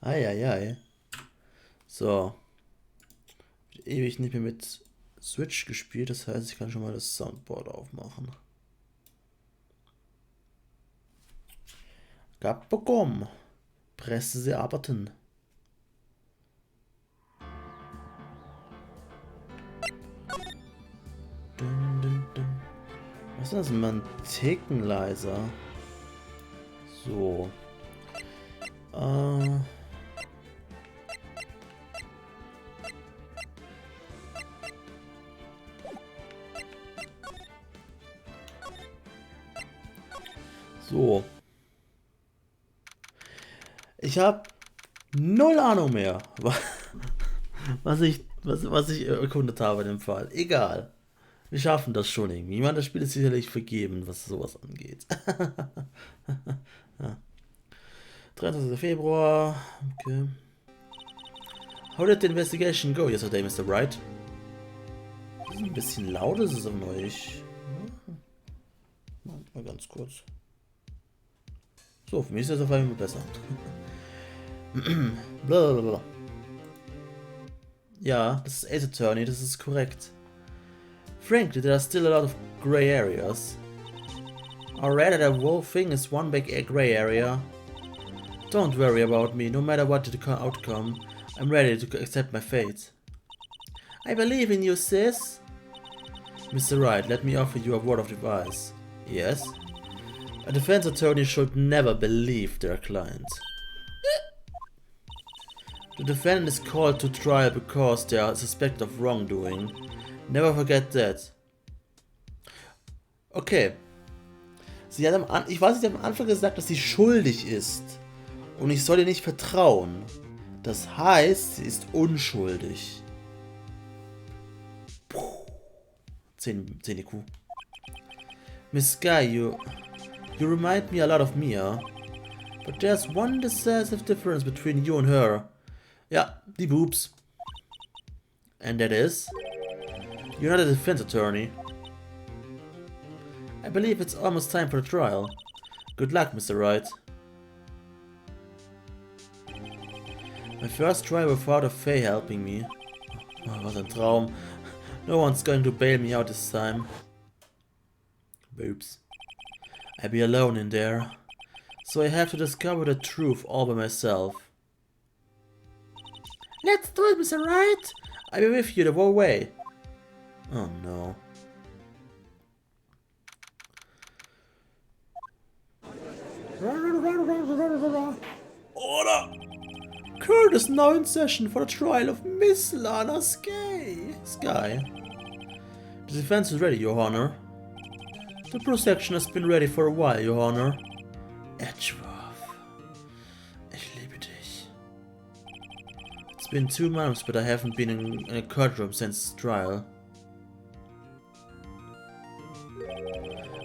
Eieiei. So. Ewig nicht mehr mit Switch gespielt, das heißt, ich kann schon mal das Soundboard aufmachen. Capcom. Presse sie arbeiten. Was ist das? Ein Ticken leiser. So. So. Ich habe null Ahnung mehr, was ich erkundet habe in dem Fall. Egal. Wir schaffen das schon irgendwie. Ich meine, das Spiel ist sicherlich vergeben, was sowas angeht. Ja. 23. Februar. Okay. How did the investigation go yesterday, Mr. Wright? Das ist ein bisschen laut, ist es auf euch. Mal ganz kurz. So, für mich ist das auf einmal besser. Blablabla. Ja, das ist Ace Attorney, das ist korrekt. Frankly, there are still a lot of gray areas. Already the whole thing is one big gray area. Don't worry about me, no matter what the outcome, I'm ready to accept my fate. I believe in you, sis. Mr. Wright, let me offer you a word of advice. Yes? A defense attorney should never believe their client. The defendant is called to trial because they are suspected of wrongdoing. Never forget that. Okay. Sie hat ich weiß, sie hat am Anfang gesagt, dass sie schuldig ist. Und ich soll ihr nicht vertrauen. Das heißt, sie ist unschuldig. 10 IQ. Miss Guy, you remind me a lot of Mia. But there's one decisive difference between you and her. Ja, die Boobs. And that is... You're not a defense attorney. I believe it's almost time for the trial. Good luck, Mr. Wright. My first trial without a Fae helping me. Oh, was ein Traum. No one's going to bail me out this time. Boobs. I'll be alone in there. So I have to discover the truth all by myself. Let's do it, Mr. Wright! I'll be with you the whole way. Oh no. Order! Court is now in session for the trial of Miss Lana Sky. The defense is ready, Your Honor. The prosecution has been ready for a while, Your Honor. Edgeworth. Ich liebe dich. It's been 2 months, but I haven't been in a courtroom since trial.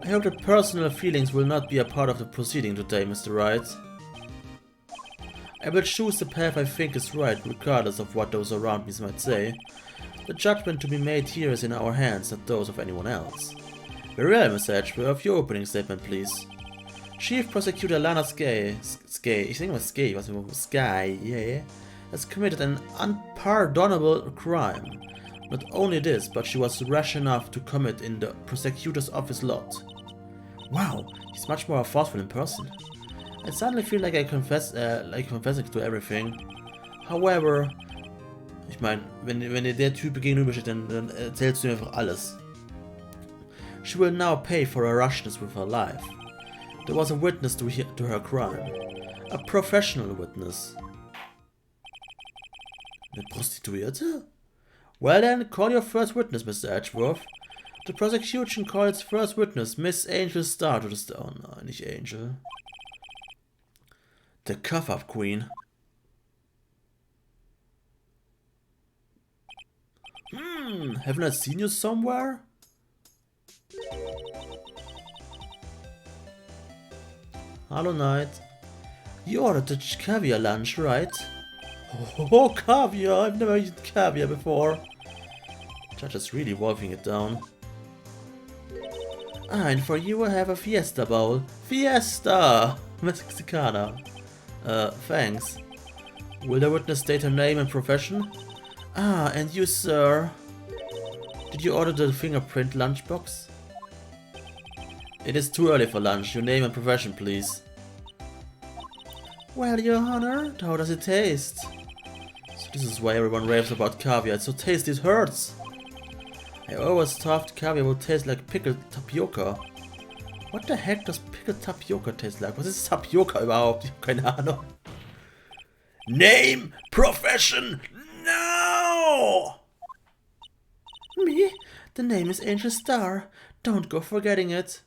I hope that personal feelings will not be a part of the proceeding today, Mr. Wright. I will choose the path I think is right, regardless of what those around me might say. The judgment to be made here is in our hands, not those of anyone else. Very well, Mr. Edgeworth, your opening statement, please. Chief Prosecutor Lana Sky, ich denke mal Sky, was immer Sky, yeah, has committed an unpardonable crime. Not only this, but she was rash enough to commit in the prosecutor's office lot. Wow, he's much more forceful in person. I suddenly feel like I confessing to everything. However, ich meine, wenn dir der Typ gegenübersteht, dann erzählst du mir einfach alles. She will now pay for her rashness with her life. There was a witness to her crime. A professional witness. Eine Prostituierte? Well then, call your first witness, Mr. Edgeworth. The prosecution calls first witness Miss Angel Star to the stand. Oh nein, nicht Angel. The Cuff-Up Queen. Haven't I seen you somewhere? Hello, Knight. You ordered the caviar lunch, right? Oh, caviar! I've never eaten caviar before. Judge is really wolfing it down. And for you I have a fiesta bowl, Fiesta! Mexicana. Thanks. Will the witness state her name and profession? Ah, and you, sir? Did you order the fingerprint lunchbox? It is too early for lunch. Your name and profession, please. Well, Your Honor, how does it taste? So this is why everyone raves about caviar. It's so tasty it hurts. I always thought caviar would taste like pickled tapioca. What the heck does pickled tapioca taste like? Was ist Tapioca überhaupt? Ich hab keine Ahnung. Name, profession, now! Me? The name is Angel Star. Don't go forgetting it.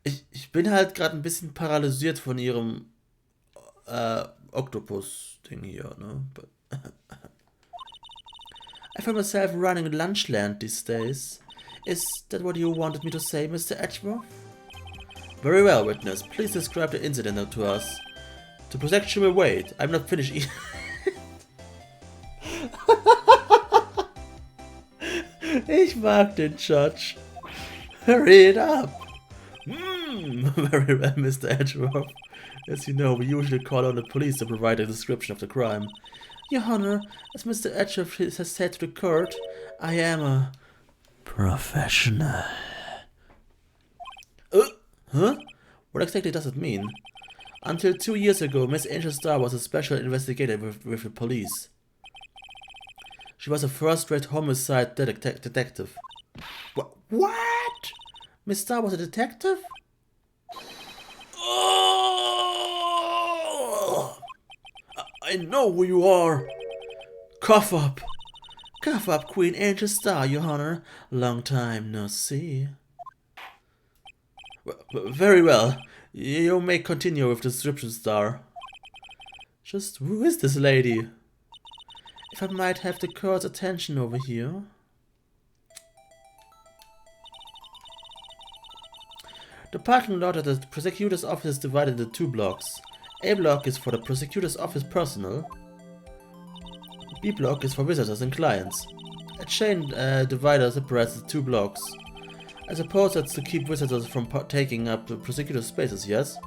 Ich bin halt gerade ein bisschen paralysiert von ihrem Octopus-Ding hier, ne? But I find myself running Lunchland these days. Is that what you wanted me to say, Mr. Edgeworth? Very well, witness. Please describe the incident to us. The prosecution will wait. I'm not finished eating. Ich mag den Judge. Hurry it up. Very well, Mr. Edgeworth. As you know, we usually call on the police to provide a description of the crime. Your Honor, as Mr. Edgeworth has said to the court, I am a professional. Huh? What exactly does it mean? Until 2 years ago, Miss Angel Star was a special investigator with the police. She was a first-rate homicide detective. What? Miss Star was a detective? Oh! I know who you are. Cough up. Cough up, Queen Angel Star, Your Honor. Long time no see. Very well. You may continue with the description, Star. Just who is this lady? If I might have the court's attention over here. The parking lot at the prosecutor's office is divided into 2 blocks. A block is for the prosecutor's office personnel. B block is for visitors and clients. A chain divider separates the 2 blocks. I suppose that's to keep visitors from taking up the prosecutor's spaces, yes?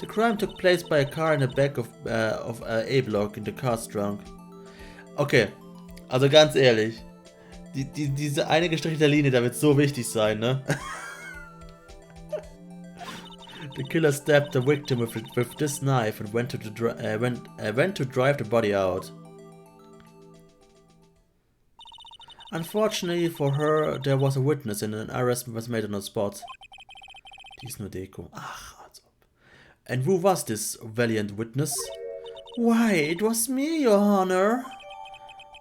The crime took place by a car in the back of A block in the car's trunk. Okay, also ganz ehrlich, diese eine gestrichelte Linie, da wird so wichtig sein, ne? The killer stabbed the victim with this knife and went to drive the body out. Unfortunately for her, there was a witness and an arrest was made on the spot. Die ist nur Deko. Ach, als ob. And who was this valiant witness? Why, it was me, Your Honor.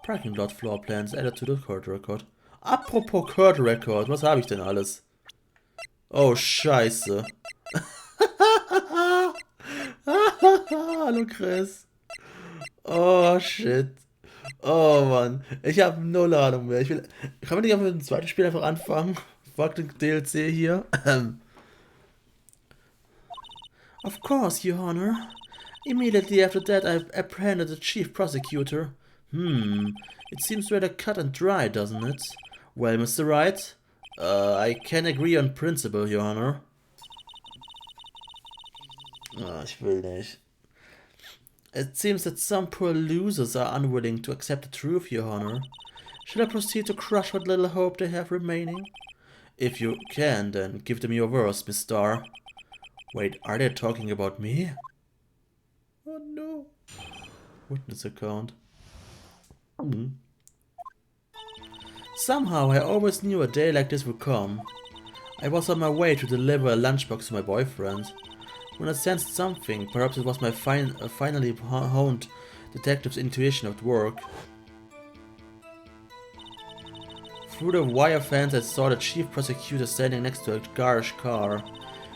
Parking lot floor plans added to the court record. Apropos court record, was habe ich denn alles? Oh, scheiße. Hallo Chris. Oh shit. Oh Mann. Ich habe null Ahnung mehr. Kann man nicht einfach mit dem zweiten Spiel einfach anfangen? Fuck den DLC hier. Of course, Your Honor. Immediately after that I apprehended the chief prosecutor. It seems rather cut and dry, doesn't it? Well, Mr. Wright, I can agree on principle, Your Honor. Oh, ich will nicht. It seems that some poor losers are unwilling to accept the truth, Your Honor. Should I proceed to crush what little hope they have remaining? If you can, then give them your worst, Miss Star. Wait, are they talking about me? Oh no. Witness account. Somehow I always knew a day like this would come. I was on my way to deliver a lunchbox to my boyfriend. When I sensed something, perhaps it was my finally honed detective's intuition at work. Through the wire fence I saw the chief prosecutor standing next to a garage car.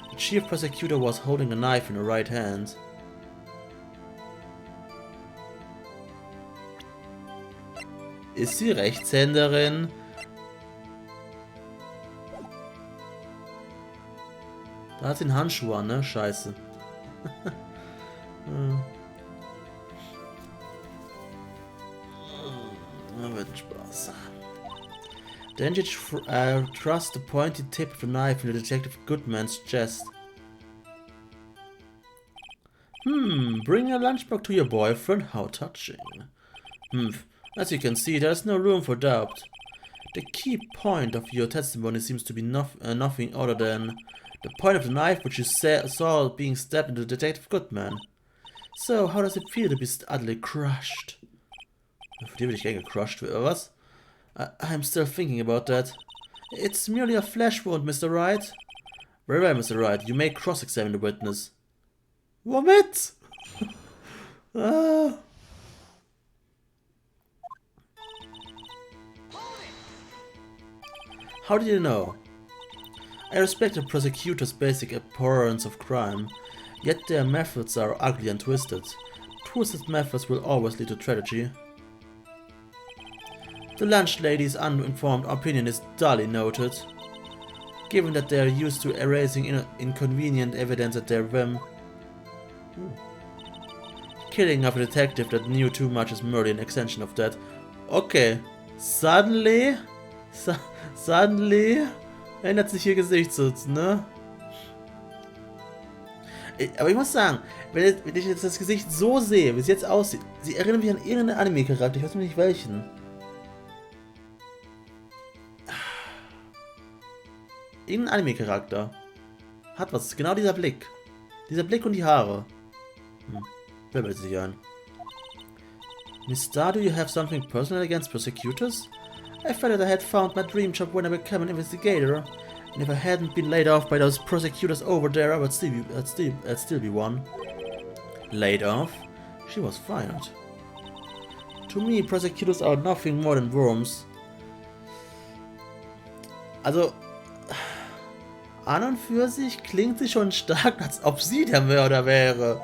The chief prosecutor was holding a knife in her right hand. Ist sie Rechtshänderin? Da hat sie einen Handschuh an, ne? Scheiße. Na, wird Spaß. Then she thrust the pointy tip of the knife into Detective Goodman's chest. Bring a lunchbox to your boyfriend? How touching. As you can see, there's no room for doubt. The key point of your testimony seems to be nothing other than the point of the knife which you saw being stabbed into Detective Goodman. So, how does it feel to be utterly crushed? Für die würde ich gerne gecrushed, oder was? I'm still thinking about that. It's merely a flesh wound, Mr. Wright. Very well, Mr. Wright. You may cross-examine the witness. Womit? How did you know? I respect the prosecutor's basic abhorrence of crime, yet their methods are ugly and twisted. Twisted methods will always lead to tragedy. The lunch lady's uninformed opinion is dully noted, given that they are used to erasing inconvenient evidence at their whim. Killing of a detective that knew too much is merely an extension of that. Okay, suddenly ändert sich ihr Gesichtsausdruck, ne? Aber ich muss sagen, wenn ich jetzt das Gesicht so sehe, wie es jetzt aussieht, sie erinnert mich an irgendeinen Anime-Charakter, ich weiß nicht welchen. Irgendein Anime-Charakter hat was, genau dieser Blick. Dieser Blick und die Haare. Wer will sich ein? Miss Star, do you have something personal against prosecutors? I felt that I had found my dream job when I became an investigator, and if I hadn't been laid off by those prosecutors over there, I would still be one. Laid off? She was fired. To me, prosecutors are nothing more than worms. Also, an und für sich klingt sie schon stark, als ob sie der Mörder wäre.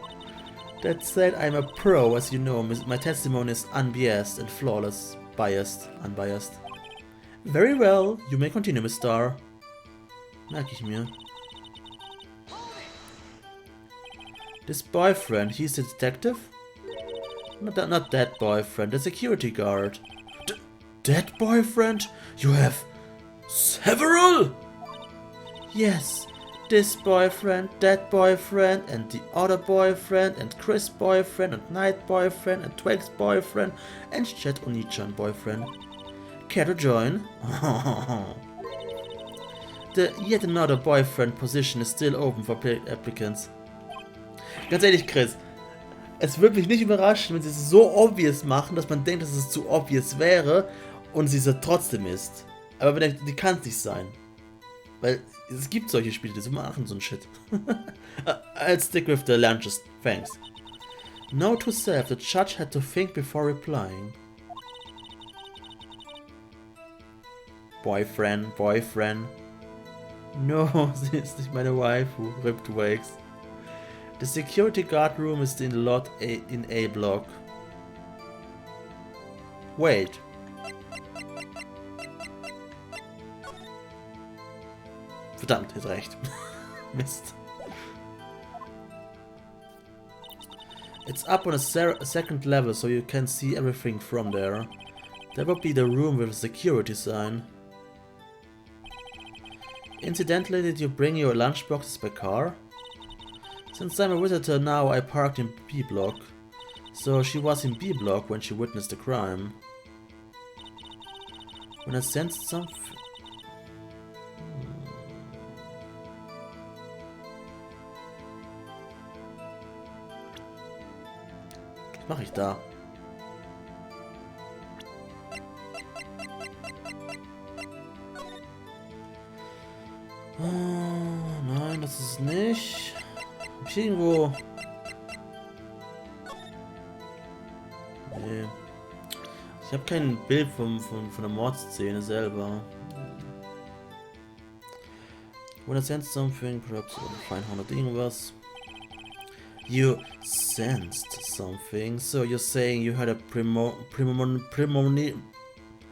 That said, I'm a pro, as you know. My testimony is unbiased and flawless. Unbiased. Very well, you may continue, Miss Star. Merke ich mir. This boyfriend, he's the detective? Not that boyfriend, the security guard. That boyfriend? You have several? Yes, this boyfriend, that boyfriend, and the other boyfriend, and Chris' boyfriend, and Night boyfriend, and Twig's boyfriend, and Chet Onichan boyfriend. Care to join? The yet another boyfriend position is still open for applicants. Ganz ehrlich, Chris, es würde mich nicht überraschen, wenn sie es so obvious machen, dass man denkt, dass es zu obvious wäre und sie es trotzdem ist. Aber die kann es nicht sein. Weil es gibt solche Spiele, die so machen, so ein Shit. I'll stick with the lunches, thanks. Note to self, the judge had to think before replying. Boyfriend. No, sie ist nicht meine Waifu, ripped wakes. The security guard room is in the lot in A block. Wait. Verdammt, ist recht. Mist. It's up on a second level, so you can see everything from there. That would be the room with a security sign. Incidentally, did you bring your lunchboxes by car? Since I'm a visitor now, I parked in B block. So she was in B block when she witnessed the crime. When I sensed something... Was mache ich da? Oh, nein, das ist es nicht. Hab ich irgendwo... Nee. Ich habe kein Bild von der Mordszene selber. When I sensed something, perhaps find 100 irgendwas. You sensed something, so you're saying you had a premonition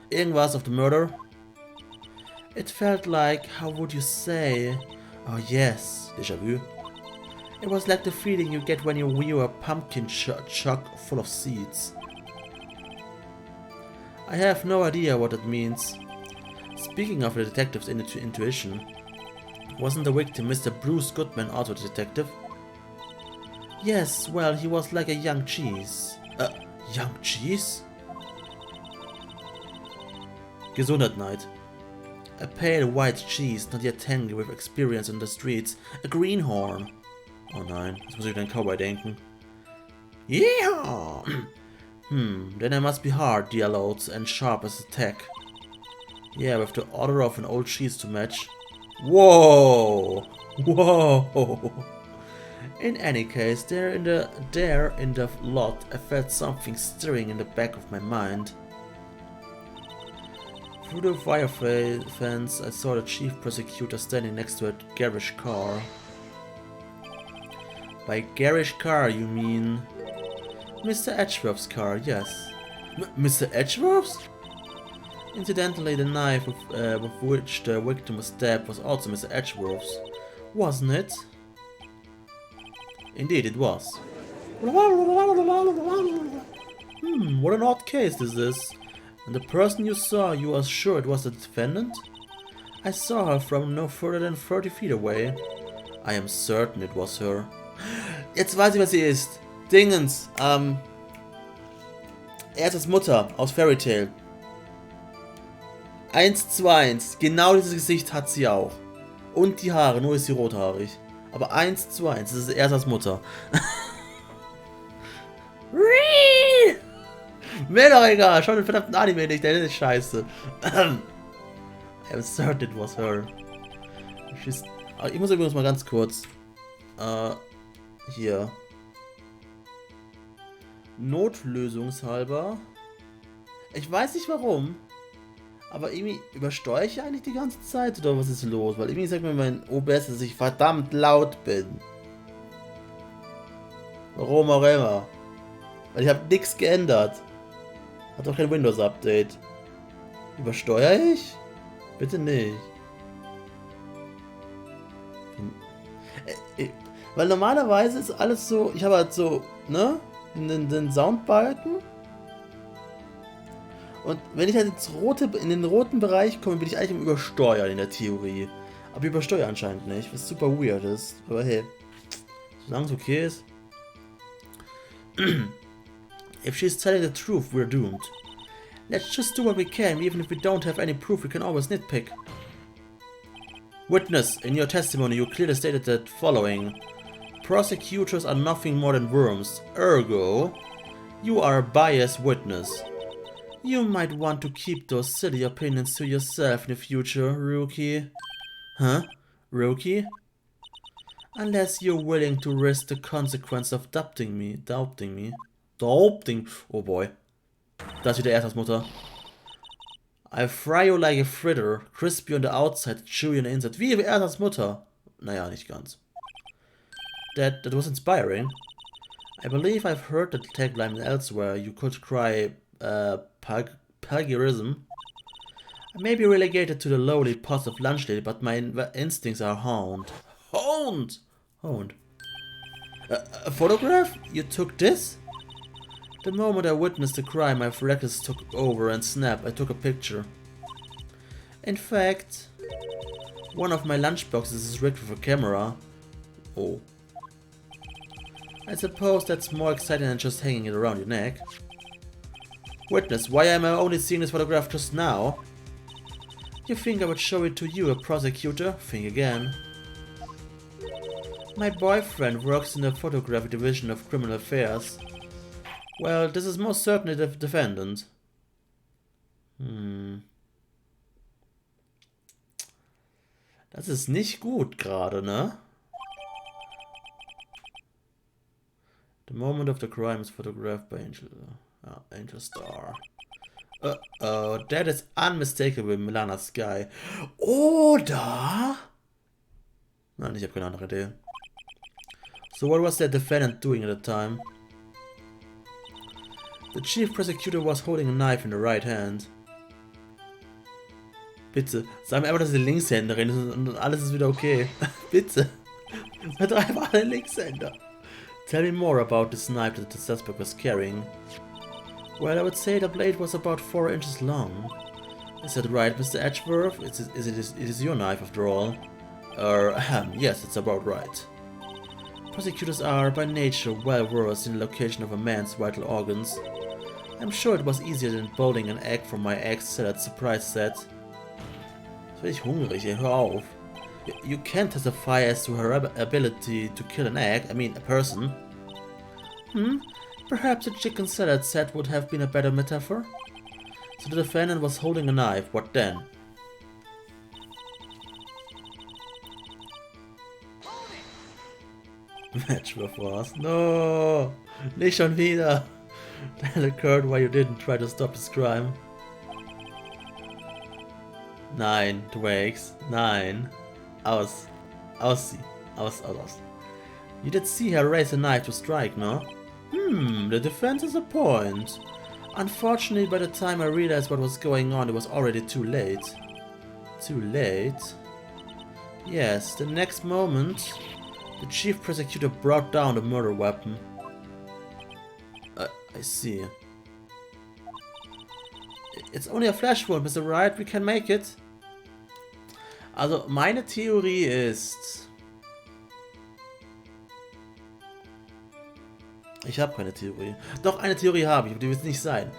irgendwas of the murder? It felt like, how would you say? Oh yes, déjà vu. It was like the feeling you get when you view a pumpkin chuck full of seeds. I have no idea what it means. Speaking of the detective's intuition, wasn't the victim Mr. Bruce Goodman also a detective? Yes, well, he was like a young cheese. Young cheese? Gesundheit, Knight. A pale white cheese, not yet tangled with experience in the streets. A greenhorn. Oh nein, jetzt muss ich wieder an Cowboy denken. Yeah! Then I must be hard, dear loads, and sharp as a tack. Yeah, with the order of an old cheese to match. Whoa! Whoa! In any case, there in the lot, I felt something stirring in the back of my mind. Through the wire fence, I saw the chief prosecutor standing next to a garish car. By garish car, you mean Mr. Edgeworth's car? Yes. Mr. Edgeworth's? Incidentally, the knife with which the victim was stabbed was also Mr. Edgeworth's, wasn't it? Indeed, it was. What an odd case this is. And the person you saw, you are sure it was the defendant? I saw her from no further than 30 feet away. I am certain it was her. Jetzt weiß ich, was sie ist. Dingens, Erstes Mutter aus Fairy Tail. 1:1. Genau dieses Gesicht hat sie auch. Und die Haare, nur ist sie rothaarig. Aber 1:1, das ist Ersas Mutter. Mir doch egal, schau den verdammten Anime nicht, der ist scheiße. I'm certain it was her. Ich muss übrigens mal ganz kurz. Hier. Notlösungshalber. Ich weiß nicht warum. Aber irgendwie übersteuere ich eigentlich die ganze Zeit oder was ist los? Weil irgendwie sagt mir mein OBS, dass ich verdammt laut bin. Warum auch immer. Weil ich habe nichts geändert. Hat doch kein Windows-Update. Übersteuere ich? Bitte nicht. Weil normalerweise ist alles so, ich habe halt so, ne, den Soundbalken. Und wenn ich halt in den roten Bereich komme, bin ich eigentlich im Übersteuern in der Theorie. Aber ich übersteuere anscheinend nicht, was super weird ist. Aber hey, solange es okay ist. If she's telling the truth, we're doomed. Let's just do what we can, even if we don't have any proof, we can always nitpick. Witness, in your testimony you clearly stated the following. Prosecutors are nothing more than worms. Ergo, you are a biased witness. You might want to keep those silly opinions to yourself in the future, Rookie. Huh? Rookie? Unless you're willing to risk the consequence of doubting me. Oh boy. Das ist wieder Ersas Mutter. I fry you like a fritter, crispy on the outside, chewy on the inside. Wie Ersas Mutter. Naja, nicht ganz. That was inspiring. I believe I've heard the tagline elsewhere. You could cry, plagiarism. I may be relegated to the lowly pots of lunch lady, but my instincts are honed. Honed. A photograph? You took this? The moment I witnessed the crime, my reflexes took over and snap, I took a picture. In fact, one of my lunchboxes is rigged with a camera. Oh. I suppose that's more exciting than just hanging it around your neck. Witness, why am I only seeing this photograph just now? You think I would show it to you, a prosecutor? Think again. My boyfriend works in the photography division of criminal affairs. Well, this is most certainly the defendant. Das ist nicht gut gerade, ne? The moment of the crime is photographed by Angel Star. Uh-oh, that is unmistakable Milana Sky. Oder? Nein, ich habe keine andere Idee. So what was the defendant doing at the time? The chief prosecutor was holding a knife in the right hand. Bitte, sag mir einfach, dass sie Linkshänderin ist und alles ist wieder okay. Bitte. Seid doch einfach alle Linkshänder. Tell me more about this knife that the suspect was carrying. Well, I would say the blade was about 4 inches long. Is that right, Mr. Edgeworth? It is your knife after all. Yes, it's about right. Prosecutors are, by nature, well versed in the location of a man's vital organs. I'm sure it was easier than bolting an egg from my egg salad surprise set. Jetzt bin ich hungrig, ey, hör auf. You can't testify as to her ability to kill an egg, I mean a person. Perhaps a chicken salad set would have been a better metaphor? So the defendant was holding a knife, what then? Match was. No! Nicht schon wieder! That occurred why you didn't try to stop this crime. Nein, Drakes. Nein. Aus. Aus. You did see her raise a knife to strike, no? The defense is a point. Unfortunately, by the time I realized what was going on, it was already too late. Too late? Yes, the next moment, the chief prosecutor brought down the murder weapon. I see. It's only a flash wound, Mr. Wright. We can make it. Also, meine Theorie ist... Ich habe keine Theorie. Doch, eine Theorie habe ich, aber die wird es nicht sein.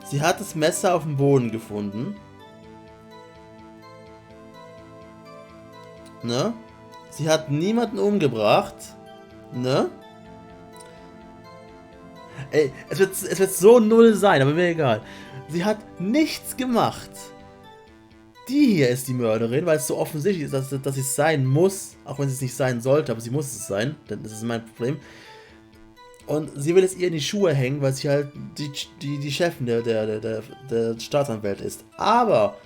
Sie hat das Messer auf dem Boden gefunden. Ne? Sie hat niemanden umgebracht. Ne? Ey, es wird so null sein, aber mir egal. Sie hat nichts gemacht. Die hier ist die Mörderin, weil es so offensichtlich ist, dass sie es sein muss. Auch wenn sie es nicht sein sollte, aber sie muss es sein. Denn das ist mein Problem. Und sie will es ihr in die Schuhe hängen, weil sie halt die Chefin der Staatsanwalt ist. Aber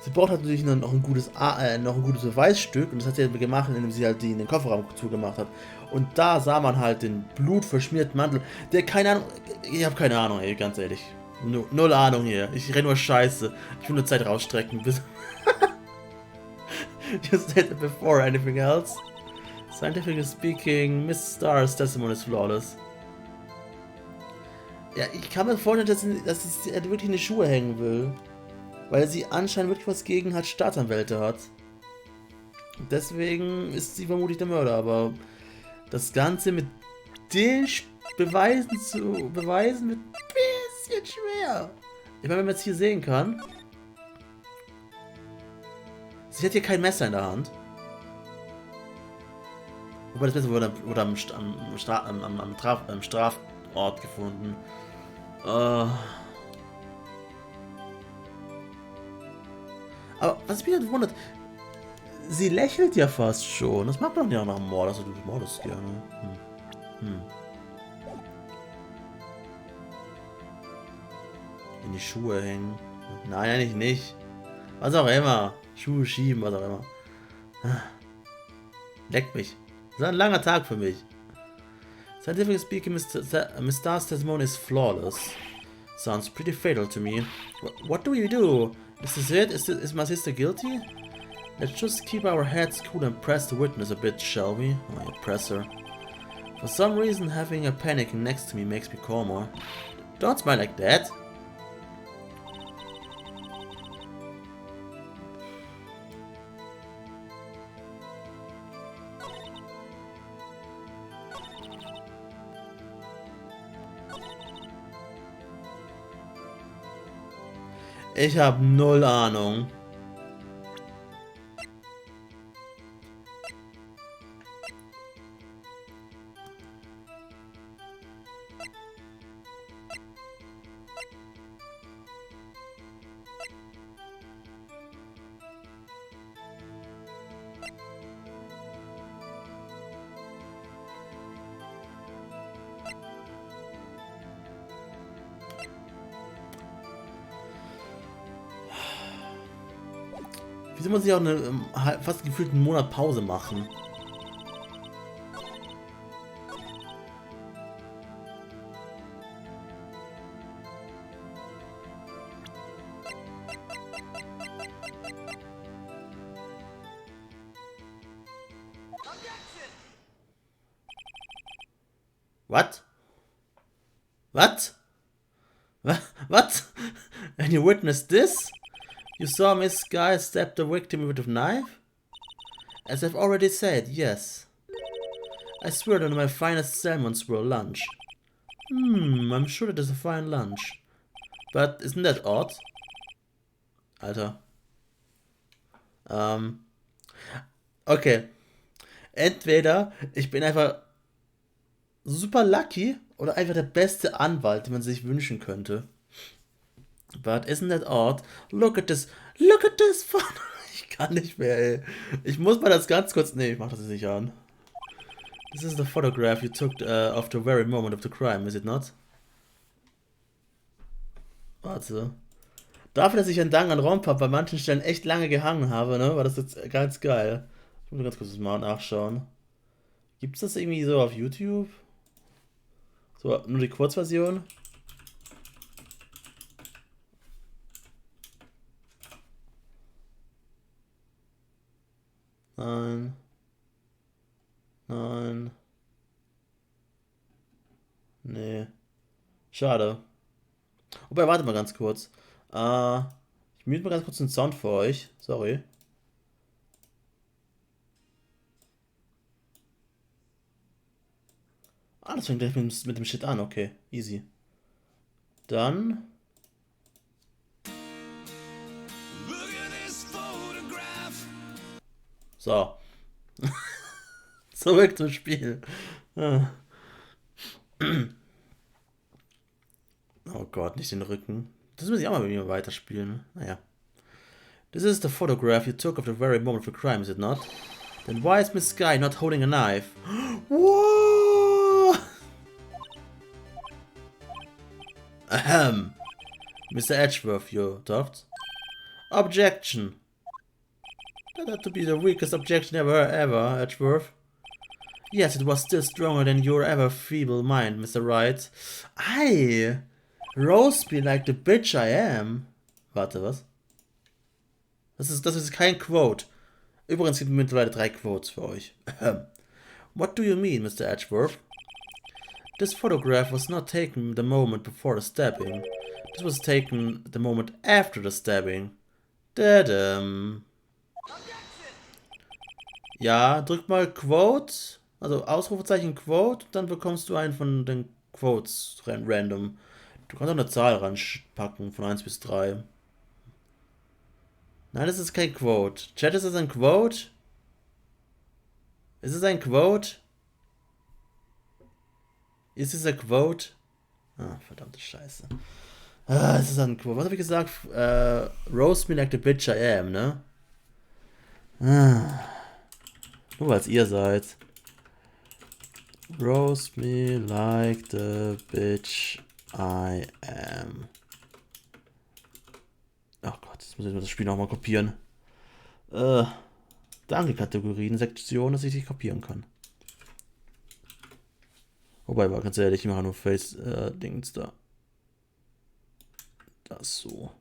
sie braucht halt natürlich noch ein gutes Beweisstück. Und das hat sie gemacht, indem sie halt die in den Kofferraum zugemacht hat. Und da sah man halt den blutverschmierten Mantel. Der, keine Ahnung, ich habe keine Ahnung, ey, ganz ehrlich. Null Ahnung hier. Ich rede nur Scheiße. Ich will nur Zeit rausstrecken. Bis You said it before anything else. Scientifically speaking, Miss Star's testimony is flawless. Ja, ich kann mir vorstellen, dass sie wirklich in die Schuhe hängen will. Weil sie anscheinend wirklich was gegen halt Staatsanwälte hat. Deswegen ist sie vermutlich der Mörder, aber das Ganze mit den Beweisen zu beweisen wird ein bisschen schwer. Ich meine, wenn man jetzt hier sehen kann, sie hat hier kein Messer in der Hand. Wobei das Messer wurde am Strafort gefunden. Aber was mich halt wundert, sie lächelt ja fast schon. Das macht man ja nach dem Mord, also du mordest gerne. In die Schuhe hängen. Nein, eigentlich nicht. Was auch immer. Schuhe schieben, was auch immer. Leckt mich. Das ist ein langer Tag für mich. Scientifically speaking, Miss Star's testimony is flawless. Sounds pretty fatal to me. What do we do? Is this it? Is my sister guilty? Let's just keep our heads cool and press the witness a bit, shall we? Oh, you press her. For some reason, having a panic next to me makes me calmer. Don't smile like that. Ich habe null Ahnung. Wieso muss ich auch fast gefühlt einen Monat Pause machen? What? What? What? And you witnessed this? You saw Miss Guy stab the victim with a knife? As I've already said, yes. I swear that my finest salmons were lunch. I'm sure that is a fine lunch. But isn't that odd? Alter. Okay. Entweder ich bin einfach super lucky oder einfach der beste Anwalt, den man sich wünschen könnte. But isn't that odd? Look at this. Look at this fun. Ich kann nicht mehr, ey. Ich muss mal das ganz kurz. Nee, ich mach das jetzt nicht an. This is the photograph you took of the very moment of the crime, is it not? Warte. Dafür, dass ich einen Danganronpa bei manchen Stellen echt lange gehangen habe, ne, war das jetzt ganz geil. Ich muss ganz kurz mal nachschauen. Gibt's das irgendwie so auf YouTube? So, nur die Kurzversion? Nein. Nein. Nee. Schade. Wobei, warte mal ganz kurz. Ich mute mal ganz kurz den Sound für euch. Sorry. Ah, das fängt gleich mit dem Shit an. Okay, easy. Dann. So. Zurück zum Spiel. Ah. Oh Gott, nicht den Rücken. Das muss ich auch mal mit mir weiterspielen. Naja. This is the photograph you took of the very moment of the crime, is it not? Then why is Miss Sky not holding a knife? Whoa! Ahem. Mr. Edgeworth, you thought? Objection. That had to be the weakest objection ever, Edgeworth. Yes, it was still stronger than your ever feeble mind, Mr. Wright. Aye! Roast me like the bitch I am. Warte, was? Das ist kein Quote. Übrigens gibt es mittlerweile 3 Quotes für euch. What do you mean, Mr. Edgeworth? This photograph was not taken the moment before the stabbing. This was taken the moment after the stabbing. Dadam. Ja, drück mal Quote, also Ausrufezeichen Quote, dann bekommst du einen von den Quotes random. Du kannst auch eine Zahl ranpacken, von 1 bis 3. Nein, das ist kein Quote. Chat, ist das ein Quote? Ist es ein Quote? Ist es ein Quote? Ah, verdammte Scheiße. Ah, es ist ein Quote. Was habe ich gesagt? Roast me like the bitch I am, ne? Ah. Nur weil es ihr seid. Roast me like the bitch I am. Oh Gott, jetzt muss ich das Spiel nochmal kopieren. Danke, Kategorien, Sektion, dass ich die kopieren kann. Wobei, war ganz ehrlich, ich mache nur Face-Dings da. Das so.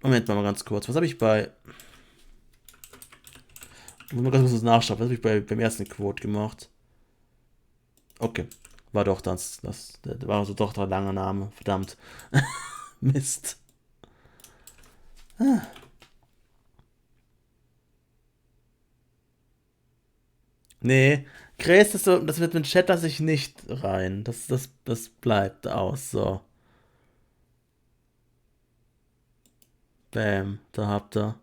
Moment mal ganz kurz. Was habe ich bei... Ich muss mal ganz kurz nachschauen. Was habe ich beim ersten Quote gemacht? Okay. War doch das war also doch der lange Name. Verdammt. Mist. Nee. Grace, das wird mit Chat lasse ich nicht rein. Das bleibt aus. So. Bam. Da habt ihr.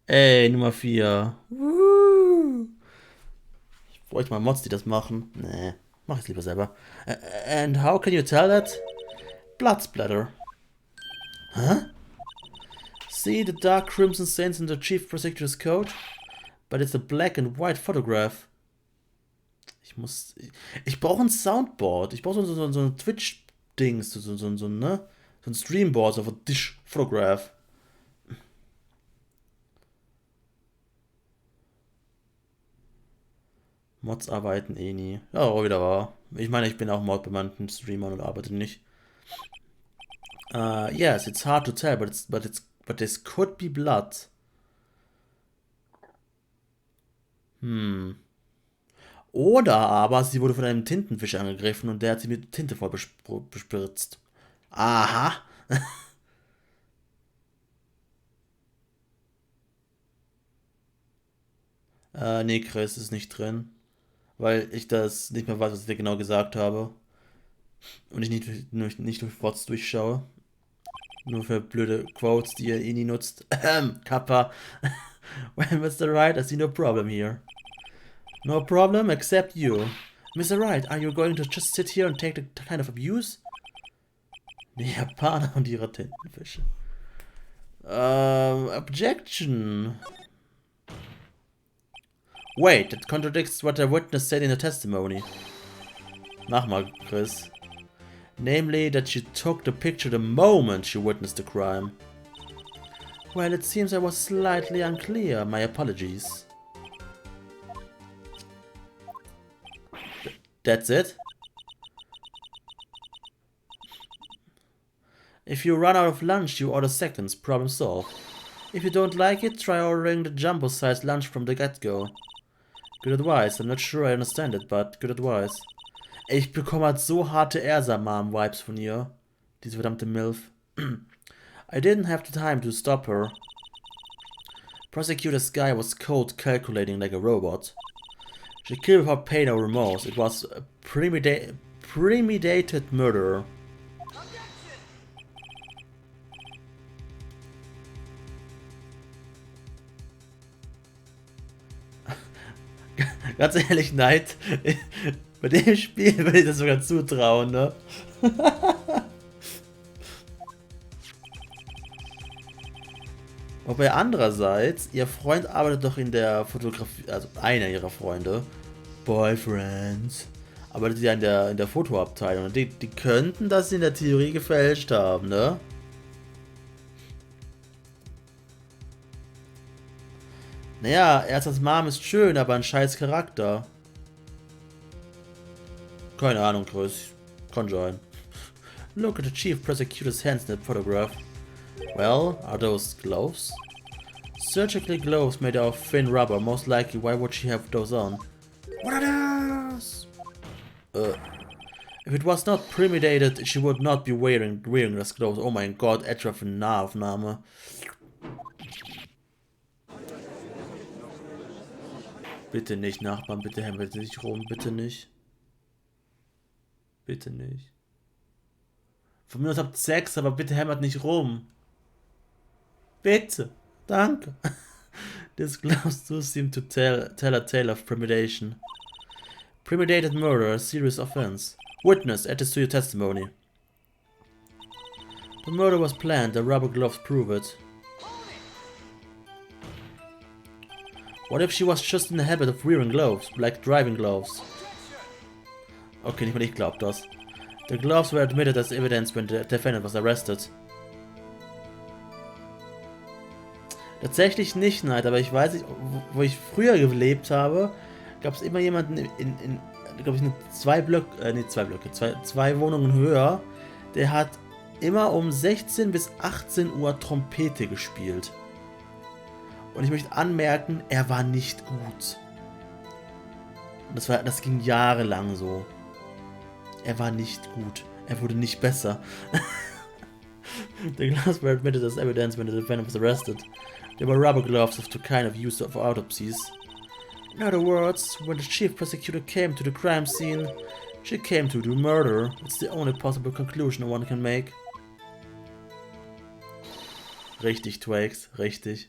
Ey, Nummer 4. Ich bräuchte mal Mods, die das machen. Nee, mach ich lieber selber. And how can you tell that? Blood splatter. Huh? See the dark crimson stains in the Chief Prosecutor's coat? But it's a black and white photograph. Ich brauche ein Soundboard. Ich brauche so ein Twitch-Dings. Ne? So ein Streamboard, so ein Dish-Photograph. Mods arbeiten eh nie. Ja, auch wieder wahr. Ich meine, ich bin auch Mod bei manchen Streamern und arbeite nicht. Yes, it's hard to tell, but this could be blood. Oder aber sie wurde von einem Tintenfisch angegriffen und der hat sie mit Tinte voll bespritzt. Aha. Nee, Chris ist nicht drin. Weil ich das nicht mehr weiß, was ich dir genau gesagt habe. Und ich nicht durch Worts durchschaue. Nur für blöde Quotes, die ihr eh nie nutzt. Kappa. Well, Mr. Wright, I see no problem here. No problem except you. Mr. Wright, are you going to just sit here and take the kind of abuse? Die Japaner und ihre Tintenfische. Objection. Wait, that contradicts what the witness said in the testimony. Mach mal, Chris. Namely, that she took the picture the moment she witnessed the crime. Well, it seems I was slightly unclear. My apologies. That's it? If you run out of lunch, you order seconds. Problem solved. If you don't like it, try ordering the jumbo-sized lunch from the get-go. Good advice. I'm not sure I understand it, but good advice. Ich bekomme halt so harte Ersa-Mom-Vibes von ihr. Diese verdammte Milf. I didn't have the time to stop her. Prosecutor Sky was cold, calculating like a robot. She killed without pain or remorse. It was a premeditated murder. Ganz ehrlich, Knight, bei dem Spiel würde ich das sogar zutrauen, ne? Wobei andererseits, ihr Freund arbeitet doch in der Fotografie, also einer ihrer Freunde, Boyfriends, arbeitet ja in der Fotoabteilung. Und die könnten das in der Theorie gefälscht haben, ne? Naja, Ersas Mom ist schön, aber ein scheiß Charakter. Keine Ahnung, Chris. Kann sein. Look at the chief prosecutor's hands in that photograph. Well, are those gloves? Surgical gloves made out of thin rubber. Most likely, why would she have those on? What are those? If it was not premeditated, she would not be wearing those gloves. Oh mein Gott, etwa für eine Nahaufnahme. Bitte nicht, Nachbarn, bitte hämmert nicht rum, bitte nicht. Bitte nicht. Von mir aus habt Sex, aber bitte hämmert nicht rum. Bitte. Danke. This gloves do seem to tell a tale of premeditation. Premeditated murder, a serious offense. Witness, attest to your testimony. The murder was planned, the rubber gloves prove it. What if she was just in the habit of wearing gloves, like driving gloves? Okay, nicht mal ich glaub das. The gloves were admitted as evidence when the defendant was arrested. Tatsächlich nicht, Neid, aber ich weiß nicht, wo ich früher gelebt habe, gab es immer jemanden in glaube ich, zwei Wohnungen höher, der hat immer um 16 bis 18 Uhr Trompete gespielt. Und ich möchte anmerken, er war nicht gut. Und das ging jahrelang so. Er war nicht gut. Er wurde nicht besser. The gloves were admitted as evidence when the defendant was arrested. They were rubber gloves of the kind of used for autopsies. In other words, when the chief prosecutor came to the crime scene, she came to do murder. It's the only possible conclusion one can make. Richtig, Twax, richtig.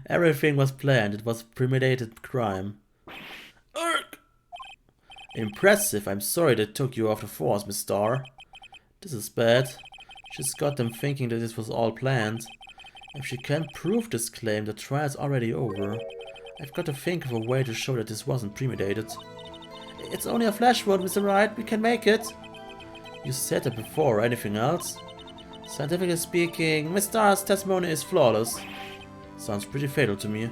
Everything was planned. It was premeditated crime. Urgh! Impressive. I'm sorry that took you off the force, Miss Starr. This is bad. She's got them thinking that this was all planned. If she can't prove this claim, the trial's already over. I've got to think of a way to show that this wasn't premeditated. It's only a flash wound, Mr. Wright. We can make it. You said that before. Anything else? Scientifically speaking, Miss Starr's testimony is flawless. Sounds pretty fatal to me.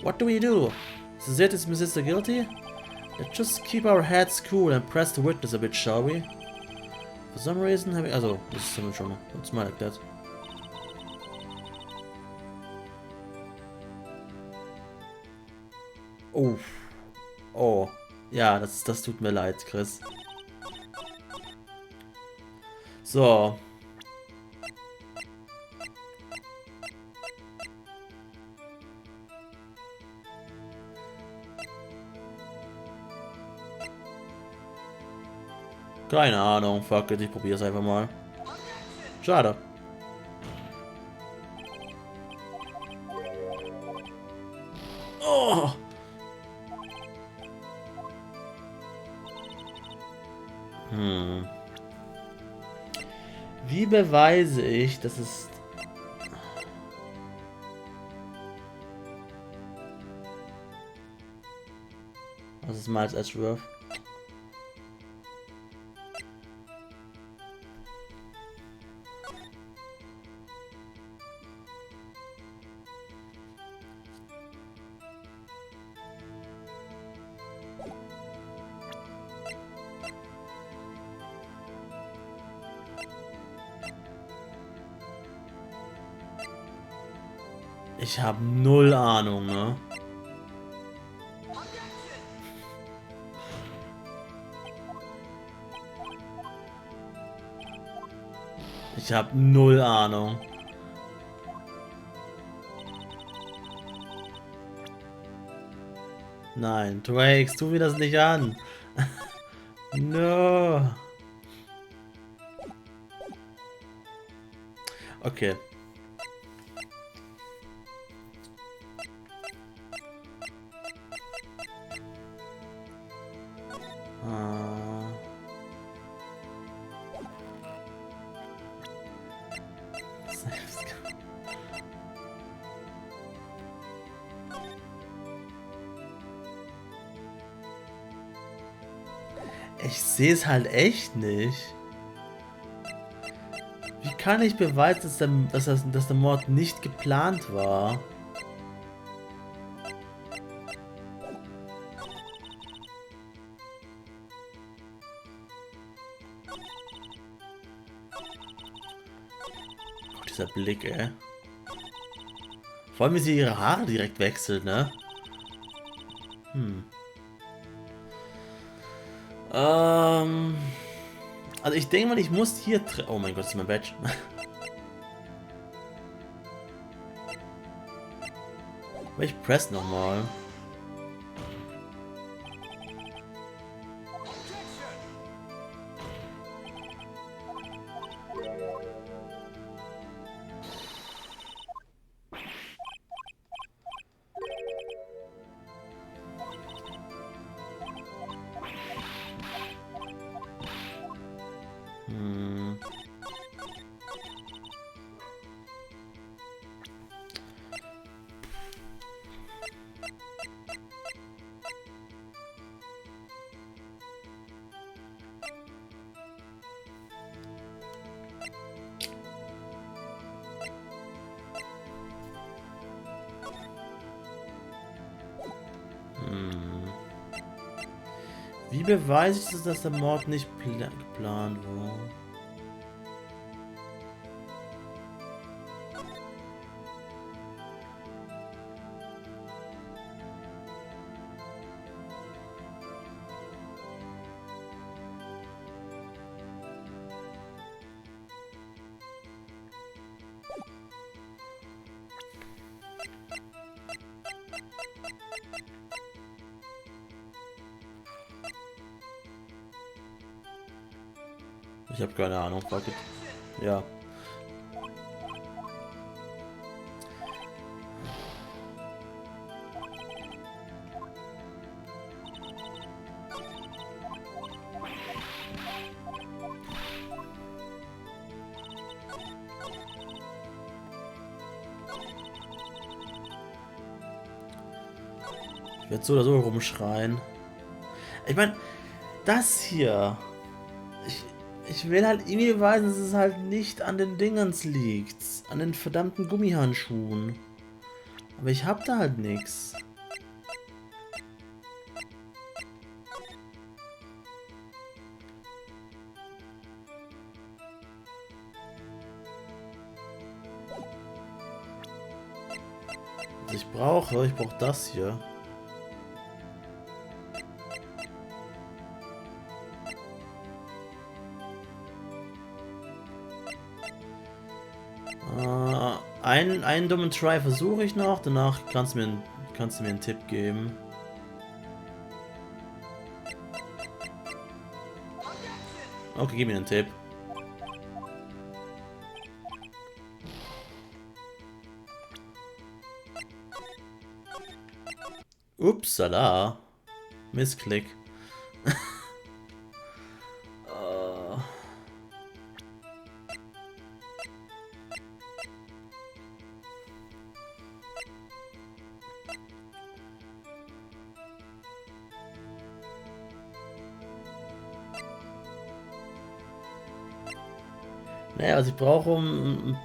What do we do? Is this it? Is Miss Sister guilty? Let's just keep our heads cool and press the witness a bit, shall we? For some reason, also, das ist ja schon. Let's smile like that. Oh, Oh. Ja, das tut mir leid, Chris. So. Keine Ahnung, fuck it, ich probier's einfach mal. Schade. Oh! Wie beweise ich, dass es... Was ist Miles Edgeworth? Ich habe null Ahnung, ne? Ich habe null Ahnung. Nein, Drakes, tu mir das nicht an. No. Okay. Ich sehe es halt echt nicht. Wie kann ich beweisen, dass der Mord nicht geplant war? Oh, dieser Blick, ey. Vor allem, wie sie ihre Haare direkt wechselt, ne? Also ich denke mal, ich muss hier... Oh mein Gott, das ist mein Badge. Aber ich press nochmal. Wie beweise ich, dass der Mord nicht geplant war? Ich habe keine Ahnung, fuck it. Ja. Ich werde so oder so rumschreien. Ich meine, das hier. Ich will halt irgendwie beweisen, dass es halt nicht an den Dingens liegt. An den verdammten Gummihandschuhen. Aber ich hab da halt nichts. Was ich brauche das hier. einen dummen Try versuche ich noch, danach kannst du mir einen Tipp geben. Okay, gib mir einen Tipp. Upsala. Missklick. Naja, also ich brauche, um einen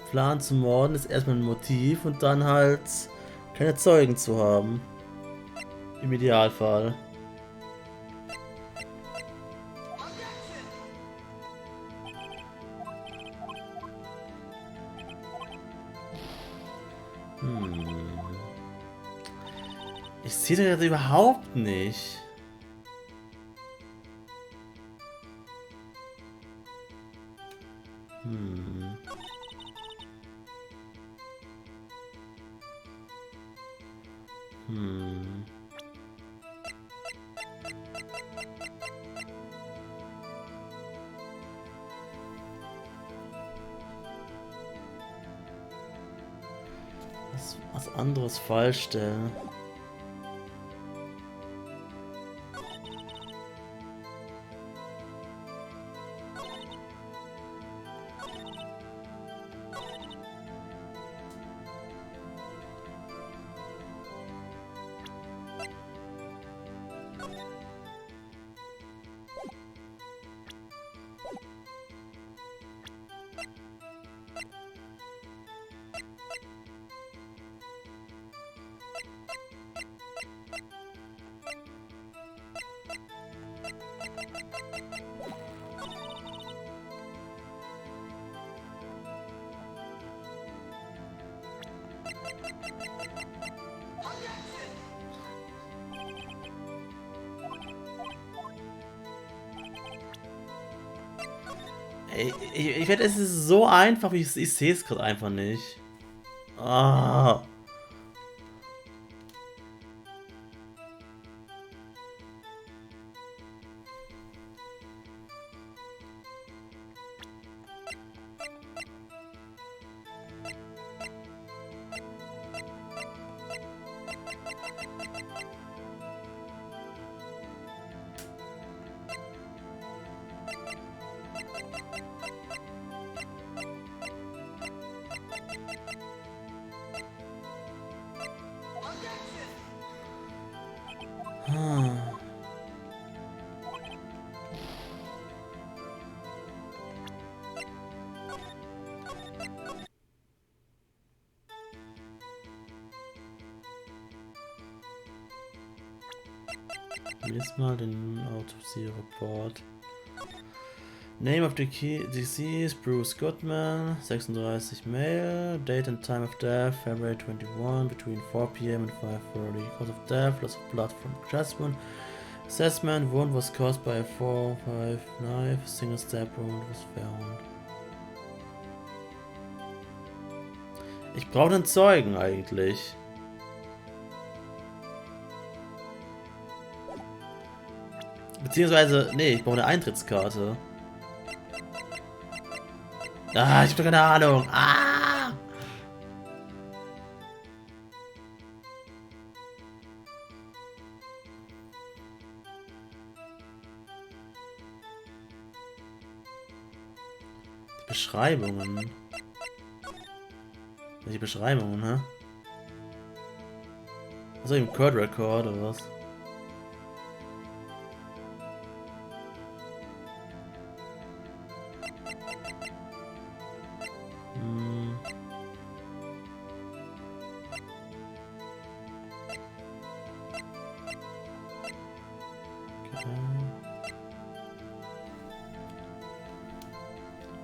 Plan zu morden, ist erstmal ein Motiv und dann halt keine Zeugen zu haben. Im Idealfall. Ich sehe das jetzt überhaupt nicht. Was anderes falsch stellen. Ich werde, es ist so einfach, ich sehe es gerade einfach nicht. Ah. Lies mal den Autopsie-Report. Name of the deceased, Bruce Goodman, 36 male, date and time of death, February 21, between 4 p.m. and 5:30. Cause of death, loss of blood from chest wound. Assessment, wound was caused by a 4-5 knife, single stab wound was found. Ich brauche einen Zeugen eigentlich. Beziehungsweise, nee, ich brauche eine Eintrittskarte. Ah, ich hab doch keine Ahnung. Ah! Die Beschreibungen. Welche Beschreibungen, hä? Also im Code Record oder was?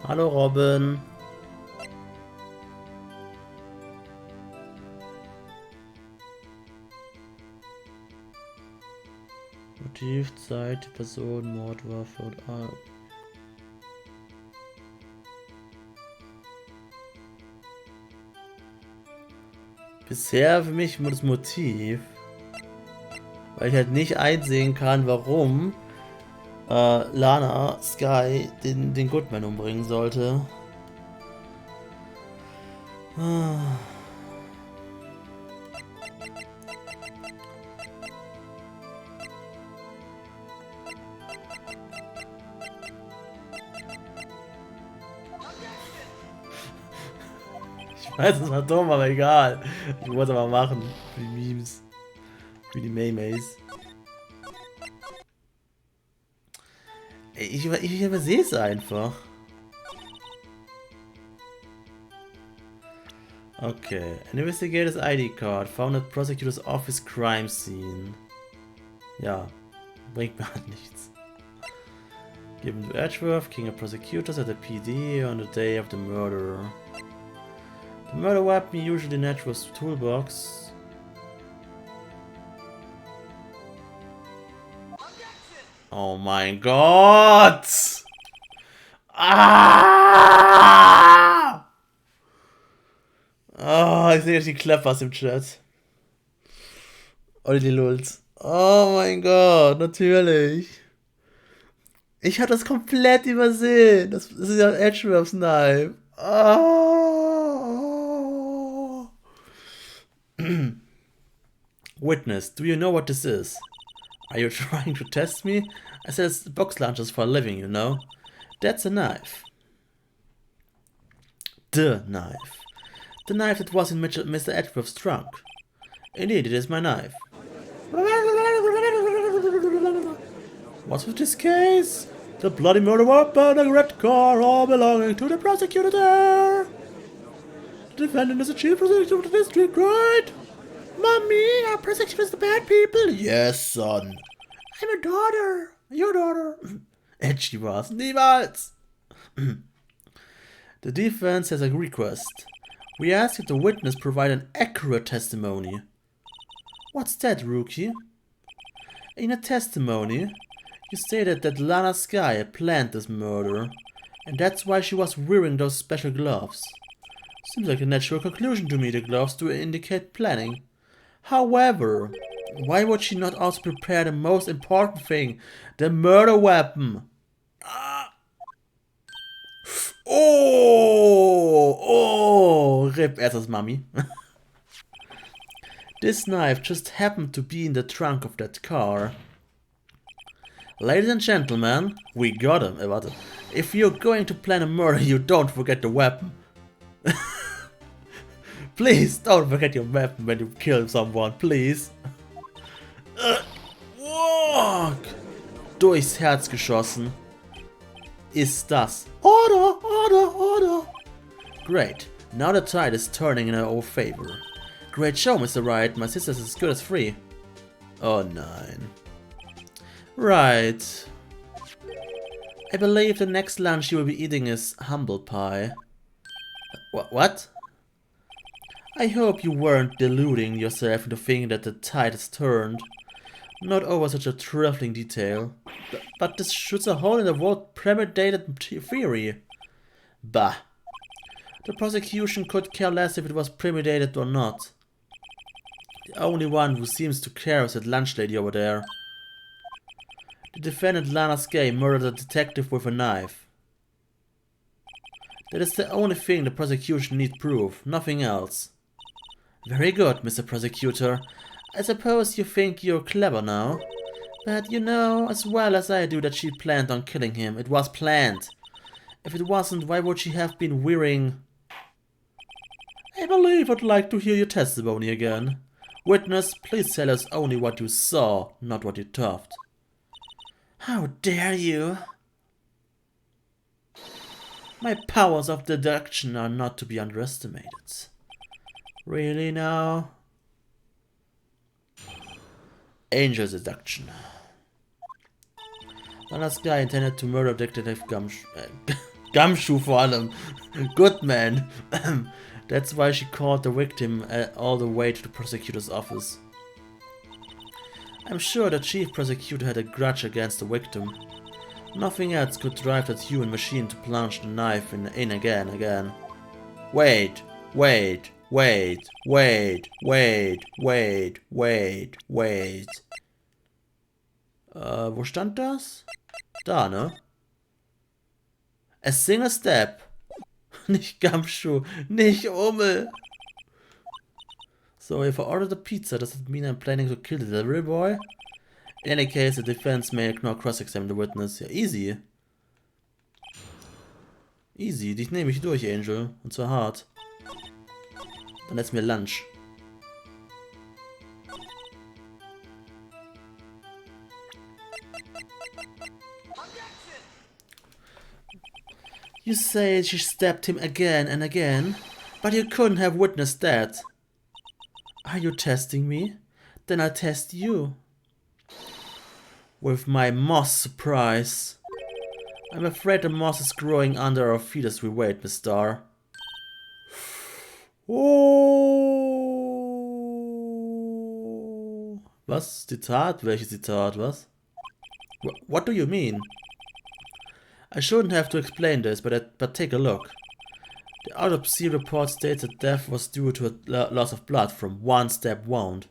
Hallo Robin. Motiv, Zeit, Person, Mordwaffe und Art. bisher für mich nur das Motiv. Weil ich halt nicht einsehen kann, warum Lana Sky den Goodman umbringen sollte. Ich weiß, es war dumm, aber egal. Ich wollte es aber machen. Für die Memes. Für die Maymays. Ich übersehe es einfach. Okay. An investigator's ID card found at prosecutor's office crime scene. Ja. Bringt mir halt nichts. Given to Edgeworth, king of prosecutors at the PD on the day of the murder. The murder weapon usually in Edgeworth's toolbox. Oh mein Gott! Ah! Oh, ich sehe jetzt die Klappers im Chat. Oder die Lulz. Oh mein Gott, natürlich. Ich hatte das komplett übersehen. Das ist ja ein Edgeworth's Knife. Oh. Witness, do you know what this is? Are you trying to test me? I sell box lunches for a living, you know. That's a knife. The knife. The knife that was in Mr. Edgeworth's trunk. Indeed, it is my knife. What's with this case? The bloody murder weapon, a red car, all belonging to the prosecutor there. The defendant is the chief prosecutor of the district, right? Mommy, our prosecutors the bad people? Yes, son. I'm a daughter. Your daughter. And she was. Niemals. The defense has a request. We ask if the witness provide an accurate testimony. What's that, rookie? In a testimony, you stated that Lana Sky had planned this murder, and that's why she was wearing those special gloves. Seems like a natural conclusion to me. The gloves do indicate planning. However, why would she not also prepare the most important thing, the murder weapon? Oh, rip Ersa's mommy. This knife just happened to be in the trunk of that car. Ladies and gentlemen, we got him. Warte. If you're going to plan a murder, you don't forget the weapon. Please don't forget your weapon when you kill someone, please. Durchs Herz geschossen. Ist das. Order, order, order. Great. Now the tide is turning in our favor. Great show, Mr. Wright. My sister's as good as free. Oh, nine. Right. I believe the next lunch you will be eating is humble pie. What? I hope you weren't deluding yourself into thinking that the tide has turned. Not over such a trifling detail. But this shoots a hole in the word premeditated theory. Bah. The prosecution could care less if it was premeditated or not. The only one who seems to care is that lunch lady over there. The defendant Lana Sky murdered a detective with a knife. That is the only thing the prosecution need prove, nothing else. Very good, Mr. Prosecutor. I suppose you think you're clever now. But you know as well as I do that she planned on killing him. It was planned. If it wasn't, why would she have been wearing... I believe I'd like to hear your testimony again. Witness, please tell us only what you saw, not what you thought. How dare you? My powers of deduction are not to be underestimated. Really now? Angel deduction. Lana Sky intended to murder Detective Gumshoe vor allem. Goodman. That's why she called the victim all the way to the prosecutor's office. I'm sure the chief prosecutor had a grudge against the victim. Nothing else could drive that human machine to plunge the knife in again. Wait. Wait, wait, wait, wait, wait, wait. Wo stand das? Da, ne? A single step. Nicht Gumshoe, nicht Ummel. So, if I order the pizza, does it mean I'm planning to kill the delivery boy? In any case, the defense may ignore cross-examine the witness. Ja, easy. Easy, dich nehme ich durch, Angel. Und zwar hart. Dann essen wir Lunch. You say she stabbed him again and again, but you couldn't have witnessed that. Are you testing me? Then I'll test you. With my moss surprise. I'm afraid the moss is growing under our feet as we wait, Miss Star. Oh. Was? Zitat? Welches Zitat? Was? What do you mean? I shouldn't have to explain this, but take a look. The autopsy report states that death was due to a loss of blood from one stab wound.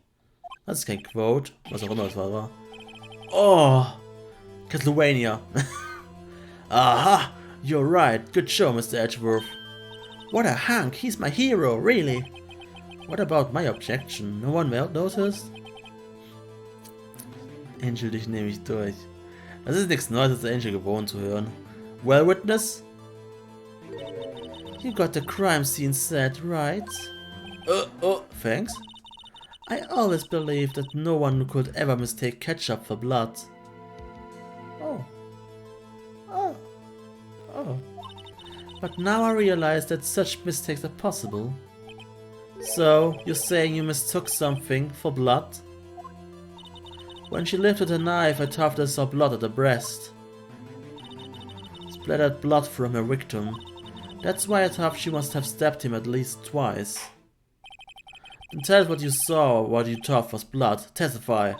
Das ist kein Quote, was auch immer das war. Oh, Castlevania. Aha, you're right. Good show, Mr. Edgeworth. What a hunk, he's my hero, really. What about my objection? No one noticed? Angel, dich nehme ich durch. Das ist nichts Neues, als Angel gewohnt zu hören. Well, witness? You got the crime scene set, right? Oh, thanks. I always believed that no one could ever mistake ketchup for blood. Oh. But now I realize that such mistakes are possible. So, you're saying you mistook something for blood? When she lifted her knife, I thought I saw blood at her breast. Splattered blood from her victim. That's why I thought she must have stabbed him at least twice. Then tell us what you saw, what you thought was blood. Testify.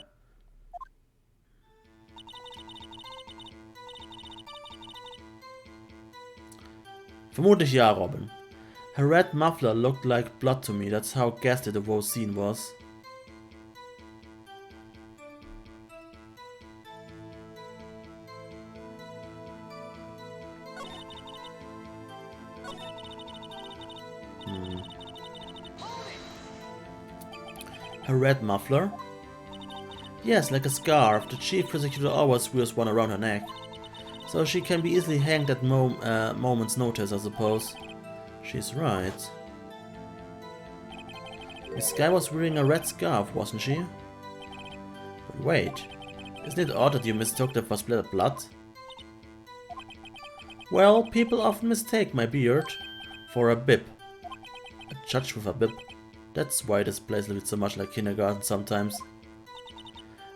Vermutlich ja, Robin. Her red muffler looked like blood to me, that's how ghastly the whole scene was. Her red muffler? Yes, like a scarf. The chief prosecutor always wears one around her neck. So she can be easily hanged at moment's notice, I suppose. She's right. This guy was wearing a red scarf, wasn't she? But wait, isn't it odd that you mistook that for splattered blood? Well, people often mistake my beard for a bib. A judge with a bib. That's why this place looks so much like kindergarten sometimes.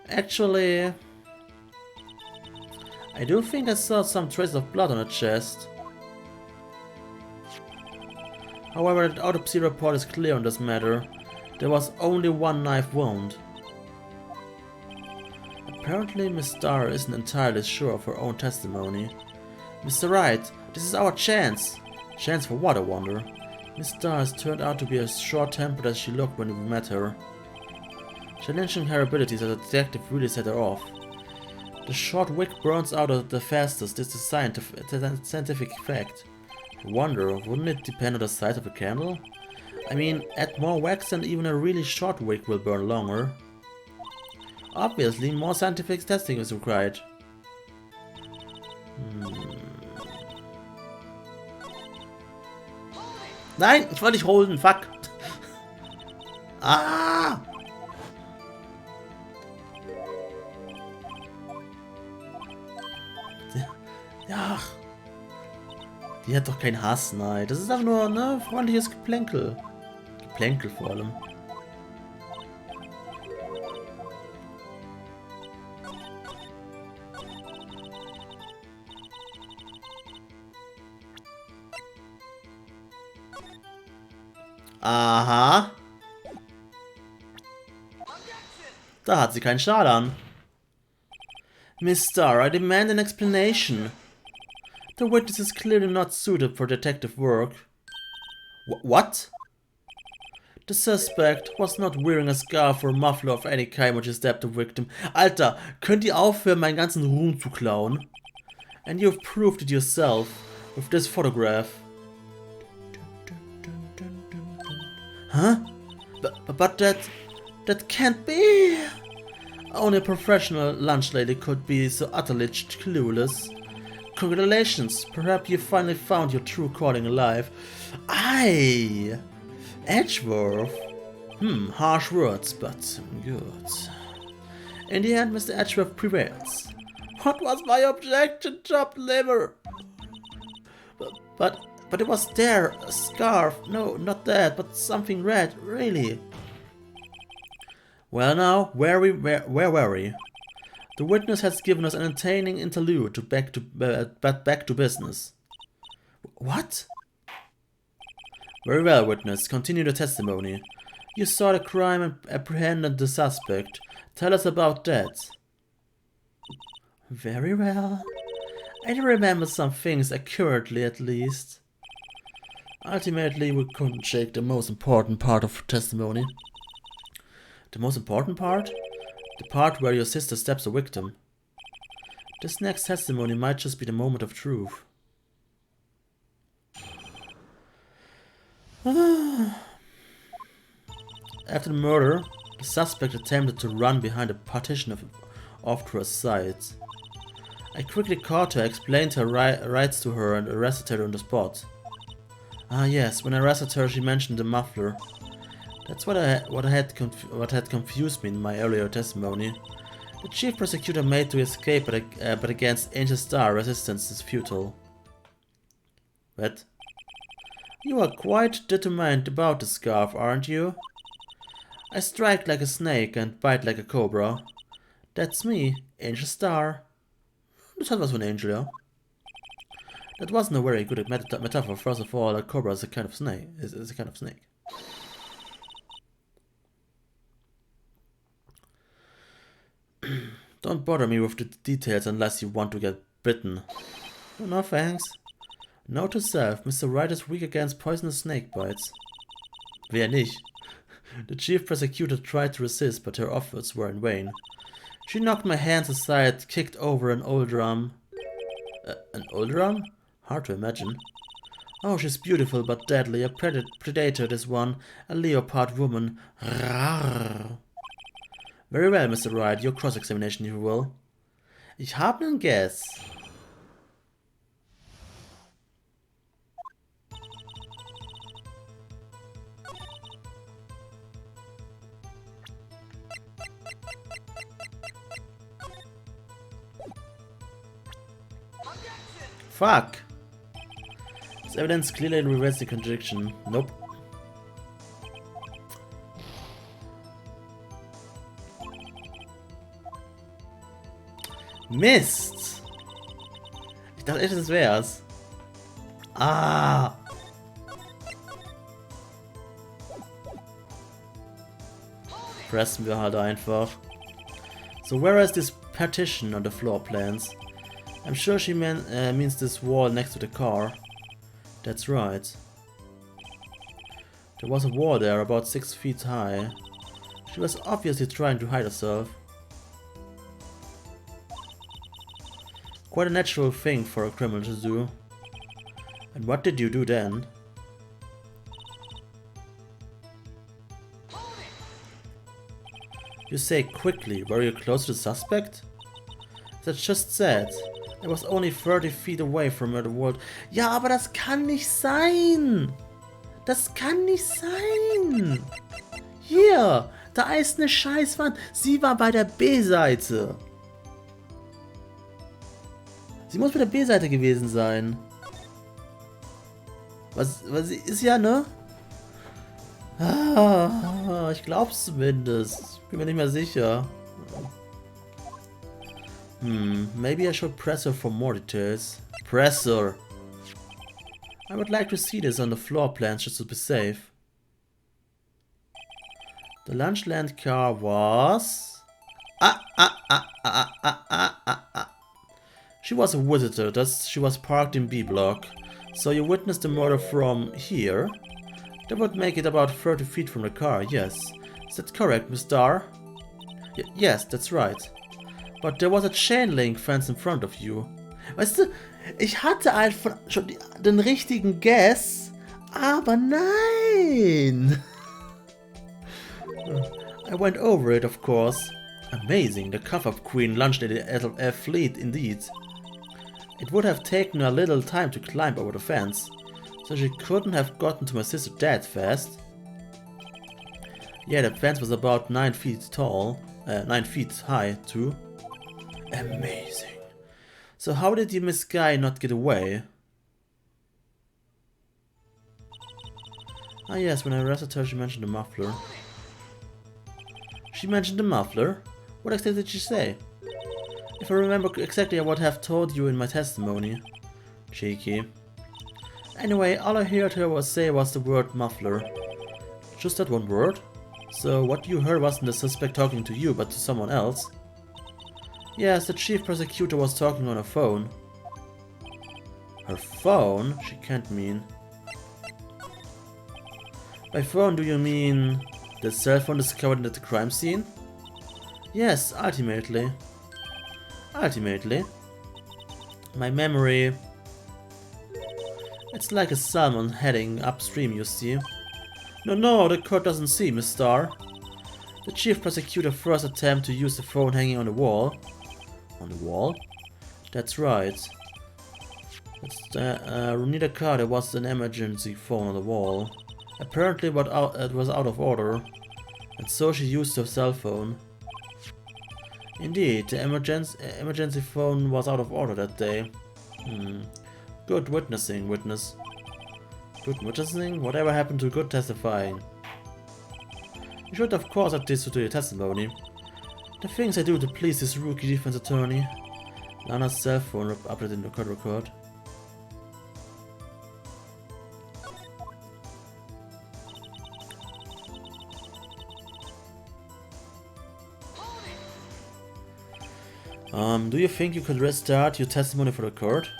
Actually, I do think I saw some traces of blood on her chest. However, the autopsy report is clear on this matter. There was only one knife wound. Apparently, Miss Starr isn't entirely sure of her own testimony. Mr. Wright, this is our chance! Chance for what, I wonder? Miss Starr has turned out to be as short-tempered as she looked when we met her. Challenging her abilities as a detective really set her off. The short wick burns out the fastest, this is a scientific fact. I wonder, wouldn't it depend on the size of the candle? I mean, add more wax and even a really short wick will burn longer. Obviously, more scientific testing is required. Nein, ich wollte nicht holen, fuck. Ah! Ja. Die hat doch keinen Hass, nein. Das ist einfach nur, ne, freundliches Geplänkel. Geplänkel vor allem. Aha. Da hat sie keinen Schal an. Miss Starr, I demand an explanation. The witness is clearly not suited for detective work. What? The suspect was not wearing a scarf or muffler of any kind when she stabbed the victim. Alter, könnt ihr aufhören, meinen ganzen Ruhm zu klauen? And you've proved it yourself with this photograph. Huh? But that can't be! Only a professional lunch lady could be so utterly clueless. Congratulations, perhaps you finally found your true calling in life. Aye! Edgeworth? Harsh words, but good. In the end, Mr. Edgeworth prevails. What was my objection, chopped liver? But it was there, a scarf. No, not that, but something red, really. Well now, where were we? The witness has given us an entertaining interlude back to business. What? Very well, witness. Continue the testimony. You saw the crime and apprehended the suspect. Tell us about that. Very well. I remember some things accurately, at least. Ultimately, we couldn't shake the most important part of testimony. The most important part? The part where your sister stabs the victim. This next testimony might just be the moment of truth. After the murder, the suspect attempted to run behind a partition off to her side. I quickly caught her, explained her rights to her, and arrested her on the spot. Ah yes, when I arrested her, she mentioned the muffler. That's what had confused me in my earlier testimony. The chief prosecutor made to escape, but against Angel Star, resistance is futile. What? You are quite determined about the scarf, aren't you? I strike like a snake and bite like a cobra. That's me, Angel Star. Das hat was von Angel, ja? That wasn't a very good metaphor. First of all, a cobra is a kind of snake. Is a kind of snake. Don't bother me with the details unless you want to get bitten. No thanks. Note to self, Mr. Wright is weak against poisonous snake bites. Wer nicht? The chief prosecutor tried to resist, but her efforts were in vain. She knocked my hands aside, kicked over an old drum. An old drum? Hard to imagine. Oh, she's beautiful but deadly. A predator, this one. A leopard woman. Rawr. Very well, Mr. Wright. Your cross-examination, if you will. Ich habe einen Guess. Fuck! This evidence clearly reveals the contradiction. Nope. Mist! Ich dachte echt, das wär's. Ah! Pressen wir halt einfach. So where is this partition on the floor plans? I'm sure she means this wall next to the car. That's right. There was a wall there about 6 feet high. She was obviously trying to hide herself. Quite a natural thing for a criminal to do. And what did you do then? You say quickly, were you close to the suspect? That's just said. I was only 30 feet away from her world. Ja, aber das kann nicht sein! Das kann nicht sein! Hier! Da ist eine Scheißwand. Sie war bei der B-Seite. Sie muss bei der B-Seite gewesen sein. Was sie ist ja, ne? Ah, ich glaub's zumindest. Bin mir nicht mehr sicher. Maybe I should press her for more details. Press her! I would like to see this on the floor plans just to be safe. The Lunchland car was... She was a visitor, thus she was parked in B block. So you witnessed the murder from here? That would make it about 30 feet from the car, yes. Is that correct, Miss Dar? Yes, that's right. But there was a chain link fence in front of you. Weißt du, ich hatte einfach schon den richtigen Guess, aber nein! I went over it, of course. Amazing, the cover-up queen launched at a fleet indeed. It would have taken a little time to climb over the fence, so she couldn't have gotten to my sister that fast. Yeah, the fence was about 9 feet tall, 9 feet high too. Amazing. So how did you Miss Guy not get away? Ah yes, when I arrested her she mentioned the muffler. She mentioned the muffler? What exactly did she say? If I remember exactly, I would have told you in my testimony. Cheeky. Anyway, all I heard her say was the word muffler. Just that one word? So what you heard wasn't the suspect talking to you, but to someone else? Yes, the chief prosecutor was talking on her phone. Her phone? She can't mean. By phone, do you mean the cell phone discovered at the crime scene? Yes, ultimately. Ultimately. My memory... It's like a salmon heading upstream, you see. No, the court doesn't see, Miss Starr. The chief prosecutor first attempt to use the phone hanging on the wall. On the wall? That's right. It's Renita Carter was an emergency phone on the wall. Apparently it was out of order, and so she used her cell phone. Indeed, the emergency phone was out of order that day. Good witnessing, witness. Good witnessing? Whatever happened to good testifying? You should of course add this to your testimony. The things I do to please this rookie defense attorney. Lana's cell phone updated in the court record. Do you think you could restart your testimony for the court?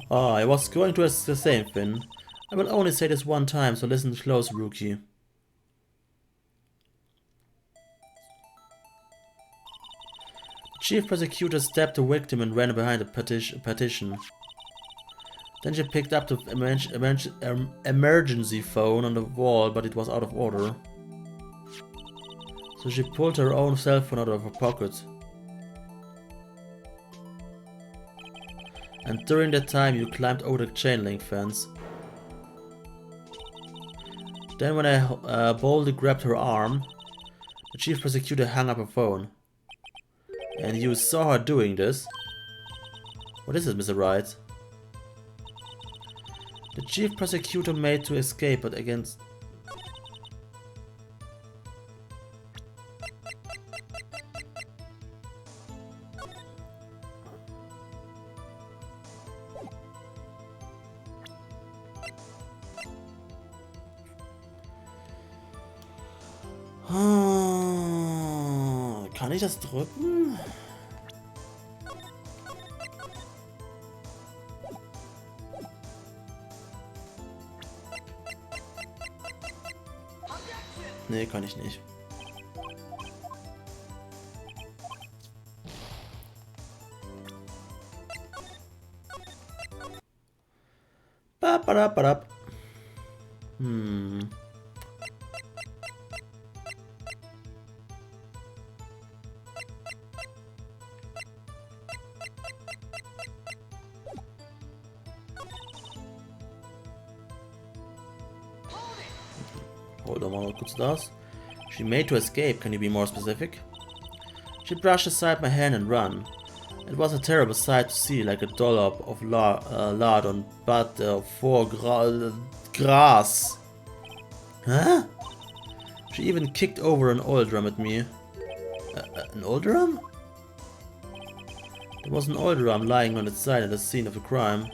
I was going to ask the same thing. I will only say this one time, so listen close, rookie. Chief prosecutor stabbed the victim and ran behind the partition. Then she picked up the emergency phone on the wall, but it was out of order. So she pulled her own cell phone out of her pocket. And during that time you climbed over the chain link fence. Then when I boldly grabbed her arm, the chief prosecutor hung up her phone. And you saw her doing this. What is it, Mr. Wright? The chief prosecutor made to escape, but against... Kann ich das drücken? Nee, kann ich nicht. Ba-ba-da-ba-da. Hold on, what's that? She made to escape, can you be more specific? She brushed aside my hand and ran. It was a terrible sight to see, like a dollop of lard on butter for grass. Huh? She even kicked over an oil drum at me. An oil drum? There was an oil drum lying on its side at the scene of the crime.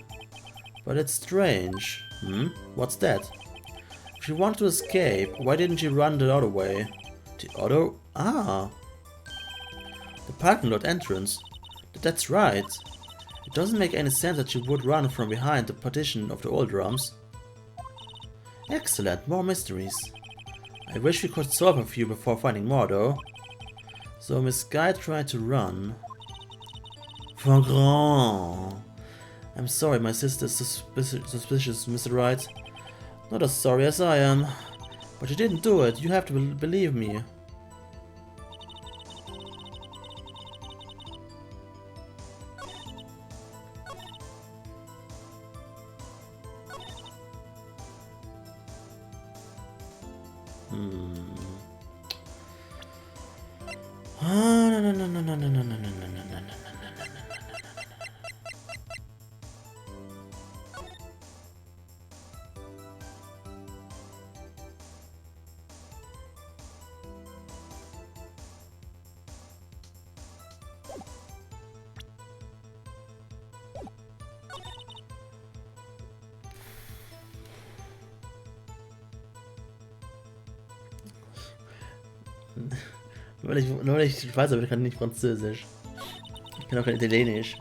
But it's strange. What's that? If she wanted to escape, why didn't she run the other way? The other... Ah! The parking lot entrance. That's right. It doesn't make any sense that she would run from behind the partition of the oil drums. Excellent, more mysteries. I wish we could solve a few before finding more, though. So Miss Guy tried to run. Foie gras. I'm sorry, my sister is suspicious, Mr. Wright. Not as sorry as I am. But you didn't do it. You have to believe me. Nur weil ich weiß, aber ich kann nicht Französisch. Ich kann auch kein Italienisch.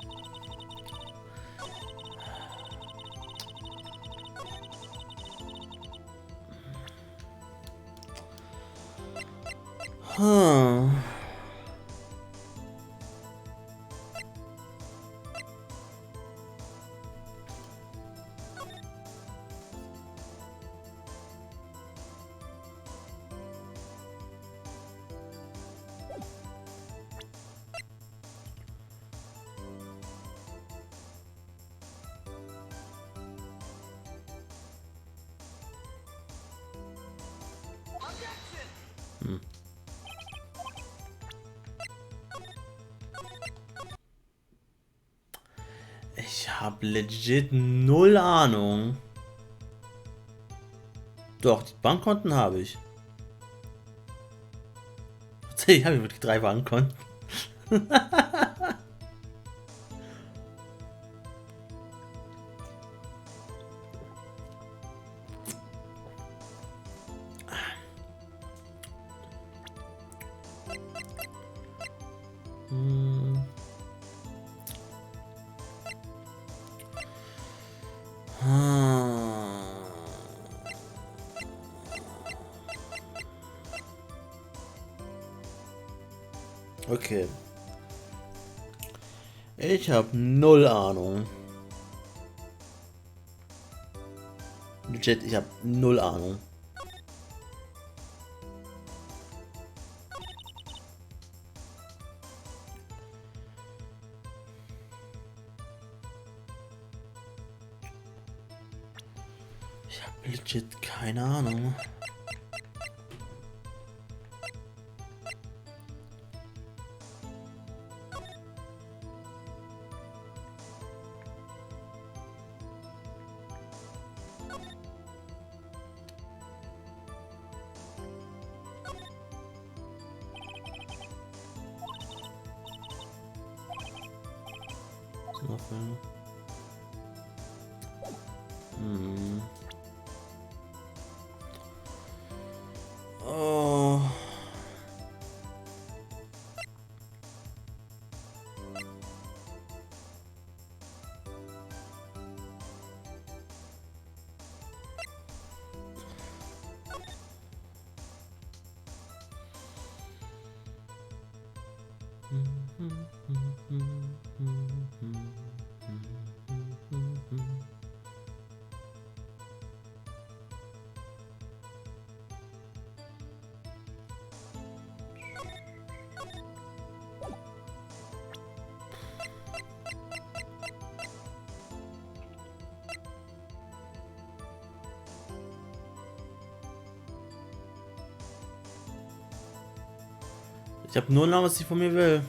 Ich habe legit null Ahnung. Doch, die Bankkonten habe ich. Ich habe wirklich 3 Bankkonten. Okay. Ich habe null Ahnung. Legit, ich habe null Ahnung. Ich habe legit keine Ahnung. Oh. Ich habe nur Ahnung, was sie von mir will.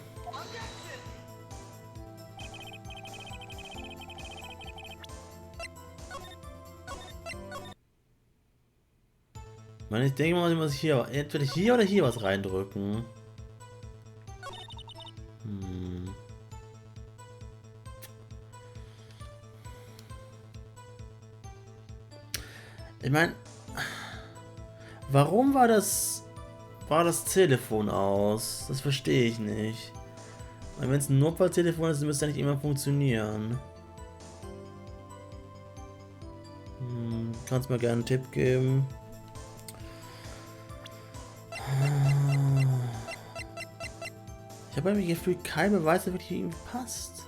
Ich denke mal, ich muss hier entweder hier oder hier was reindrücken. Ich meine, warum war das Telefon aus? Das verstehe ich nicht. Wenn es ein Notfalltelefon ist, dann müsste ja nicht immer funktionieren. Kannst mir gerne einen Tipp geben? Ich habe irgendwie Gefühl, kein Beweis, der wirklich irgendwie passt.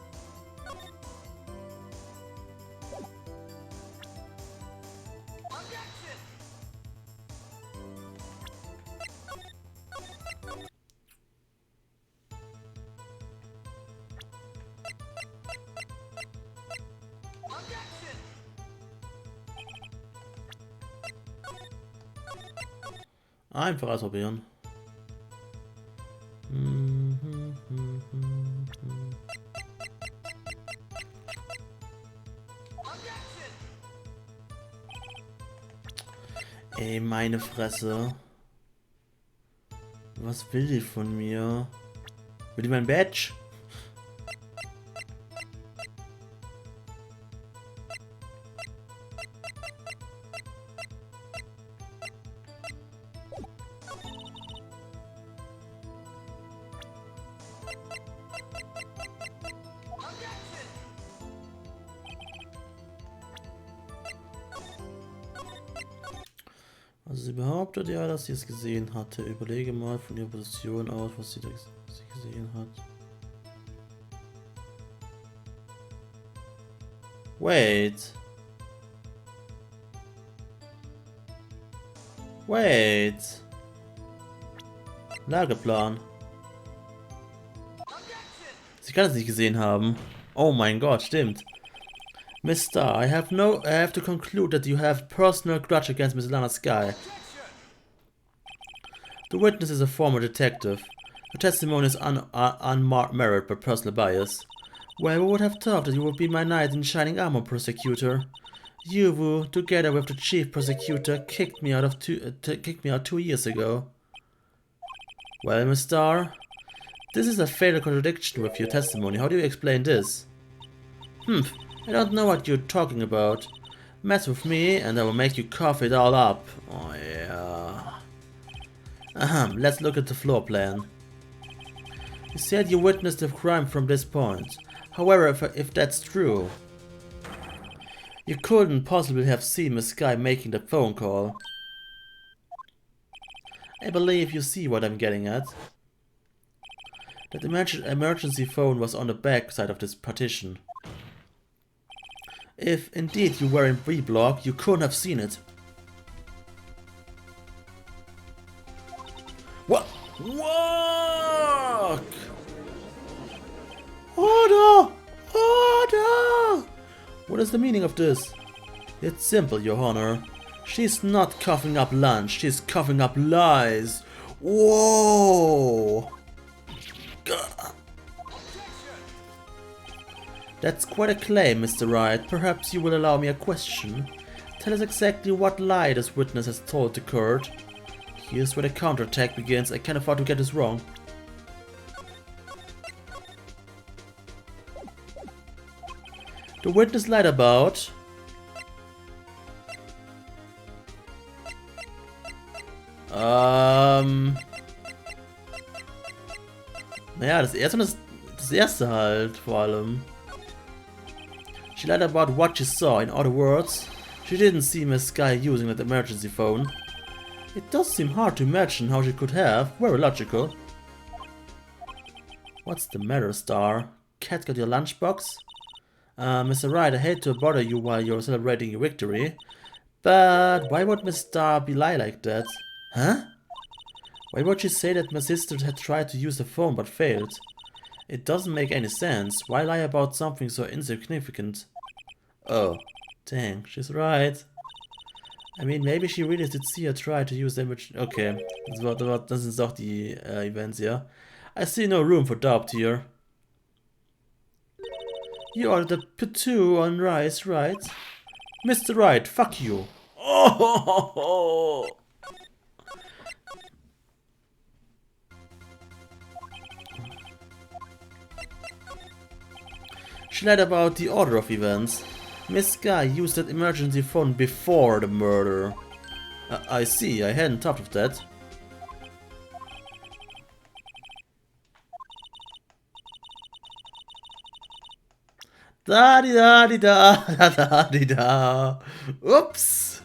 Einfach ausprobieren. Ey, meine Fresse. Was will die von mir? Will die mein Badge? Also sie behauptet ja, dass sie es gesehen hatte. Überlege mal von ihrer Position aus, was sie gesehen hat. Wait. Wait. Lageplan. Sie kann es nicht gesehen haben. Oh mein Gott, stimmt. Miss Star, I have to conclude that you have personal grudge against Miss Lana Sky. The witness is a former detective. Her testimony is unmarred by personal bias. Well, we would have thought that you would be my knight in shining armor, prosecutor. You, who, together with the chief prosecutor, kicked me out 2 years ago. Well, Miss Star, this is a fatal contradiction with your testimony. How do you explain this? I don't know what you're talking about. Mess with me and I will make you cough it all up. Oh yeah. Let's look at the floor plan. You said you witnessed the crime from this point. However, if that's true, you couldn't possibly have seen Miss Sky making that phone call. I believe you see what I'm getting at. That emergency phone was on the back side of this partition. If indeed you were in B block, you couldn't have seen it. What? Walk! Order! Order! What is the meaning of this? It's simple, Your Honor. She's not coughing up lunch, she's coughing up lies. Whoa! God. That's quite a claim, Mr. Wright. Perhaps you will allow me a question. Tell us exactly what lie this witness has told occurred. Here's where the counterattack begins. I can't afford to get this wrong. The witness lied about... Naja, das erste und das erste halt, vor allem. She lied about what she saw. In other words, she didn't see Miss Sky using that emergency phone. It does seem hard to imagine how she could have. Very logical. What's the matter, Star? Cat got your lunchbox? Mr. Wright, I hate to bother you while you're celebrating your victory, but why would Miss Star be lie like that? Huh? Why would she say that my sister had tried to use the phone but failed? It doesn't make any sense. Why lie about something so insignificant? Oh, dang, she's right. I mean, maybe she really did see her try to use the image. Okay, das sind doch die Events hier. I see no room for doubt here. You are the P2 on Rice, right? Mr. Wright, fuck you. Oh! She lied about the order of events. Miss Sky used that emergency phone before the murder. I see, I hadn't thought of that. Da di da di da da da di da. Oops.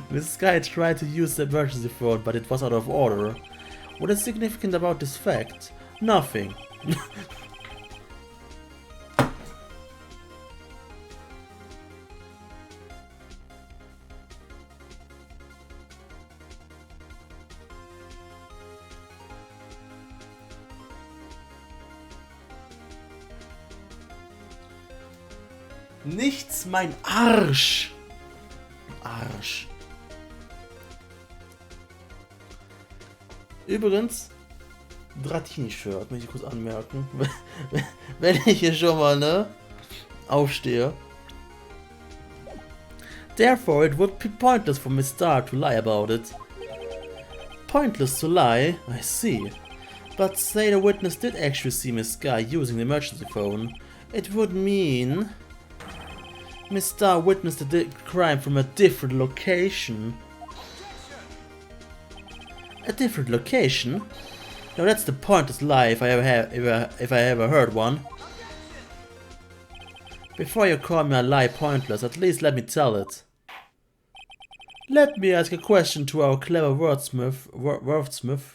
This guy tried to use the emergency phone, but it was out of order. What is significant about this fact? Nothing. Nichts, mein Arsch. Arsch. Übrigens, Dratini-Shirt, möchte ich kurz anmerken. Wenn ich hier schon mal, ne, aufstehe. Therefore, it would be pointless for Miss Star to lie about it. Pointless to lie? I see. But say the witness did actually see Miss Sky using the emergency phone. It would mean Miss Star witnessed the crime from a different location. A different location? Now that's the pointless lie if I ever heard one. Before you call me a lie pointless, at least let me tell it. Let me ask a question to our clever wordsmith,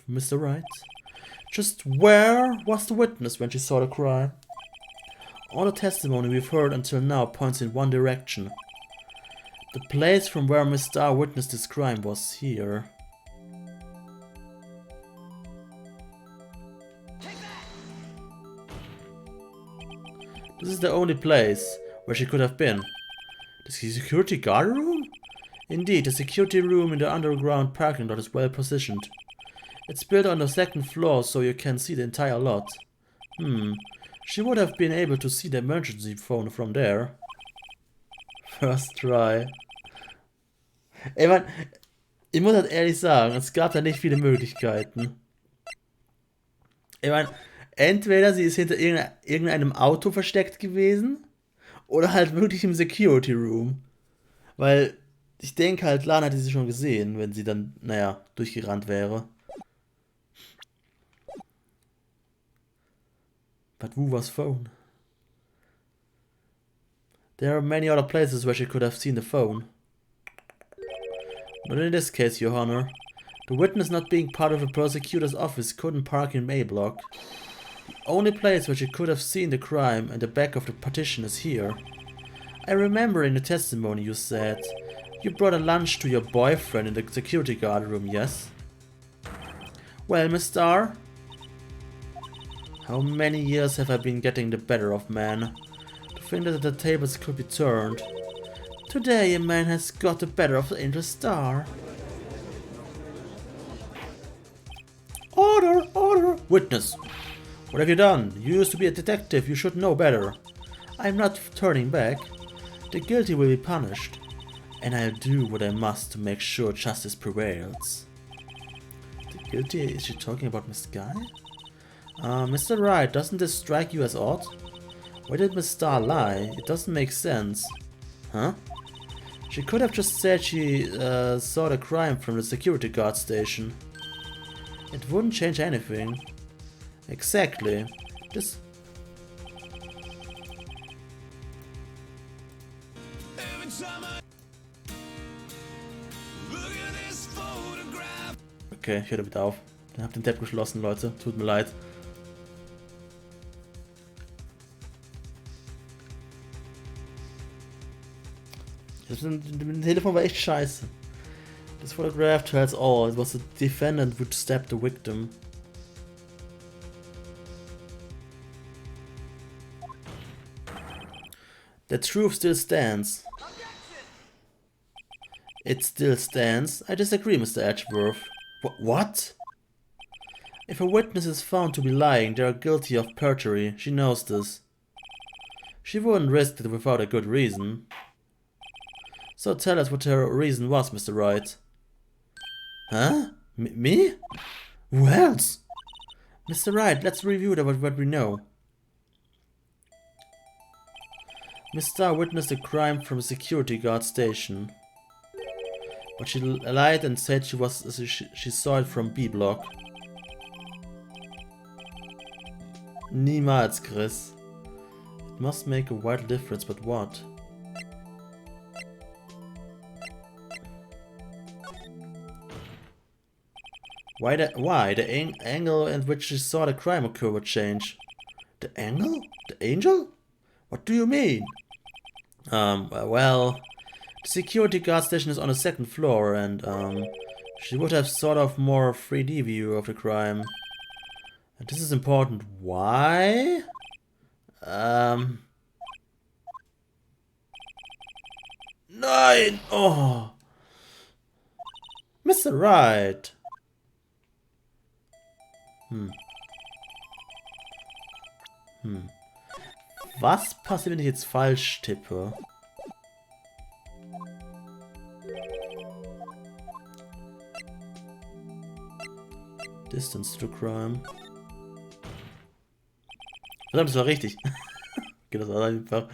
Mr. Wright. Just where was the witness when she saw the crime? All the testimony we've heard until now points in one direction. The place from where Miss Star witnessed this crime was here. This is the only place where she could have been. The security guard room? Indeed, the security room in the underground parking lot is well positioned. It's built on the second floor so you can see the entire lot. She would have been able to see the emergency phone from there. First try. Ey, man, ich muss halt ehrlich sagen, es gab da nicht viele Möglichkeiten. Ich meine, entweder sie ist hinter irgendeinem Auto versteckt gewesen oder halt wirklich im Security Room. Weil ich denke halt, Lana hätte sie schon gesehen, wenn sie dann, naja, durchgerannt wäre. But who was phone? There are many other places where she could have seen the phone. Not in this case, Your Honor. The witness not being part of the prosecutor's office couldn't park in A block. The only place where she could have seen the crime and the back of the partition is here. I remember in the testimony you said you brought a lunch to your boyfriend in the security guard room, yes? Well, Miss Starr? How many years have I been getting the better of man? To think that the tables could be turned. Today a man has got the better of the Angel Star. Order! Order! Witness! What have you done? You used to be a detective, you should know better. I'm not turning back. The guilty will be punished. And I'll do what I must to make sure justice prevails. The guilty? Is she talking about Miss Guy? Mr. Wright, doesn't this strike you as odd? Why did Miss Star lie? It doesn't make sense. Huh? She could have just said she saw the crime from the security guard station. It wouldn't change anything. Exactly. This... Okay, ich höre wieder auf. Ich hab den Tab geschlossen, Leute. Tut mir leid. Das Telefon war echt scheiße. This photograph tells all. It was the defendant who stabbed the victim. The truth still stands. It still stands. I disagree, Mr. Edgeworth. What? If a witness is found to be lying, they are guilty of perjury. She knows this. She wouldn't risk it without a good reason. So tell us what her reason was, Mr. Wright. Huh? Me? Who else? Mr. Wright, let's review what we know. Miss Starr witnessed a crime from a security guard station. But she lied and said she saw it from B block. Niemals, Chris. It must make a vital difference, but what? Why the angle at which she saw the crime occur would change? The angle? The angel? What do you mean? Well, the security guard station is on the second floor, and she would have sort of more 3D view of the crime. And this is important. Why? Nine! Oh! Mr. Wright! Was passiert, wenn ich jetzt falsch tippe? Distance to crime. Verdammt, das war richtig. Okay, das war einfach.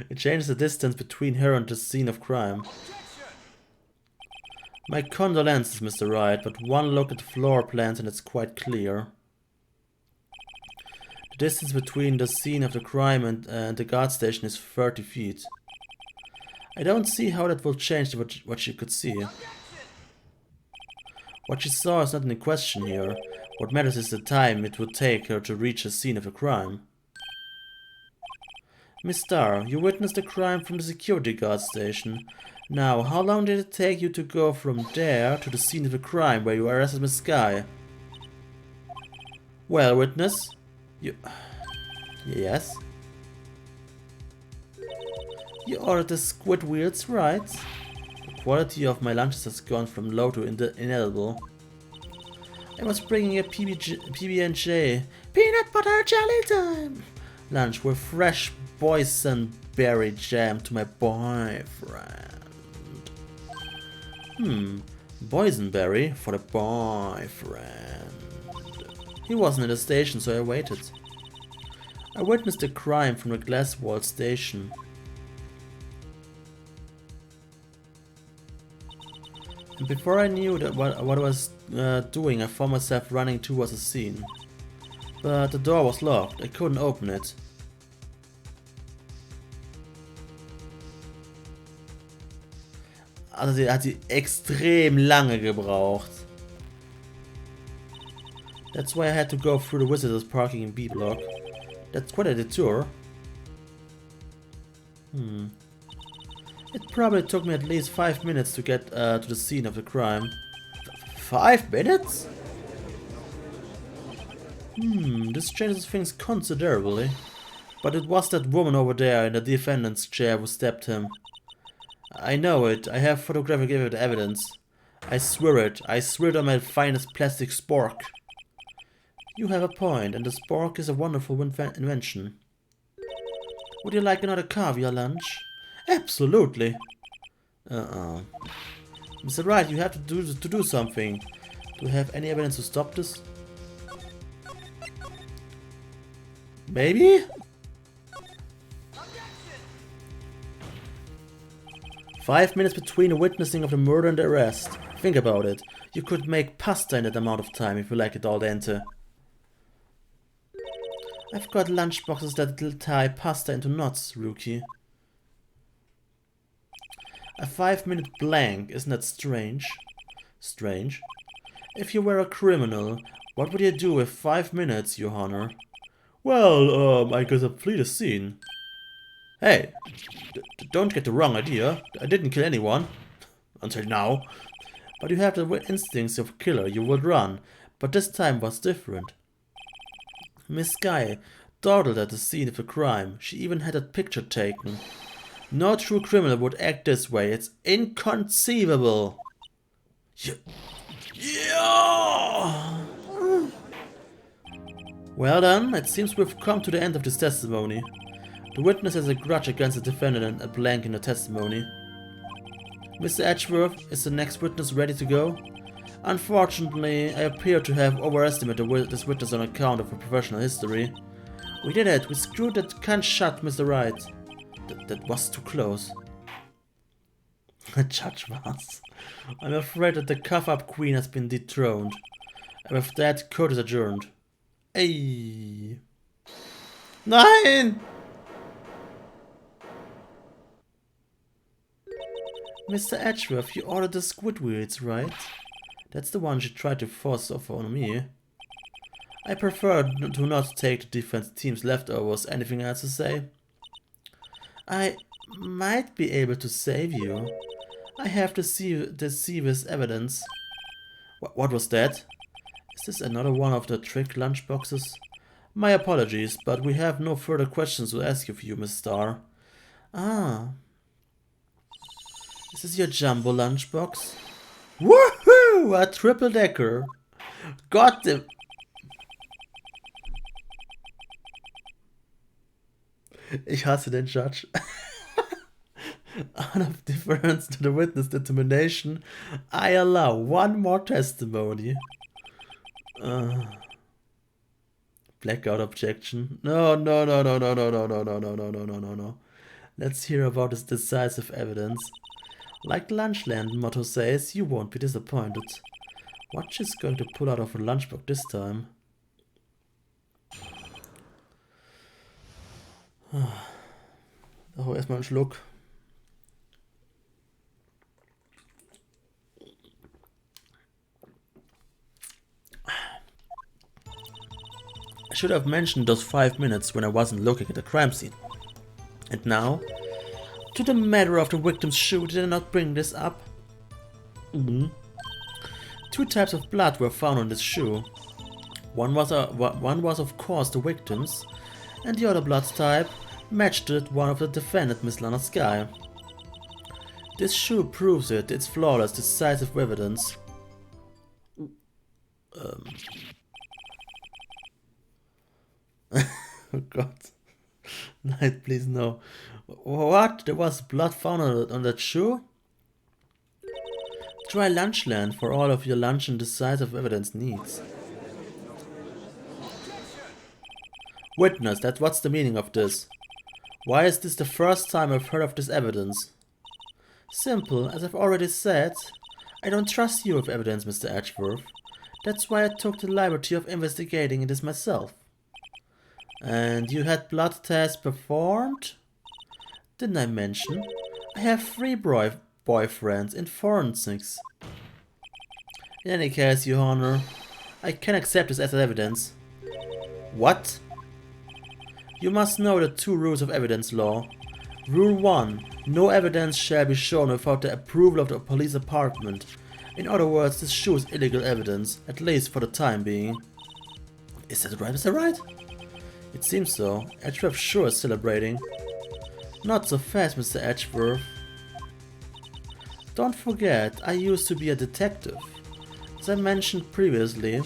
It changes the distance between her and the scene of crime. My condolences, Mr. Wright, but one look at the floor plans and it's quite clear. The distance between the scene of the crime and the guard station is 30 feet. I don't see how that will change what she could see. What she saw is not in question here. What matters is the time it would take her to reach the scene of the crime. Miss Starr, you witnessed the crime from the security guard station. Now, how long did it take you to go from there to the scene of the crime where you arrested Miss Skye? Well, witness, you... Yes? You ordered the squid wheels, right? The quality of my lunches has gone from low to inedible. I was bringing a PB&J, peanut butter jelly time, lunch with fresh boysenberry jam to my boyfriend. Boysenberry for the boyfriend. He wasn't in the station, so I waited. I witnessed the crime from the glass wall station. And before I knew what I was doing, I found myself running towards the scene. But the door was locked. I couldn't open it. Also hat sie extrem lange gebraucht. That's why I had to go through the visitors parking in B block. That's quite a detour. It probably took me at least 5 minutes to get to the scene of the crime. 5 minutes? This changes things considerably. But it was that woman over there in the defendant's chair who stabbed him. I know it. I have photographic evidence. I swear it. I swear it on my finest plastic spork. You have a point, and the spork is a wonderful invention. Would you like another caviar lunch? Absolutely. Mr. Wright, you have to do something. Do you have any evidence to stop this? Maybe? 5 minutes between the witnessing of the murder and the arrest. Think about it. You could make pasta in that amount of time if you like it al dente. I've got lunchboxes that'll tie pasta into knots, rookie. A 5-minute blank, isn't that strange? Strange? If you were a criminal, what would you do with 5 minutes, Your Honor? Well, I guess I'd flee the scene. Hey, don't get the wrong idea. I didn't kill anyone. Until now. But you have the instincts of a killer, you would run. But this time was different. Miss Skye dawdled at the scene of the crime. She even had a picture taken. No true criminal would act this way. It's inconceivable. Yeah. Well then, it seems we've come to the end of this testimony. The witness has a grudge against the defendant and a blank in the testimony. Mr. Edgeworth, is the next witness ready to go? Unfortunately, I appear to have overestimated this witness on account of her professional history. We did it. We screwed that can shut, Mr. Wright. That was too close. Judge Vaz. I'm afraid that the cover-up queen has been dethroned. And with that, court is adjourned. Ey. Nein! Mr. Edgeworth, you ordered the Squidwards, right? That's the one she tried to force off on me. I prefer to not take the defense team's leftovers. Anything else to say? I might be able to save you. I have deceiver's evidence. What was that? Is this another one of the trick lunchboxes? My apologies, but we have no further questions to ask of you, Miss Starr. Ah. Is this your jumbo lunchbox? Woohoo! A triple-decker! Got them! Ich hasse den Judge. Out of deference to the witness determination, I allow one more testimony. Blackout objection. No. Let's hear about this decisive evidence. Like the Lunchland motto says, you won't be disappointed. What she's going to pull out of her lunchbox this time? Oh, erstmal einen Schluck. I should have mentioned those 5 minutes when I wasn't looking at the crime scene. And now, to the matter of the victim's shoe, did I not bring this up? 2 types of blood were found on this shoe. One was of course the victim's, and the other blood type matched it one of the defendant, Miss Lana Sky. This shoe proves it, it's flawless, decisive evidence. Oh god. Knight, please no. What? There was blood found on that shoe? Try Lunchland for all of your lunch and decisive evidence needs. Witness, what's the meaning of this? Why is this the first time I've heard of this evidence? Simple, as I've already said. I don't trust you with evidence, Mr. Edgeworth. That's why I took the liberty of investigating this myself. And you had blood tests performed? Didn't I mention? I have 3 boyfriends in forensics. In any case, Your Honor, I can accept this as evidence. What? You must know the 2 rules of evidence law. Rule 1. No evidence shall be shown without the approval of the police department. In other words, this shoe is illegal evidence, at least for the time being. Is that right, Mr. Wright? It seems so. Edgeworth sure is celebrating. Not so fast, Mr. Edgeworth. Don't forget, I used to be a detective. As I mentioned previously,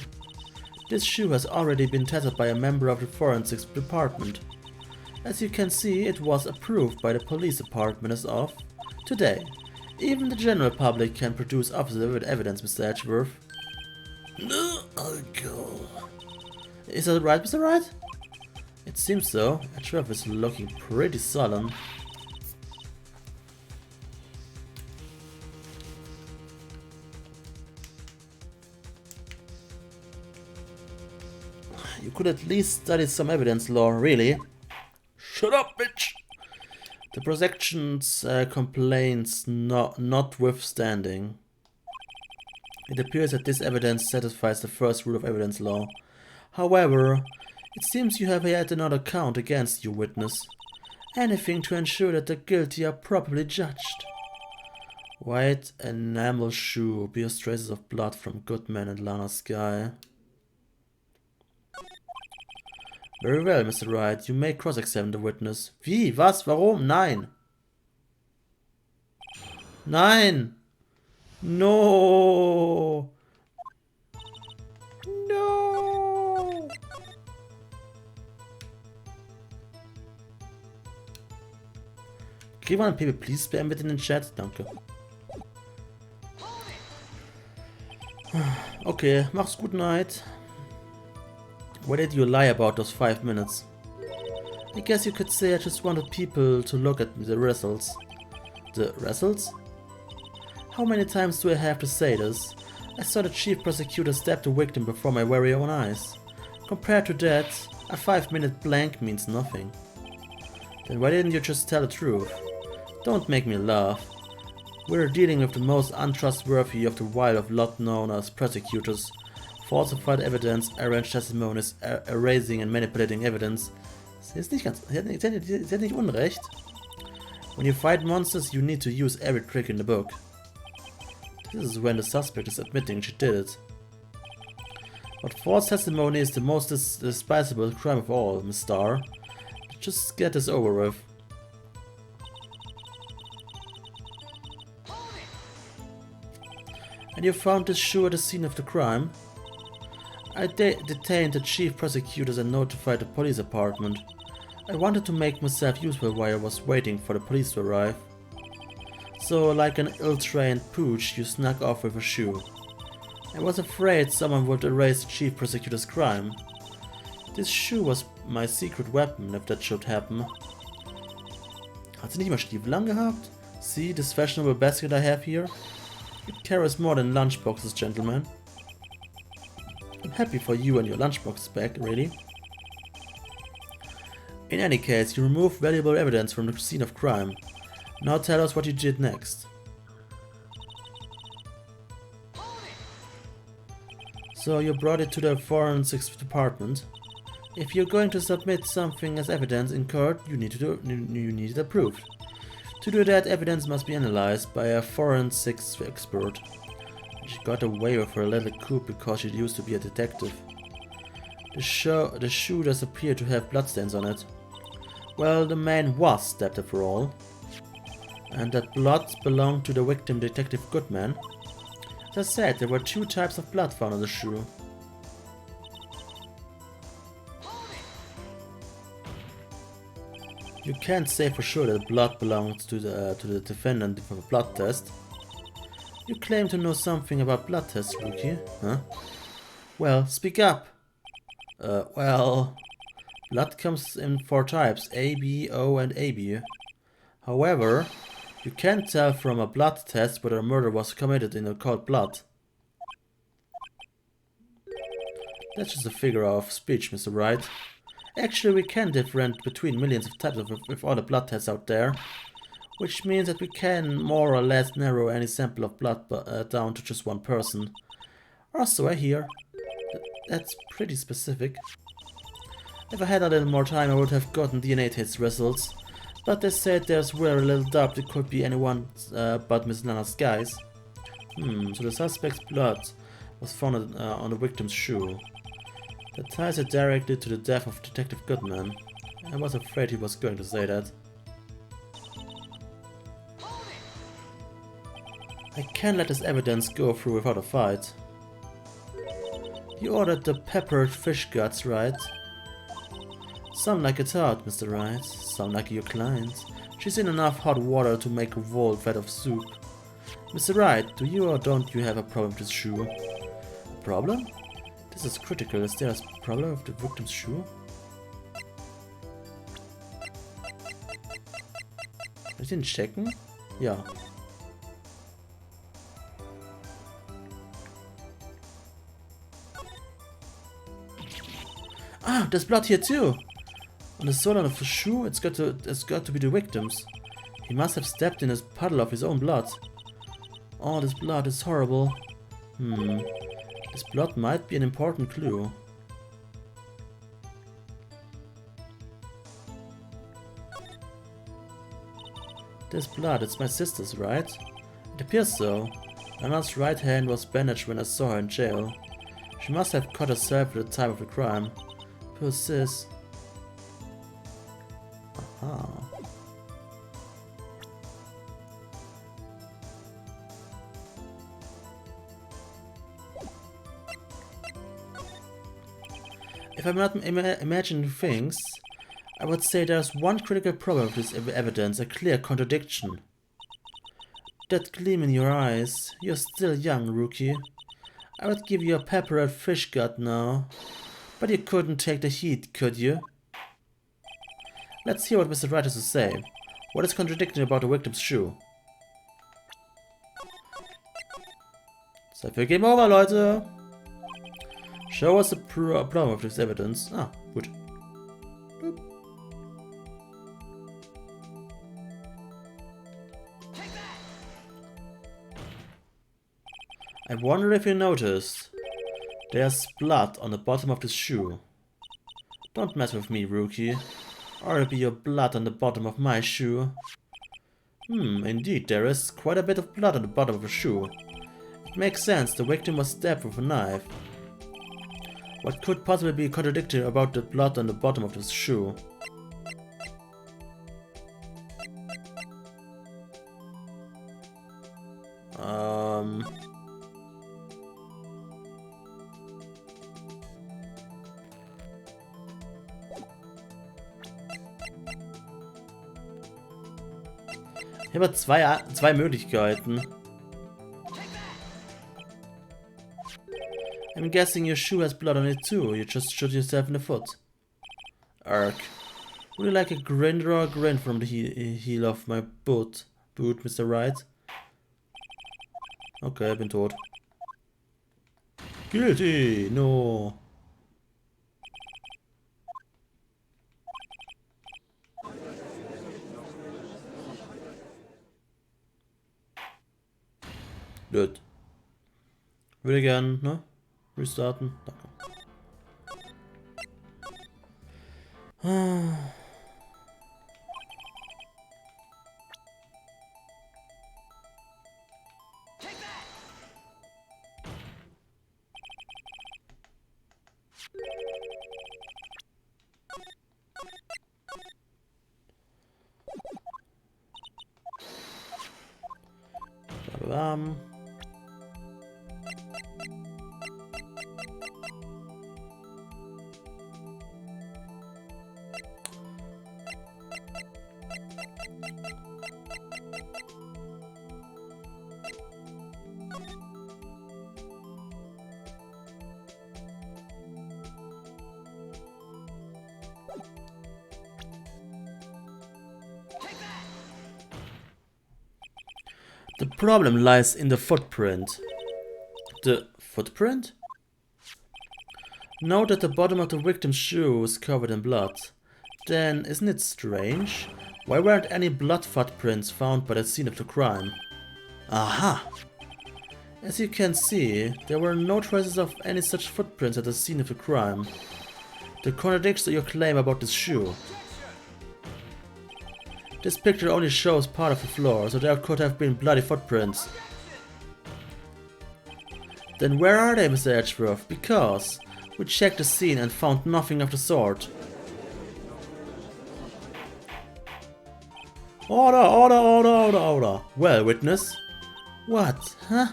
this shoe has already been tested by a member of the forensics department. As you can see, it was approved by the police department as of today. Even the general public can produce opposite evidence, Mr. Edgeworth. Oh god. Is that right, Mr. Wright? It seems so. Edgeworth is looking pretty sullen. You could at least study some evidence law, really. Shut up, bitch! The prosecution's complaints notwithstanding, it appears that this evidence satisfies the first rule of evidence law. However, it seems you have yet another count against you, witness. Anything to ensure that the guilty are properly judged. White enamel shoe bears traces of blood from Goodman and Lana Sky. Very well, Mr. Wright. You may cross-examine the witness. Wie? Was? Warum? Nein! Nein! No! No! Kriegen wir einen PvP-Spam mit in den Chat? Danke. Okay, mach's gut, Knight. Why did you lie about those 5 minutes? I guess you could say I just wanted people to look at the results. The results? How many times do I have to say this? I saw the chief prosecutor stab the victim before my very own eyes. Compared to that, a 5-minute blank means nothing. Then why didn't you just tell the truth? Don't make me laugh. We're dealing with the most untrustworthy of the wild of lot known as prosecutors. Falsified evidence, arranged testimonies, erasing and manipulating evidence. Sie hat nicht unrecht. When you fight monsters, you need to use every trick in the book. This is when the suspect is admitting she did it. But false testimony is the most despicable crime of all, Miss Starr. Just get this over with. And you found this shoe at the scene of the crime? I detained the chief prosecutors and notified the police department. I wanted to make myself useful while I was waiting for the police to arrive. So, like an ill-trained pooch, you snuck off with a shoe. I was afraid someone would erase the chief prosecutor's crime. This shoe was my secret weapon if that should happen. Hat sie nicht mal Stiefel angehabt? See this fashionable basket I have here? It carries more than lunchboxes, gentlemen. I'm happy for you and your lunchbox bag, really. In any case, you removed valuable evidence from the scene of crime. Now tell us what you did next. So you brought it to the forensics department. If you're going to submit something as evidence in court, you need it approved. To do that, evidence must be analyzed by a forensics expert. She got away with her little coup because she used to be a detective. The shoe does appear to have bloodstains on it. Well, the man was stabbed after all. And that blood belonged to the victim, Detective Goodman. As I said, there were 2 types of blood found on the shoe. You can't say for sure that blood belongs to the defendant for a blood test. You claim to know something about blood tests, rookie, huh? Well, speak up! Well... Blood comes in 4 types, A, B, O and AB. However, you can't tell from a blood test whether a murder was committed in a cold blood. That's just a figure of speech, Mr. Wright. Actually, we can differentiate between millions of types with all the blood tests out there. Which means that we can more or less narrow any sample of blood down to just one person. Or so I hear. That's pretty specific. If I had a little more time, I would have gotten DNA test results. But they said there's very little doubt it could be anyone but Miss Nana's guys. So the suspect's blood was found on the victim's shoe. That ties it directly to the death of Detective Goodman. I was afraid he was going to say that. I can't let this evidence go through without a fight. You ordered the peppered fish guts, right? Sound like it's hot, Mr. Wright. Sound like your client. She's in enough hot water to make a whole vat of soup. Mr. Wright, do you or don't you have a problem with this shoe? A problem? This is critical. Is there a problem with the victim's shoe? I didn't checken? Yeah. Ah, there's blood here too! On the sole of the shoe, it's got to be the victim's. He must have stepped in a puddle of his own blood. Oh, this blood is horrible. This blood might be an important clue. This blood, it's my sister's, right? It appears so. Anna's right hand was bandaged when I saw her in jail. She must have cut herself at the time of the crime. Poor sis. Aha. If I'm not imagining things, I would say there's one critical problem with this evidence, a clear contradiction. That gleam in your eyes, you're still young, rookie. I would give you a peppered fish gut now, but you couldn't take the heat, could you? Let's hear what Mr. Wright has to say. What is contradicting about the victim's shoe? Zeit für Game Over, Leute! Show us the problem of this evidence. Ah, gut. I wonder if you noticed. There's blood on the bottom of this shoe. Don't mess with me, rookie. Or it'll be your blood on the bottom of my shoe. Indeed, there is quite a bit of blood on the bottom of the shoe. It makes sense, the victim was stabbed with a knife. What could possibly be contradictory about the blood on the bottom of this shoe? Ich habe zwei Möglichkeiten. I'm guessing your shoe has blood on it too. You just shot yourself in the foot. Ark. Would you like a grin or a grin from the heel of my boot, Mr. Wright? Okay, bin tot. Guilty! No. Gut. Würde gern, ne? Restarten. Danke. Bam. The problem lies in the footprint. The footprint? Note that the bottom of the victim's shoe is covered in blood. Then, isn't it strange? Why weren't any blood footprints found by the scene of the crime? Aha! As you can see, there were no traces of any such footprints at the scene of the crime. That contradicts your claim about this shoe. This picture only shows part of the floor, so there could have been bloody footprints. Then where are they, Mr. Edgeworth? Because we checked the scene and found nothing of the sort. Order, order, order, order, order. Well, witness. What? Huh?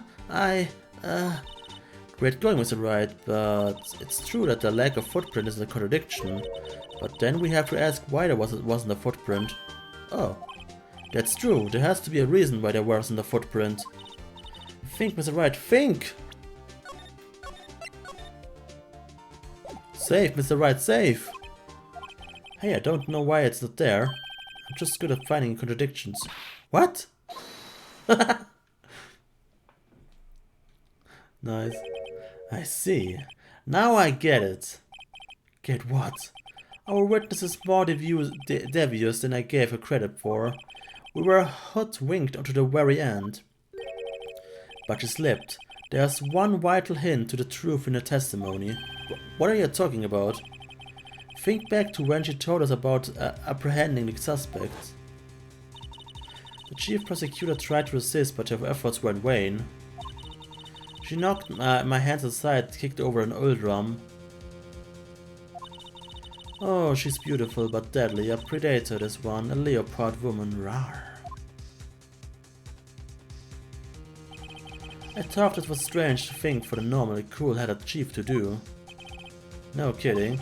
Great going, Mr. Wright, but it's true that the lack of footprint is a contradiction. But then we have to ask why there wasn't a footprint. Oh, that's true. There has to be a reason why there wasn't a footprint. Think, Mr. Wright, think! Safe, Mr. Wright, safe! Hey, I don't know why it's not there. I'm just good at finding contradictions. What? Nice. I see. Now I get it. Get what? Our witness is more devious than I gave her credit for. We were hoodwinked unto the very end. But she slipped. There's one vital hint to the truth in her testimony. What are you talking about? Think back to when she told us about apprehending the suspect. The chief prosecutor tried to resist, but her efforts were in vain. She knocked my hands aside, kicked over an oil drum. Oh, she's beautiful but deadly. A predator, this one. A leopard woman. Rawr. I thought it was strange to think for the normally cool-headed chief to do. No kidding.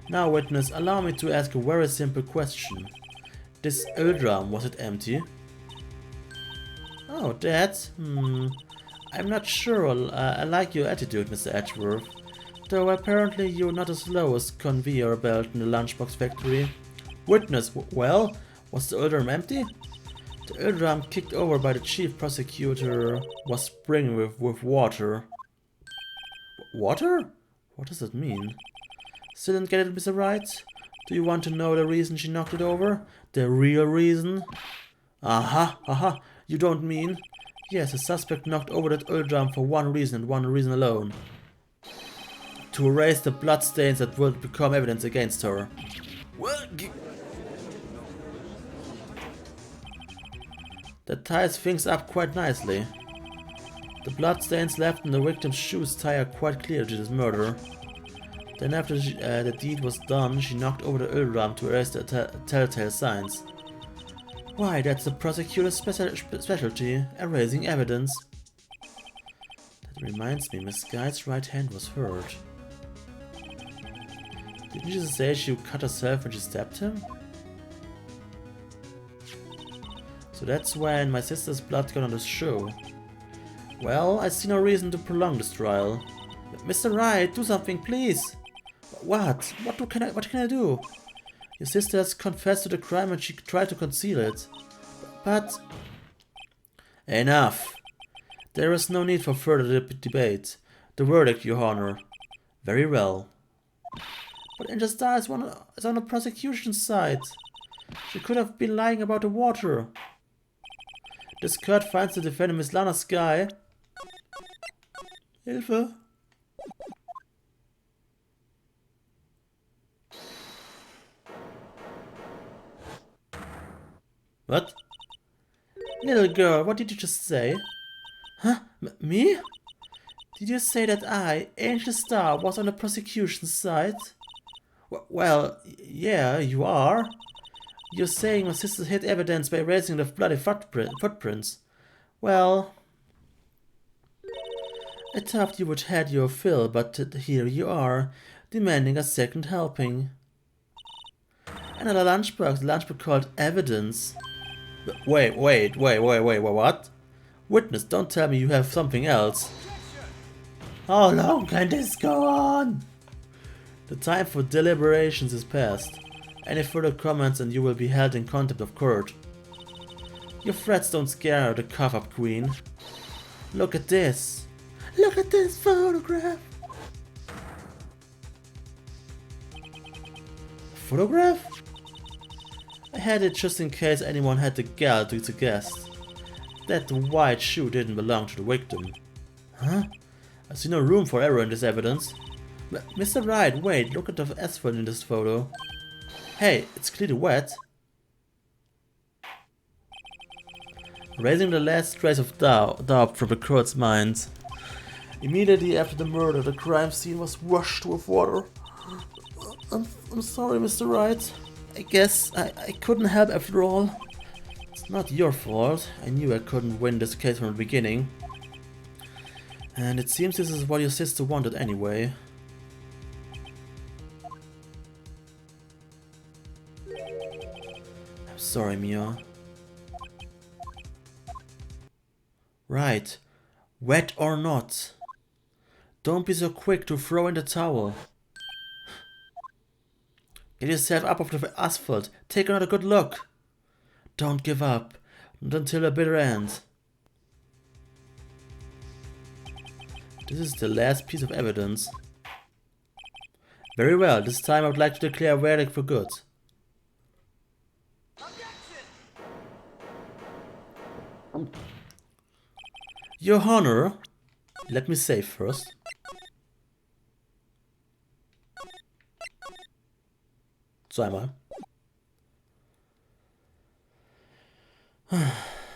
Now, witness, allow me to ask a very simple question. This oil drum, was it empty? Oh, that? I'm not sure. I like your attitude, Mr. Edgeworth. Though apparently you're not as low as conveyor belt in the lunchbox factory. Witness, well, was the oil drum empty? The oil drum kicked over by the chief prosecutor was brimming with water. Water? What does that mean? Still didn't get it, Mr. Wright? Do you want to know the reason she knocked it over? The real reason? Aha, you don't mean? Yes, the suspect knocked over that oil drum for one reason and one reason alone. To erase the bloodstains that would become evidence against her. That ties things up quite nicely. The bloodstains left in the victim's shoes tie her quite clear to this murder. Then after the deed was done, she knocked over the oil drum to erase the telltale signs. Why, that's the prosecutor's specialty, erasing evidence. That reminds me, Miss Guy's right hand was hurt. Didn't she say she cut herself when she stabbed him? So that's when my sister's blood got on the show. Well, I see no reason to prolong this trial. Mr. Wright, do something, please! What? What can I do? Your sister has confessed to the crime and she tried to conceal it. But... Enough! There is no need for further debate. The verdict, Your Honor. Very well. But Angel Star is on the prosecution's side. She could have been lying about the water. This court finds the defendant Miss Lana Sky. Hilfe! What? Little girl, what did you just say? Huh? Me? Did you say that I, Angel Star, was on the prosecution's side? Well, yeah, you are. You're saying my sister hid evidence by erasing the bloody footprints. Well, I thought you would had your fill, but here you are, demanding a second helping. Another lunchbox called evidence. Wait, what? Witness, don't tell me you have something else. How long can this go on? The time for deliberations is past. Any further comments and you will be held in contempt of court. Your threats don't scare her, the cough-up queen. Look at this. Look at this photograph. Photograph? I had it just in case anyone had the gall to suggest that the white shoe didn't belong to the victim. Huh? I see no room for error in this evidence. Mr. Wright, wait, look at the asphalt in this photo. Hey, it's clearly wet. Raising the last trace of doubt from the court's mind. Immediately after the murder, the crime scene was washed with water. I'm sorry, Mr. Wright. I guess I couldn't help after all. It's not your fault. I knew I couldn't win this case from the beginning. And it seems this is what your sister wanted anyway. I'm sorry, Mia. Right. Wet or not. Don't be so quick to throw in the towel. Get yourself up off the asphalt. Take another good look. Don't give up. Not until the bitter end. This is the last piece of evidence. Very well. This time I would like to declare a verdict for good. Your Honor, let me say first. Zweimal.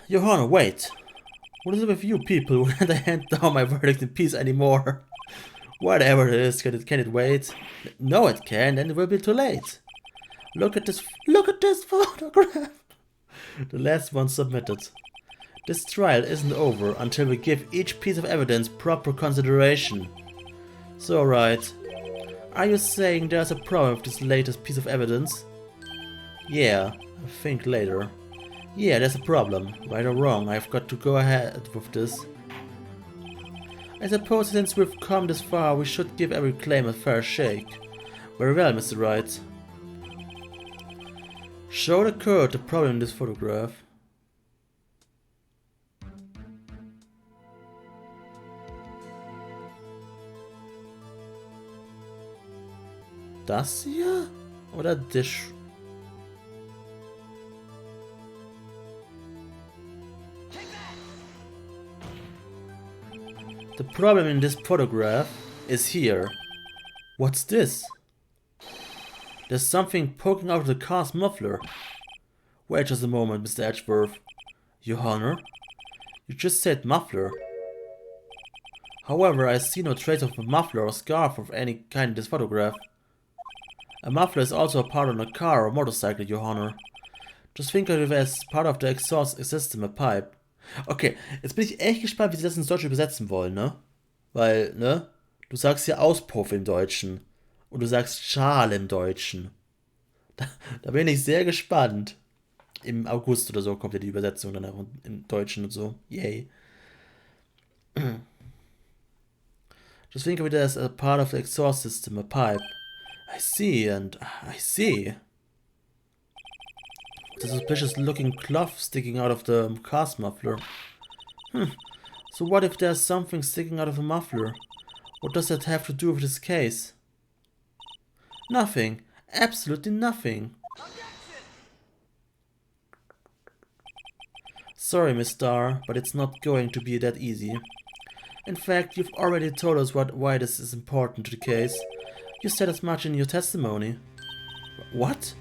Your Honor, wait. What is it with you people who can't hand down my verdict in peace anymore? Whatever it is, can it wait? No, it can, and it will be too late. Look at this photograph. The last one submitted. This trial isn't over until we give each piece of evidence proper consideration. So, right. Are you saying there's a problem with this latest piece of evidence? Yeah, I think later. Yeah, there's a problem. Right or wrong, I've got to go ahead with this. I suppose since we've come this far, we should give every claim a fair shake. Very well, Mr. Wright. Show the court the problem in this photograph. Das hier? Oder Dish? The problem in this photograph is here. What's this? There's something poking out of the car's muffler. Wait just a moment, Mr. Edgeworth. Your Honor? You just said muffler. However, I see no trace of a muffler or scarf of any kind in this photograph. A muffler is also a part of a car or motorcycle, Your Honor. Just think of it as part of the exhaust system, a pipe. Okay, jetzt bin ich echt gespannt, wie sie das ins Deutsche übersetzen wollen, ne? Weil, ne? Du sagst ja Auspuff im Deutschen. Und du sagst Schal im Deutschen. Da bin ich sehr gespannt. Im August oder so kommt ja die Übersetzung dann auch im Deutschen und so. Yay. Just think of it as a part of the exhaust system, a pipe. I see, and I see. There's a suspicious looking cloth sticking out of the car's muffler. So what if there's something sticking out of a muffler? What does that have to do with this case? Nothing. Absolutely nothing. Sorry, Miss Starr, but it's not going to be that easy. In fact, you've already told us why this is important to the case. You said as much in your testimony. What?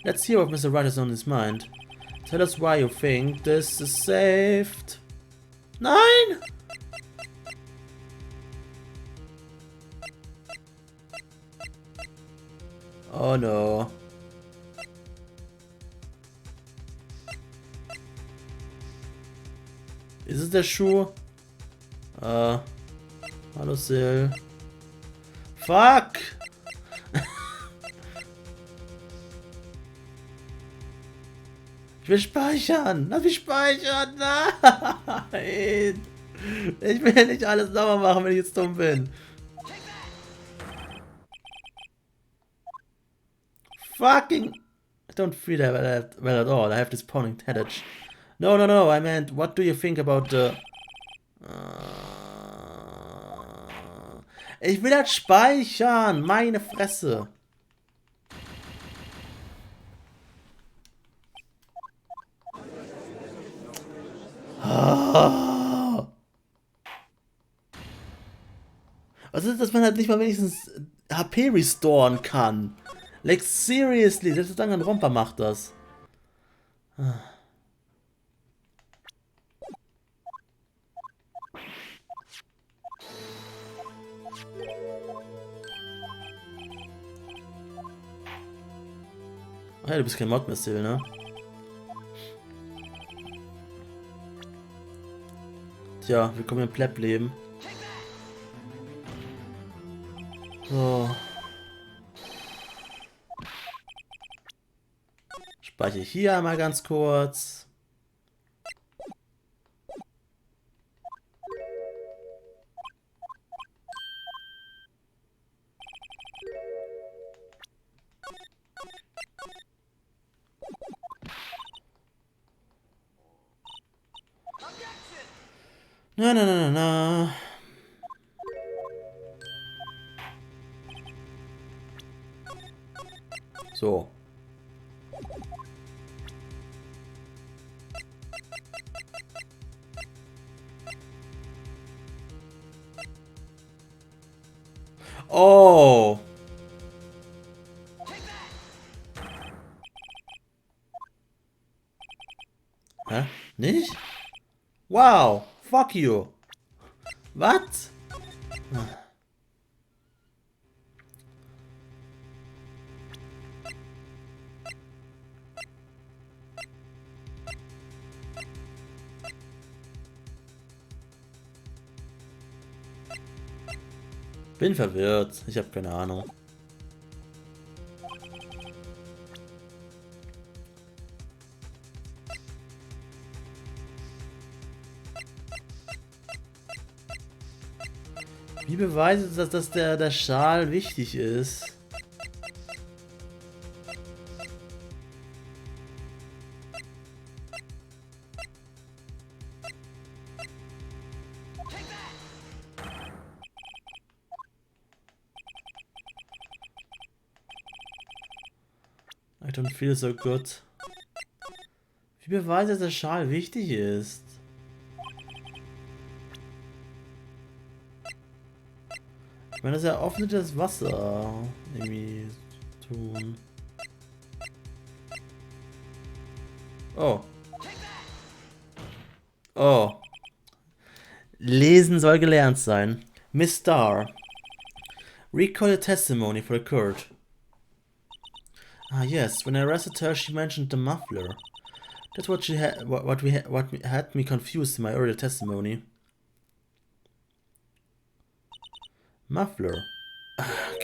Let's hear what Mr. Wright has on his mind. Tell us why you think this is saved. Nein! Oh no. Ist es der Schuh? Hallo Sil. Fuck! Ich will speichern! Lass mich speichern! Nein! Ich will nicht alles nochmal machen, wenn ich jetzt dumm bin. Fucking... I don't feel that well at all. I have this pounding headache. No, no, no. I meant, what do you think about the... Ich will das speichern! Meine Fresse! Was ist, dass man halt nicht mal wenigstens HP restoren kann? Like, seriously, selbst Danganronpa macht das. Ah ja, du bist kein Mod mehr, Sil, ne? Tja, willkommen im Pleb-Leben. So. Speichere ich hier einmal ganz kurz. Na, na, na, na, na. So. Oh. Hä? Nicht? Wow. Fuck you. Was? Bin verwirrt. Ich habe keine Ahnung. Wie beweist es, dass der Schal wichtig ist? I don't feel so good. Wie beweist, dass der Schal wichtig ist? Ich meine, das ist ja offensichtlich das Wasser irgendwie tun. Oh. Oh. Lesen soll gelernt sein. Miss Starr. Recall your testimony for the court. Ah yes, when I arrested her, she mentioned the muffler. That's what she had. What had me confused in my earlier testimony. Muffler. Ugh.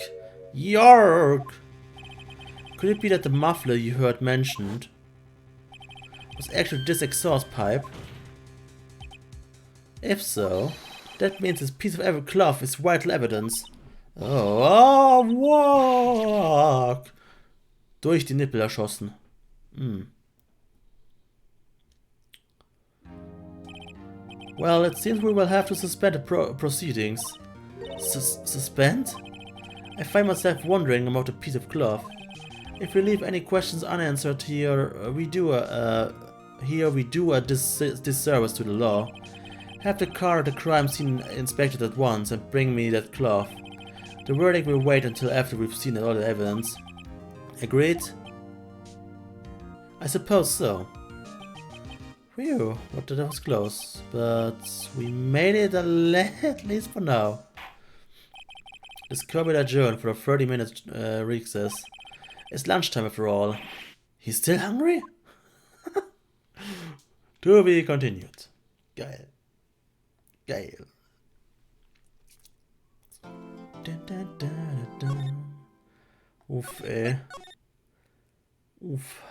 York. Could it be that the muffler you heard mentioned was actually this exhaust pipe? If so, that means this piece of cloth is vital evidence. Oh, walk! Durch die Nippel erschossen. Well, it seems we will have to suspend the proceedings. Suspend? I find myself wondering about a piece of cloth. If we leave any questions unanswered here, we do a disservice to the law. Have the car at the crime scene inspected at once and bring me that cloth. The verdict will wait until after we've seen all the evidence. Agreed? I suppose so. Phew, what that was close, but we made it at least for now. This could be adjourned for a 30-minute recess. It's lunchtime after all. He's still hungry? To be continued. Geil. Geil. Dun, dun, dun, dun. Uff, ey. Uff.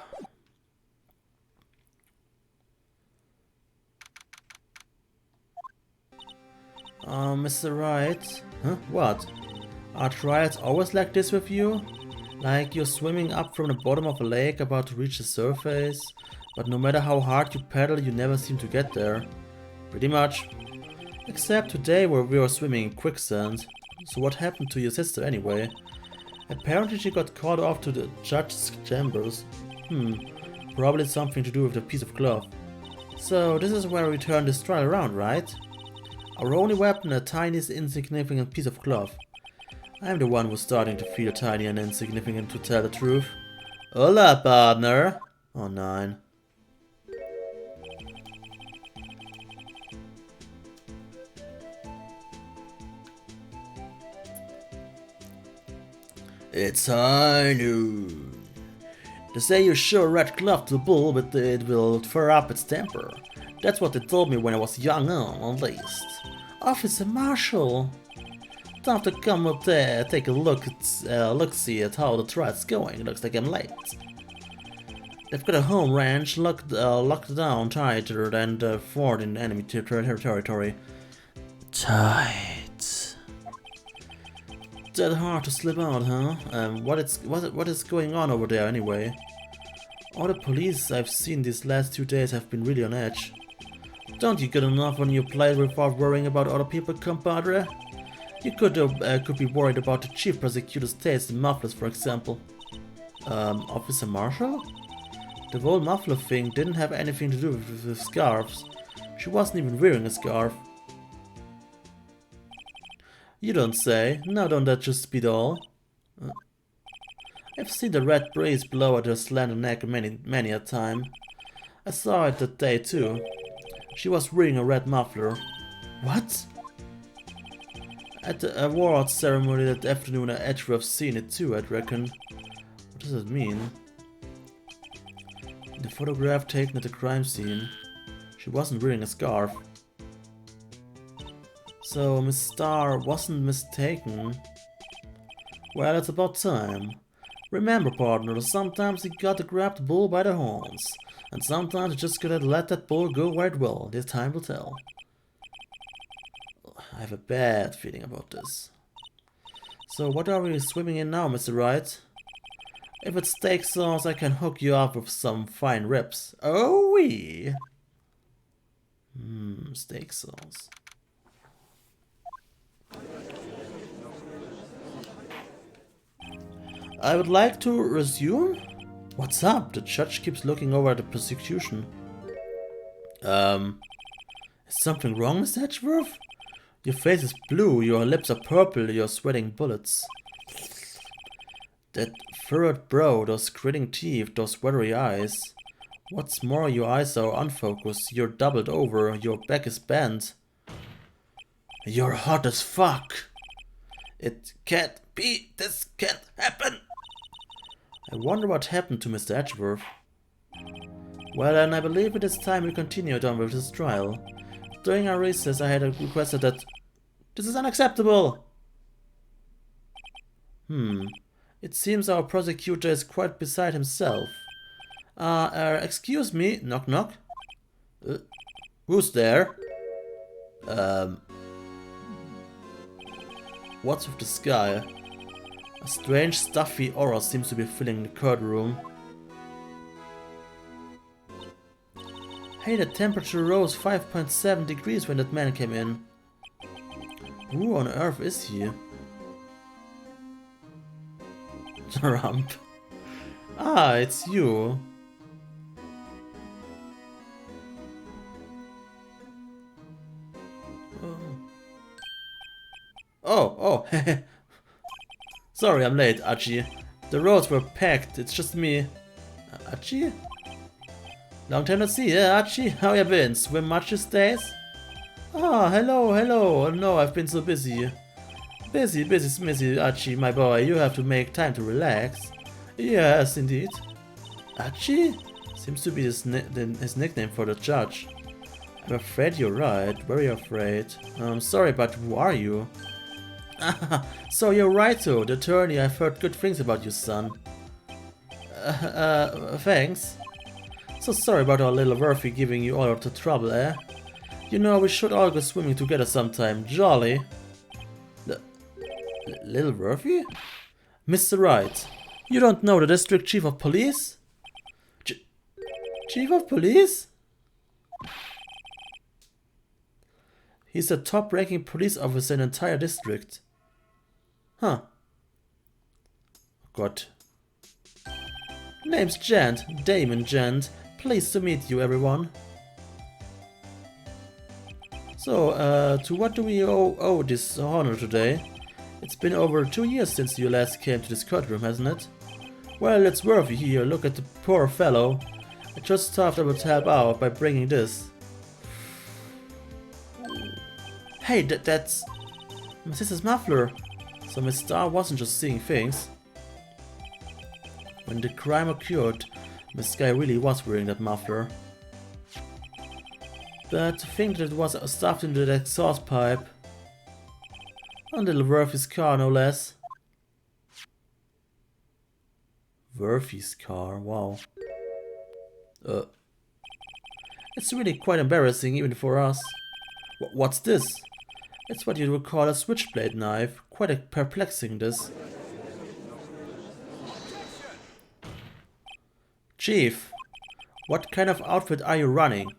Mr. Wright? Huh? What? Are trials always like this with you? Like you're swimming up from the bottom of a lake about to reach the surface, but no matter how hard you paddle, you never seem to get there. Pretty much. Except today where we were swimming in quicksand. So what happened to your sister anyway? Apparently she got caught off to the judge's chambers. Probably something to do with the piece of cloth. So this is where we turn this trial around, right? Our only weapon, a tiny insignificant piece of cloth. I'm the one who's starting to feel tiny and insignificant, to tell the truth. Hola, partner! Oh, 9. It's high noon. They say you show a red cloth to the bull, but it will fur up its temper. That's what they told me when I was young, at least. Officer Marshall! Time to come up there, take a look-see at how the trial's going. Looks like I'm late. They've got a home ranch locked down tighter than the fort in enemy territory. Tight. That hard to slip out, huh? What is going on over there anyway? All the police I've seen these last 2 days have been really on edge. Don't you get enough on your plate without worrying about other people, compadre? You could be worried about the chief prosecutor's taste in mufflers, for example. Officer Marshall? The whole muffler thing didn't have anything to do with scarves. She wasn't even wearing a scarf. You don't say. Now don't that just be all? I've seen the red breeze blow at her slender neck many a time. I saw it that day too. She was wearing a red muffler. What? At the awards ceremony that afternoon I actually have seen it too, I'd reckon. What does it mean? In the photograph taken at the crime scene, she wasn't wearing a scarf. So Miss Starr wasn't mistaken. Well, it's about time. Remember, partner, sometimes you gotta grab the bull by the horns. And sometimes you just gotta let that bull go where it will. This time will tell. I have a bad feeling about this. So what are we swimming in now, Mr. Wright? If it's steak sauce, I can hook you up with some fine ribs. Oh wee! Steak sauce. I would like to resume? What's up? The judge keeps looking over at the prosecution. Is something wrong, Mr. Edgeworth? Your face is blue, your lips are purple, you're sweating bullets. That furrowed brow, those gritting teeth, those watery eyes. What's more, your eyes are unfocused, you're doubled over, your back is bent. You're hot as fuck. It can't be, this can't happen. I wonder what happened to Mr. Edgeworth. Well, and I believe it is time we continue on with this trial. During our recess, I had requested that... This is unacceptable! It seems our prosecutor is quite beside himself. Excuse me, knock knock. Who's there? What's with the sky? A strange, stuffy aura seems to be filling the courtroom. Hey, the temperature rose 5.7 degrees when that man came in. Who on earth is he? Trump. Ah, it's you. Oh. Sorry, I'm late, Archie. The roads were packed, it's just me. Archie? Long time no see, Archie? How you been? Swim much these days? Ah, hello. Oh, no, I've been so busy. Busy, smithy, Archie, my boy. You have to make time to relax. Yes, indeed. Archie? Seems to be his nickname for the judge. I'm afraid you're right. Very afraid. I'm sorry, but who are you? So you're Wright, the attorney. I've heard good things about you, son. Thanks. So sorry about our little Worthy giving you all the trouble, eh? You know, we should all go swimming together sometime. Jolly. Little Worthy? Mr. Wright, you don't know the district chief of police? Chief of police? He's the top-ranking police officer in the entire district. Huh. God. Name's Gent, Damon Gent. Pleased to meet you, everyone. So, to what do we owe this honor today? It's been over 2 years since you last came to this courtroom, hasn't it? Well, it's Worthy here. Look at the poor fellow. I just thought I would help out by bringing this. Hey, that's my sister's muffler. So Miss Starr wasn't just seeing things. When the crime occurred, Miss Sky really was wearing that muffler. But to think that it was stuffed into the exhaust pipe. On little Worthy's car, no less. Worthy's car, wow. It's really quite embarrassing even for us. What's this? It's what you would call a switchblade knife. Quite perplexing, this. Chief, what kind of outfit are you running?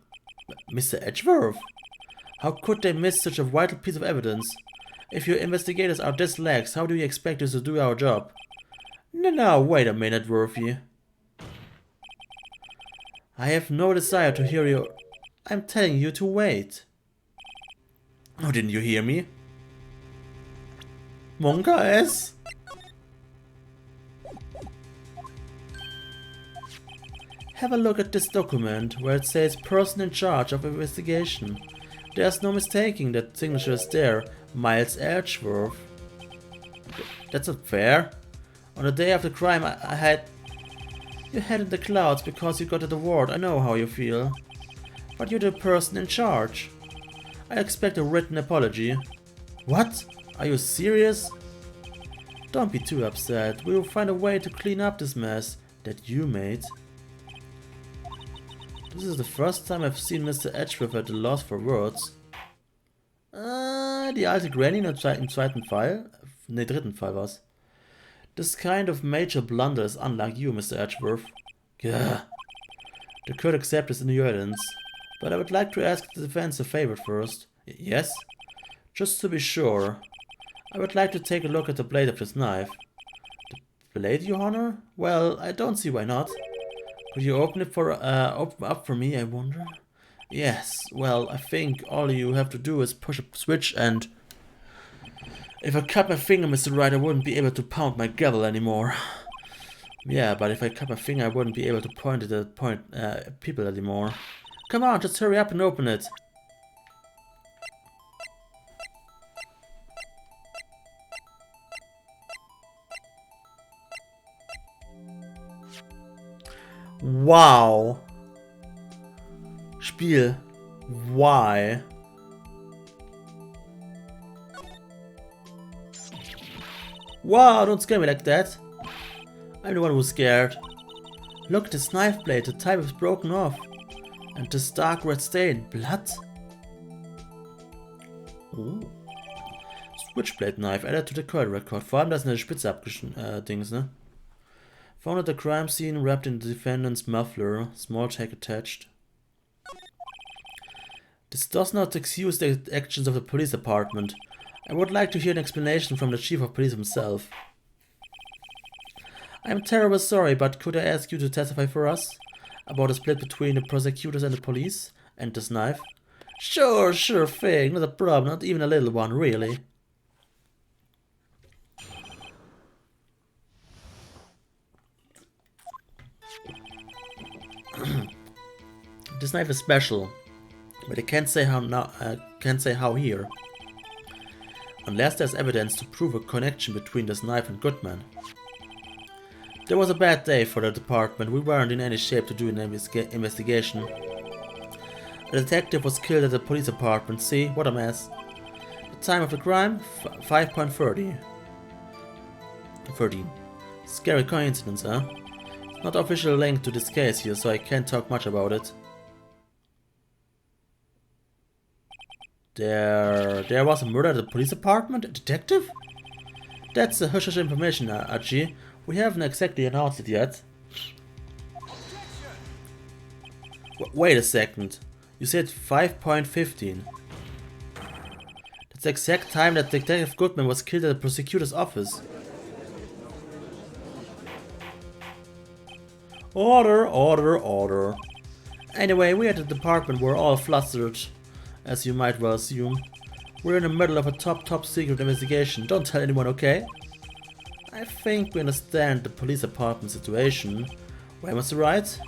Mr. Edgeworth? How could they miss such a vital piece of evidence? If your investigators are this lax, how do you expect us to do our job? No, wait a minute, Worthy. I have no desire to hear you. I'm telling you to wait. Oh, didn't you hear me? Monka S? Have a look at this document, where it says person in charge of investigation. There's no mistaking that signature is there. Miles Edgeworth. That's not fair. On the day of the crime, I had your head in the clouds because you got that award. I know how you feel. But you're the person in charge. I expect a written apology. What? Are you serious? Don't be too upset. We will find a way to clean up this mess that you made. This is the first time I've seen Mr. Edgeworth at a loss for words. Die alte Granny im zweiten Fall? Ne, dritten Fall war's. This kind of major blunder is unlike you, Mr. Edgeworth. Gah. The court accepts this in your evidence. But I would like to ask the defense a favor first. Yes? Just to be sure. I would like to take a look at the blade of this knife. The blade, Your Honor? Well, I don't see why not. Could you open it for open up for me, I wonder? Yes, well, I think all you have to do is push a switch and... If I cut my finger, Mr. Wright, I wouldn't be able to pound my gavel anymore. Yeah, but if I cut my finger, I wouldn't be able to point it at people anymore. Come on, just hurry up and open it. Wow. Spiel. Why? Wow, don't scare me like that. I'm the one who's scared. Look at this knife blade, the type is broken off. And this dark red stain. Blood? Oh. Switchblade knife added to the coil record. Vor allem, da ist eine Spitze Dings, ne? Found at the crime scene, wrapped in the defendant's muffler. Small tag attached. This does not excuse the actions of the police department. I would like to hear an explanation from the chief of police himself. I'm terribly sorry, but could I ask you to testify for us? About the split between the prosecutors and the police? And this knife? Sure thing, not a problem, not even a little one, really. This knife is special, but I can't say how here. Unless there's evidence to prove a connection between this knife and Goodman. There was a bad day for the department. We weren't in any shape to do an investigation. A detective was killed at the police department. See, what a mess. The time of the crime? 5.30. 13. Scary coincidence, huh? Not officially linked to this case here, so I can't talk much about it. There was a murder at the police department? A detective? That's the hush-hush information, Archie. We haven't exactly announced it yet. Wait a second. You said 5.15. That's the exact time that Detective Goodman was killed at the prosecutor's office. Order. Anyway, we at the department were all flustered, as you might well assume. We're in the middle of a top secret investigation. Don't tell anyone, okay? I think we understand the police department situation. Why, Mr. Wright?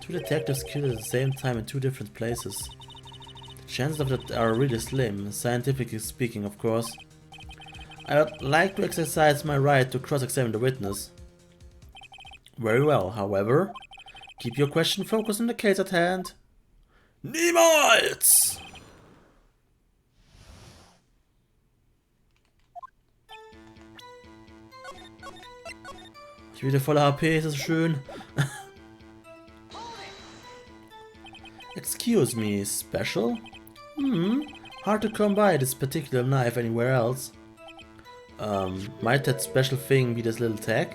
2 detectives killed at the same time in 2 different places. The chances of that are really slim, scientifically speaking, of course. I would like to exercise my right to cross-examine the witness. Very well, however. Keep your question focused on the case at hand. Niemals! Ich wieder voller HP, ist das schön. Excuse me, special? Hard to come by this particular knife anywhere else. Might that special thing be this little tag?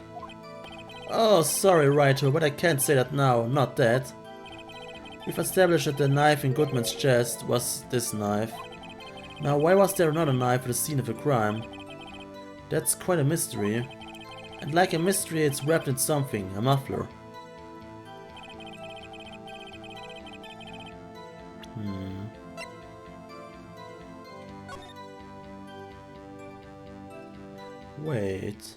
Oh, sorry, Writer, but I can't say that now, not that. We've established that the knife in Goodman's chest was this knife. Now, why was there another knife at the scene of the crime? That's quite a mystery. And like a mystery, it's wrapped in something, a muffler. Wait.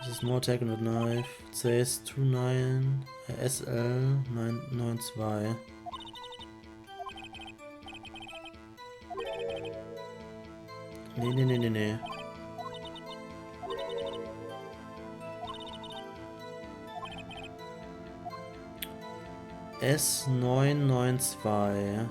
This is more tag on the knife. It says 29 SL 992. Nee. S992.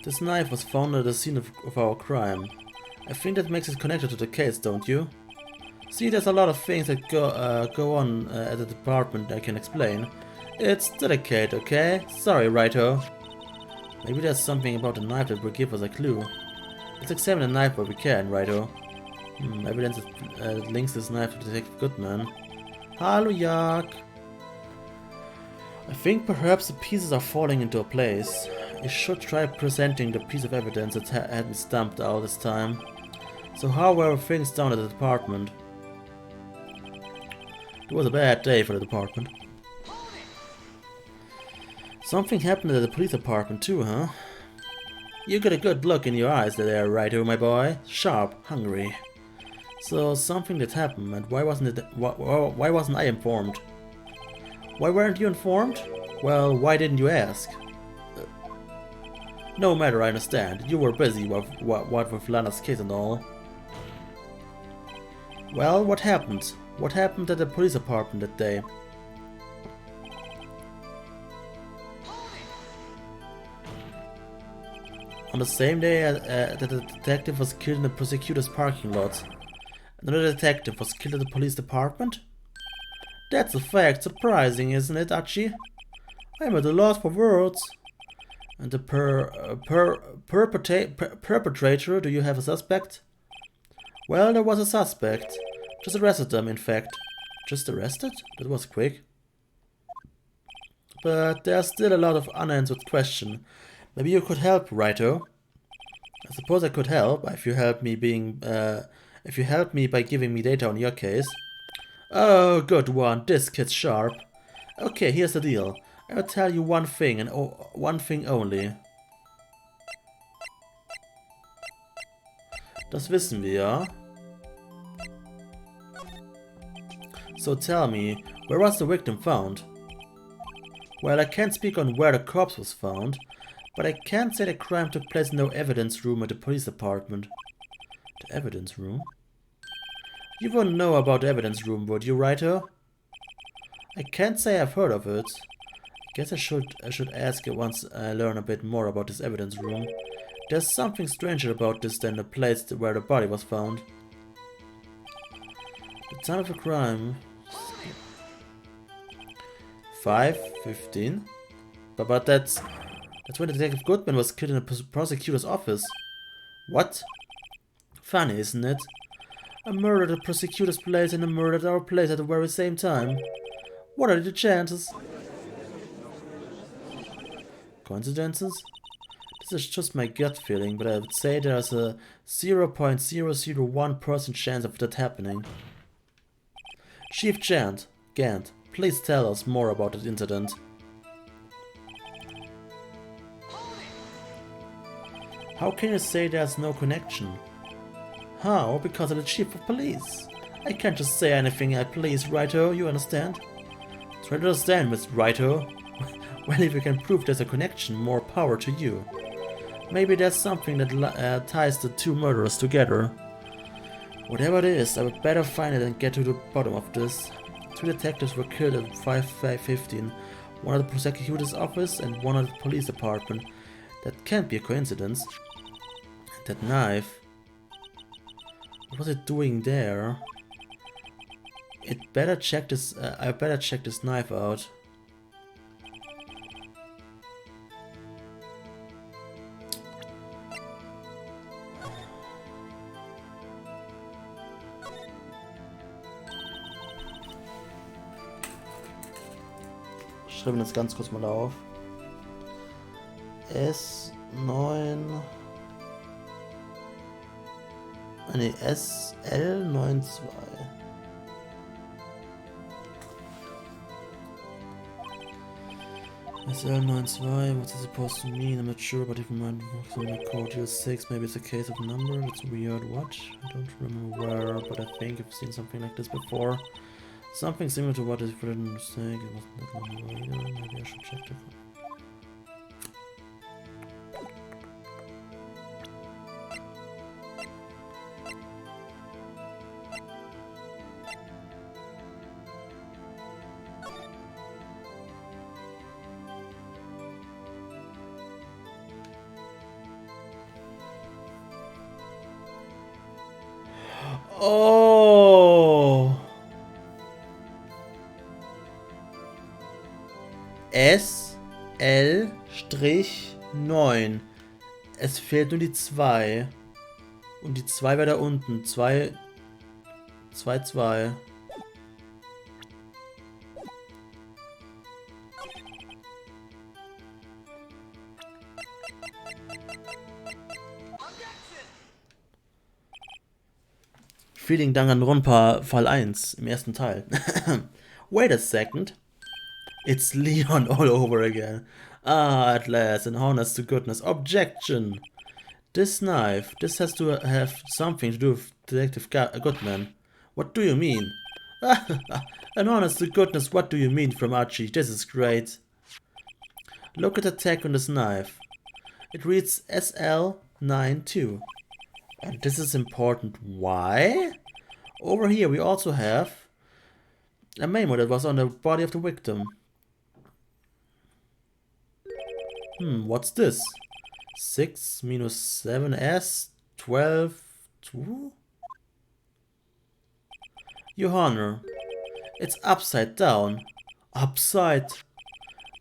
This knife was found at the scene of our crime. I think that makes it connected to the case, don't you? See, there's a lot of things that go on at the department I can explain. It's delicate, okay? Sorry, Righto. Maybe there's something about the knife that will give us a clue. Let's examine the knife where we can, Righto. Evidence that links this knife to Detective Goodman. Hallo, Jak. I think perhaps the pieces are falling into place. I should try presenting the piece of evidence that had me stumped out this time. So how were things down at the department? It was a bad day for the department. Something happened at the police department too, huh? You got a good look in your eyes there, Righto, my boy. Sharp, hungry. So something did happen, and why wasn't I informed? Why weren't you informed? Well, why didn't you ask? No matter, I understand. You were busy with Lana's case and all. Well, what happened? What happened at the police department that day? On the same day that the detective was killed in the prosecutor's parking lot, another detective was killed at the police department? That's a fact. Surprising, isn't it, Archie? I'm at a loss for words. And the perpetrator, do you have a suspect? Well, there was a suspect. Just arrested them, in fact. Just arrested? That was quick. But there's still a lot of unanswered questions. Maybe you could help, Righto. I suppose I could help if you help me by giving me data on your case. Oh, good one. This kid's sharp. Okay, here's the deal. I'll tell you one thing and one thing only. Das wissen wir. So tell me, where was the victim found? Well, I can't speak on where the corpse was found, but I can say the crime took place in the evidence room at the police department. The evidence room? You wouldn't know about the evidence room, would you, Righto? I can't say I've heard of it. I guess I should ask it once I learn a bit more about this evidence room. There's something stranger about this than the place where the body was found. The time of the crime... 5:15. But that's when Detective Goodman was killed in the prosecutor's office. What? Funny, isn't it? A murder at the prosecutor's place and a murder at our place at the very same time. What are the chances? Coincidences? This is just my gut feeling, but I would say there's a 0.001% chance of that happening. Chief Gant, please tell us more about that incident. How can you say there's no connection? How? Because I'm the chief of police. I can't just say anything I please, Righto, you understand? Try to understand, Miss Righto. Well, if you can prove there's a connection, more power to you. Maybe there's something that ties the two murderers together. Whatever it is, I would better find it and get to the bottom of this. Two detectives were killed at 5:15, one at the prosecutor's office and one at the police department. That can't be a coincidence. And that knife... what was it doing there? I better check this knife out. Ich schreibe das ganz kurz mal auf. S9... Ne, SL92. SL92, what's it supposed to mean? I'm not sure, but if you might work on the code here 6, maybe it's a case of number. It's weird. What? I don't remember where, but I think I've seen something like this before. Something similar to what is written in mistake. It wasn't that long ago either. Maybe I should check the code. Oh! SL-9. Es fehlt nur die 2. Und die 2 wäre da unten. 2, 2, 2. Vielen Dank an Ronpa Fall 1 im ersten Teil. Wait a second. It's Leon all over again. Ah, at last, and honest to goodness. Objection! This knife, this has to have something to do with Detective Goodman. What do you mean? And honest to goodness, what do you mean from Archie? This is great. Look at the tag on this knife. It reads SL92. And this is important. Why? Over here we also have a memo that was on the body of the victim. What's this? 6 minus 7s 12 2? Your Honor, it's upside down. Upside.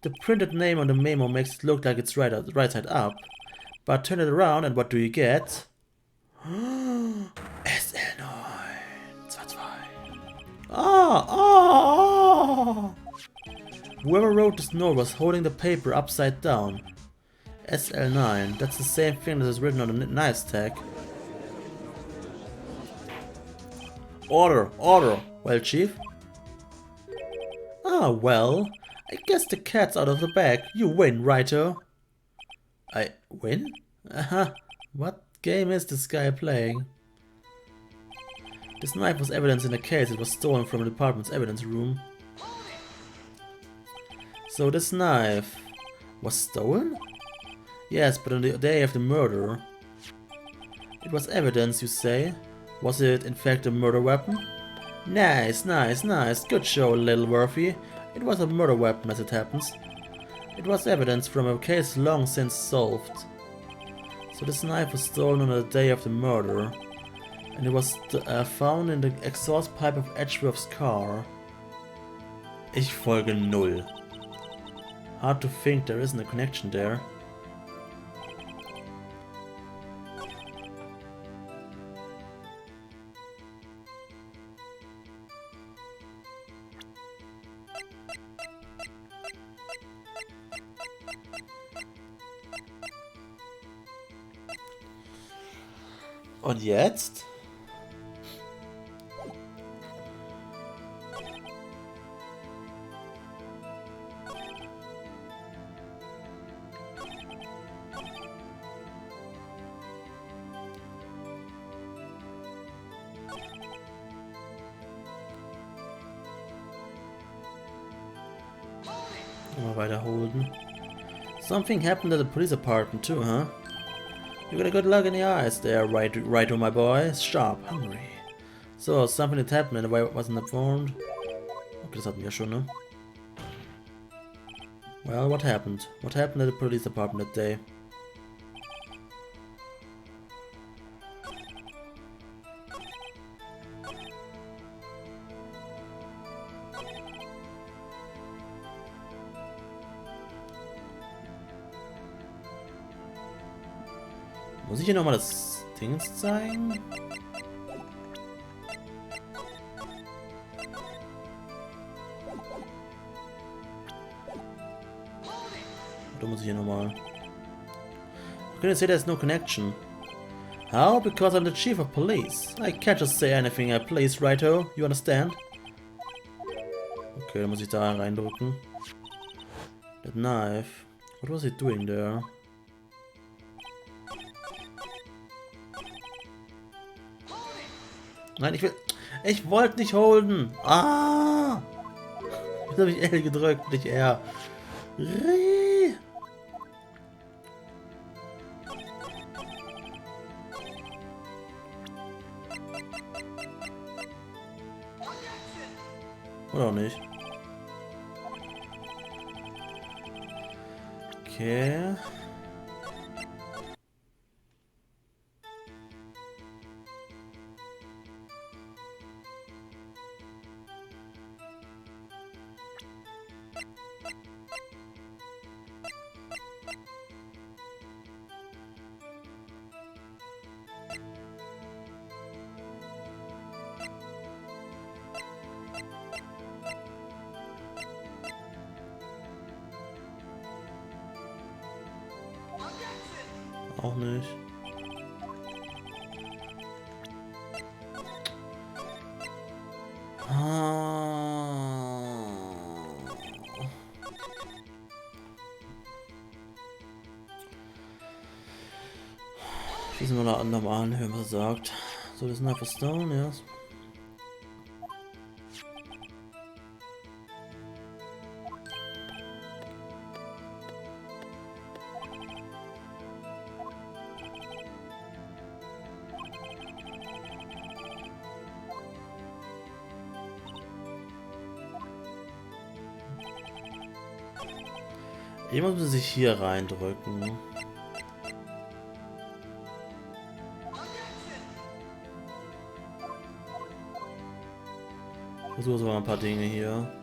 The printed name on the memo makes it look like it's right side up. But turn it around and what do you get? SL9 22. Ah! Whoever wrote this note was holding the paper upside down. SL9, that's the same thing that is written on the knife's tag. Order, order. Well, Chief? Ah, well, I guess the cat's out of the bag. You win, righto. I win? What game is this guy playing? This knife was evidence in the case. It was stolen from the department's evidence room. So this knife was stolen? Yes, but on the day of the murder. It was evidence, you say? Was it in fact a murder weapon? Nice, nice, nice. Good show, little Worthy. It was a murder weapon as it happens. It was evidence from a case long since solved. So this knife was stolen on the day of the murder. And it was found in the exhaust pipe of Edgeworth's car. Ich folge null. Hard to think there isn't a connection there. Und jetzt? Mal weiter holden. Something happened at the police department too, huh? You got a good look in the eyes there, right, my boy. Sharp, hungry. So, something that happened and I wasn't informed. Okay, das hatten wir schon, ne? Well, what happened? What happened at the police department that day? Muss ich hier nochmal das Ding zeigen? Oder muss ich hier nochmal? Okay, say there's no connection. How? Because I'm the chief of police. I can't just say anything I please, righto? You understand? Okay, dann muss ich da reindrücken. That knife. What was he doing there? Nein, ich wollte nicht holden. Ah! Jetzt habe ich L gedrückt, nicht R. Oder auch nicht. Okay. Auch nicht. Schließen wir da nochmal an, hören, was er sagt. So, das ist einfach Stone, ja. Jemand muss sich hier reindrücken. Versuchen wir mal ein paar Dinge hier.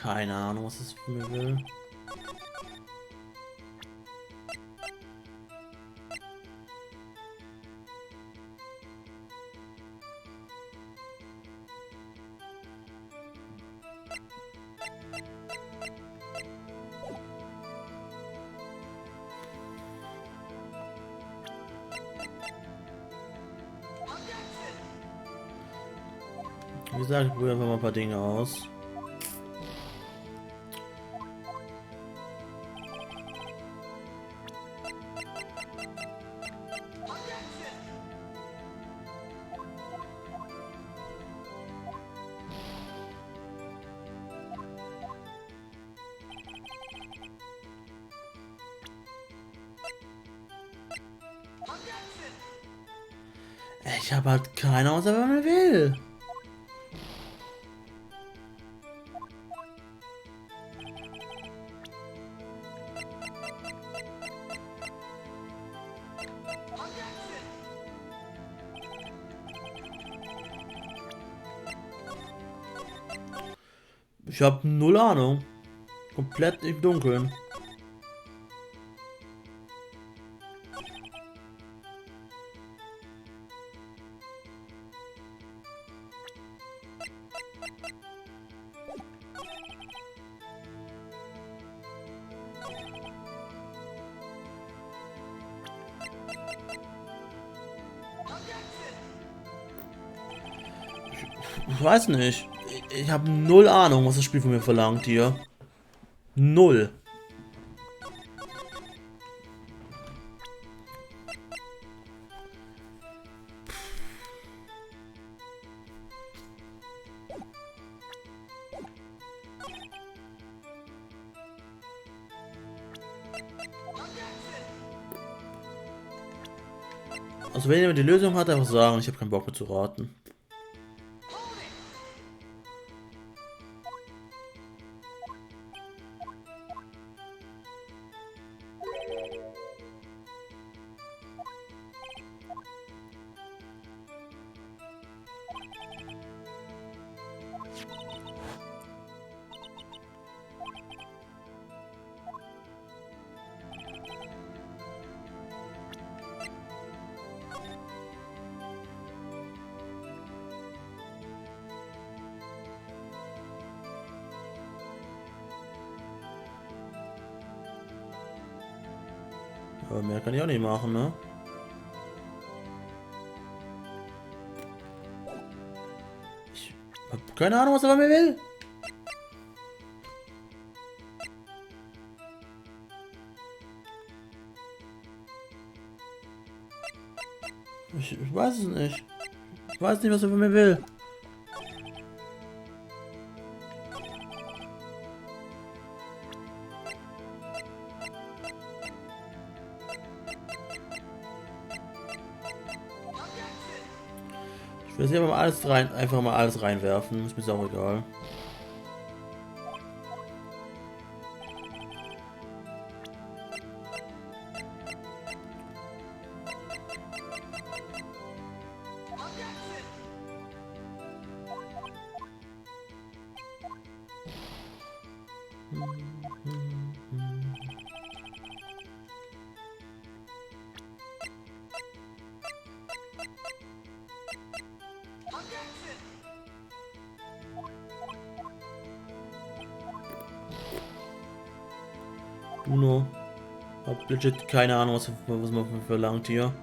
Keine Ahnung, was es von mir will. Wie gesagt, ich probiere einfach mal ein paar Dinge aus. Ich habe halt keine Ahnung, was er mir will. Ich habe null Ahnung. Komplett im Dunkeln. Ich weiß nicht. Ich habe null Ahnung, was das Spiel von mir verlangt hier. Null. Also wenn jemand die Lösung hat, einfach sagen, ich habe keinen Bock mehr zu raten. Aber mehr kann ich auch nicht machen, ne? Ich hab keine Ahnung, was er von mir will. Ich weiß es nicht. Ich weiß nicht, was er von mir will. Ich will jetzt einfach mal alles reinwerfen. Ist mir auch egal. Uno. Hab legit keine Ahnung, was man verlangt hier.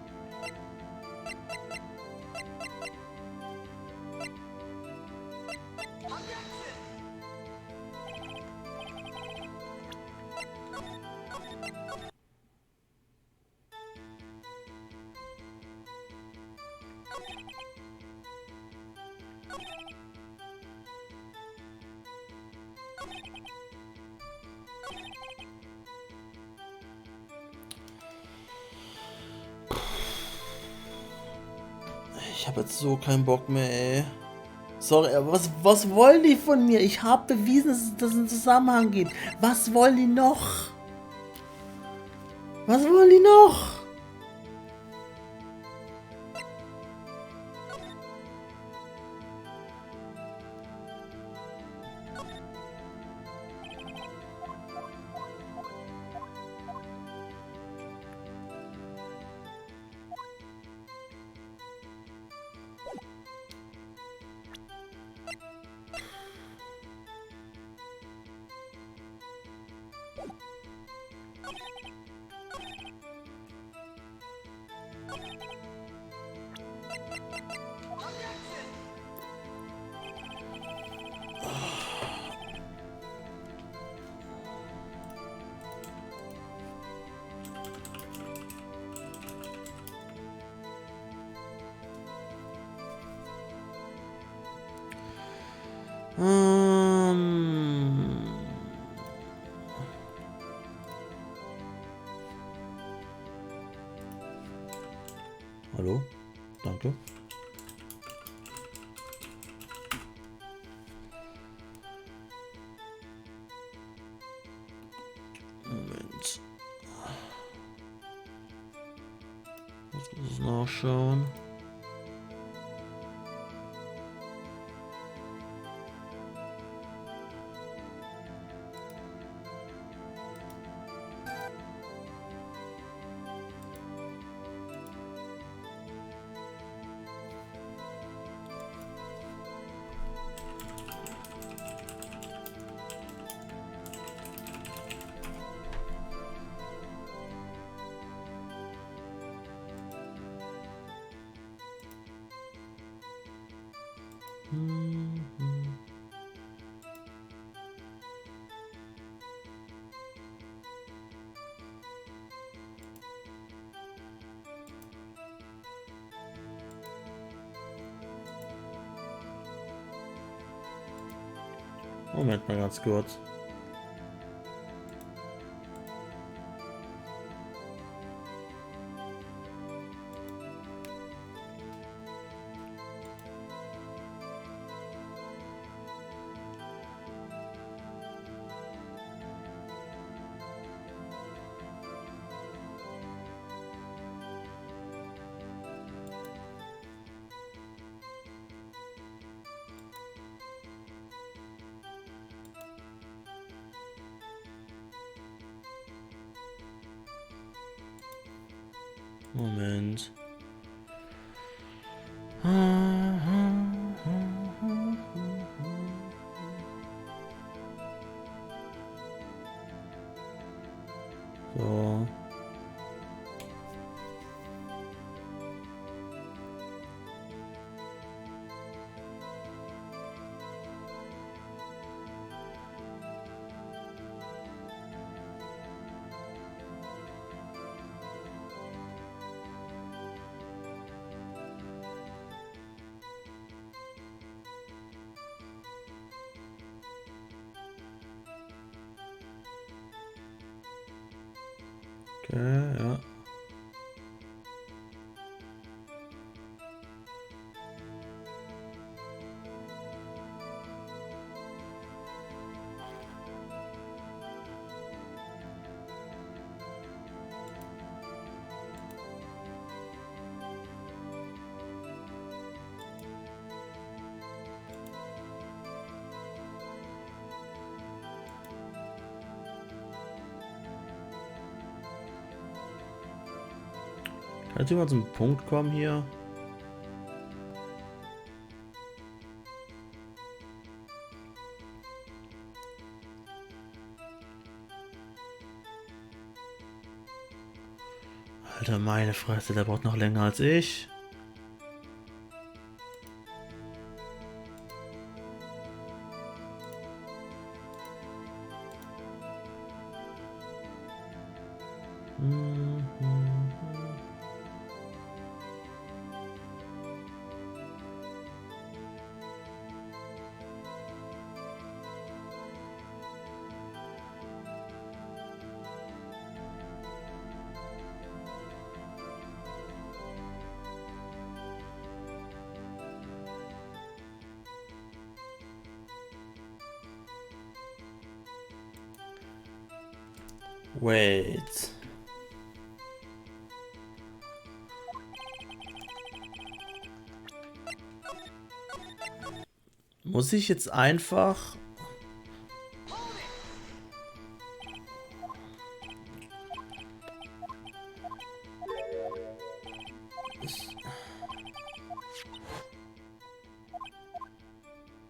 Ich habe jetzt so keinen Bock mehr, ey. Sorry, aber was wollen die von mir? Ich habe bewiesen, dass es einen Zusammenhang gibt. Was wollen die noch? Was wollen die noch? Hallo? Danke. Moment. Jetzt muss ich nachschauen. Moment mal ganz kurz. Moment. So. Kann jemand zum Punkt kommen hier? Alter, meine Fresse, der braucht noch länger als ich. Wait. Muss ich jetzt einfach...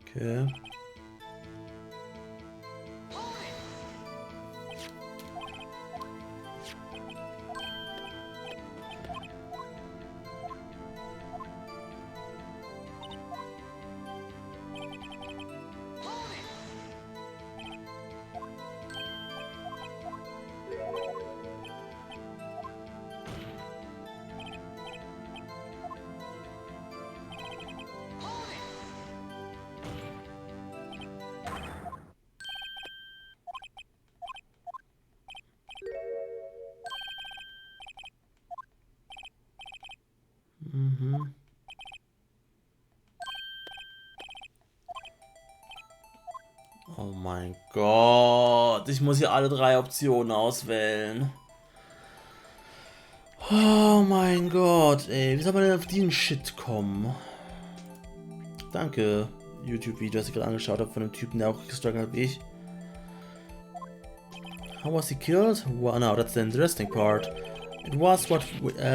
Okay. Mhm. Oh mein Gott. Ich muss hier alle 3 Optionen auswählen. Oh mein Gott, ey. Wie soll man denn auf diesen Shit kommen? Danke, YouTube-Video, das ich gerade angeschaut habe von einem Typen, der auch gestruggelt hat wie ich. How was he killed? Well, no, that's the interesting part. It was what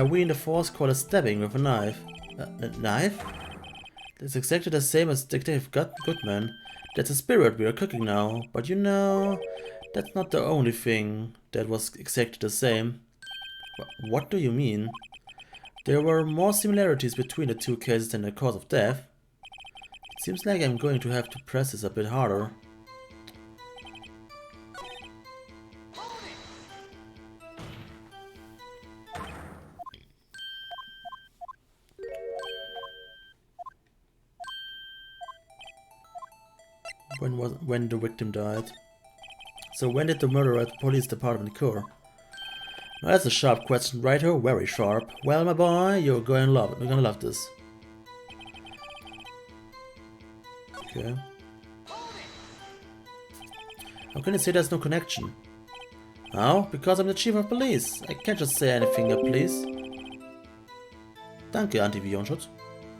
we in the Force call a stabbing with a knife. A knife? That's exactly the same as Detective Goodman. That's a spirit we are cooking now. But you know, that's not the only thing that was exactly the same. What do you mean? There were more similarities between the two cases than the cause of death. It seems like I'm going to have to press this a bit harder. When the victim died. So when did the murder at the police department occur? Now that's a sharp question, right here, very sharp. Well, my boy, you're gonna love this. Okay. How can you say there's no connection? How? Because I'm the chief of police. I can't just say anything, please. Danke, Antivirenschutz,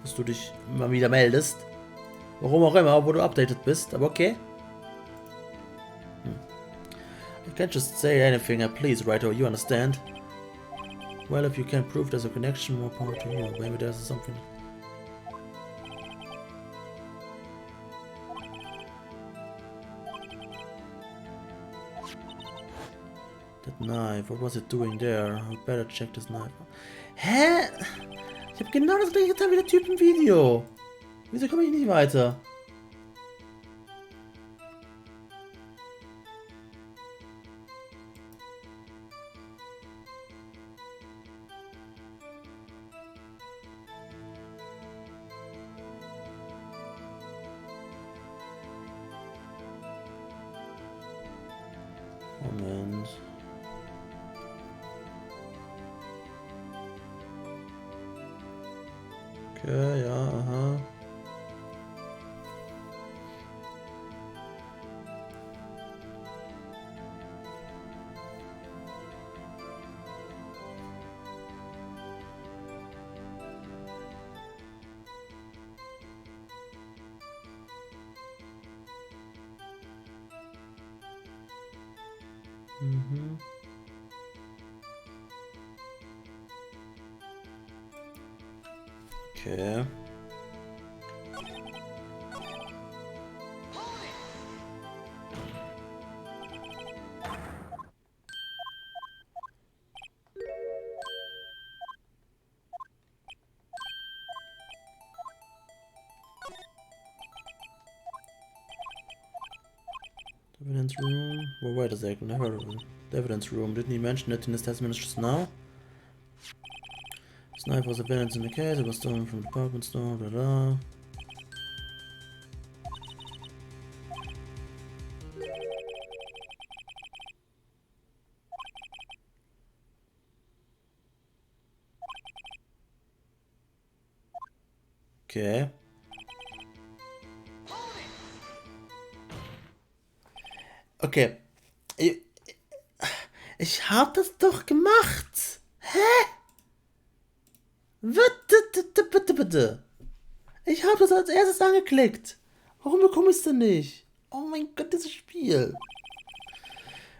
dass du dich immer wieder meldest. Warum auch immer, wo du updated bist, aber okay. I can't just say anything, please, right? Or you understand? Well, if you can prove there's a connection, more power to you. Maybe there's something. That knife, what was it doing there? I better check this knife. Hä? Ich habe genau das gleiche getan wie der Typ im Video. Wieso komme ich nicht weiter? Moment. Okay, ja, aha. Mhm. Okay. Evidence room. Well, wait a second, I heard of it. The evidence room. Didn't he mention it in his testimony just now? This knife was evidence in the case. It was stolen from the department store. Blah blah. Okay. Okay. Ich hab das doch gemacht. Hä? Bitte. Ich hab das als erstes angeklickt. Warum bekomme ich es denn nicht? Oh mein Gott, dieses Spiel.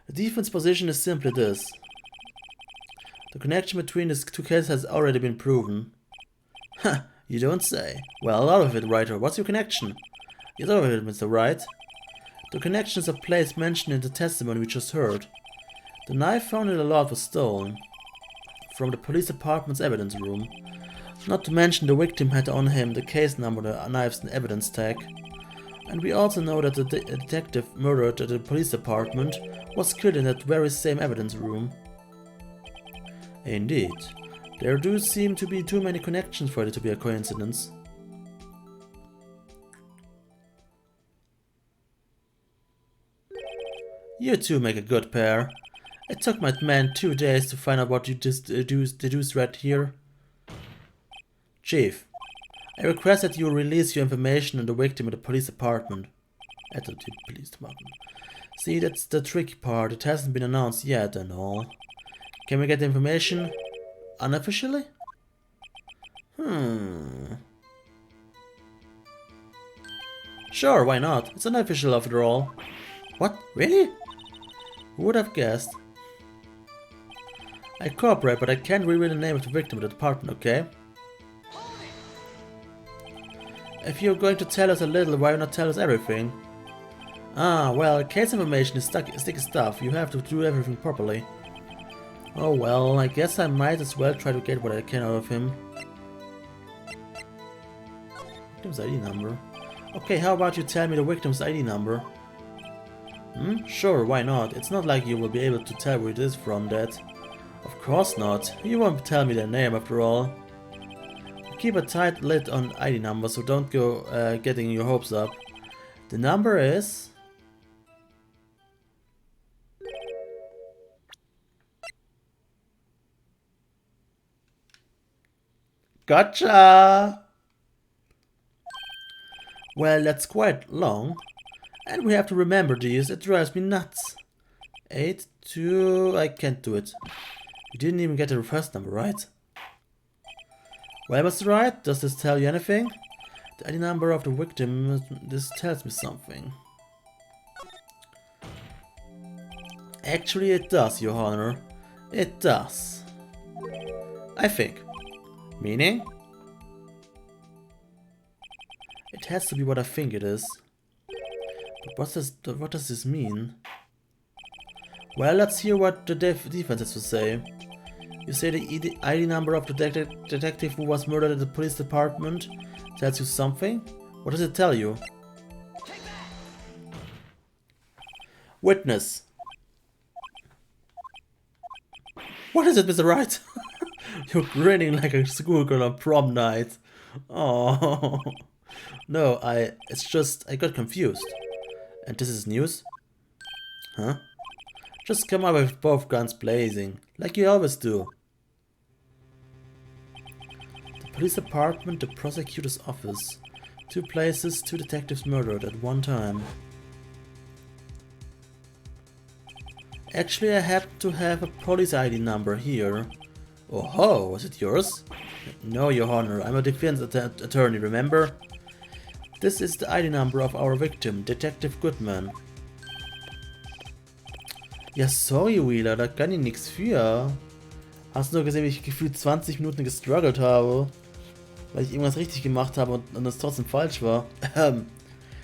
The defense position is simply this. The connection between these two cases has already been proven. Huh, you don't say. Well, out of it, Writer. What's your connection? Get out of it, Mr. Wright. The connection is a place mentioned in the testimony we just heard. The knife found in the lot was stolen from the police department's evidence room. Not to mention the victim had on him the case number, the knife's evidence tag. And we also know that the detective murdered at the police department was killed in that very same evidence room. Indeed. There do seem to be too many connections for it to be a coincidence. You two make a good pair. It took my man 2 days to find out what you just deduced right here. Chief, I request that you release your information on the victim at the police department. At the police department. See, that's the tricky part. It hasn't been announced yet and all. Can we get the information unofficially? Sure, why not? It's unofficial after all. What? Really? Who would have guessed? I cooperate, but I can't reveal the name of the victim of the department, okay? If you're going to tell us a little, why not tell us everything? Ah, well, case information is sticky stuff. You have to do everything properly. Oh well, I guess I might as well try to get what I can out of him. Victim's ID number. Okay, how about you tell me the victim's ID number? Sure, why not? It's not like you will be able to tell where it is from that. Of course not. You won't tell me their name after all. Keep a tight lid on ID numbers, so don't go getting your hopes up. The number is... Gotcha! Well, that's quite long. And we have to remember these, it drives me nuts. 8, 2... I can't do it. You didn't even get the first number, right? Well, Mr. Wright, does this tell you anything? The ID number of the victim, this tells me something. Actually, it does, Your Honor. It does. I think. Meaning? It has to be what I think it is. But what does this mean? Well, let's hear what the defense has to say. You say the ID number of the detective who was murdered at the police department tells you something? What does it tell you? Witness. What is it, Mr. Wright? You're grinning like a schoolgirl on prom night. Oh. No, it's just, I got confused. And this is news? Huh? Just come up with both guns blazing, like you always do. The police department, the prosecutor's office. 2 places, 2 detectives murdered at one time. Actually, I happen to have a police ID number here. Oh ho, was it yours? No, Your Honor, I'm a defense attorney, remember? This is the ID number of our victim, Detective Goodman. Ja, sorry, Wheeler, da kann ich nichts für. Hast du nur gesehen, wie ich gefühlt 20 Minuten gestruggelt habe? weil ich irgendwas richtig gemacht habe und es trotzdem falsch war.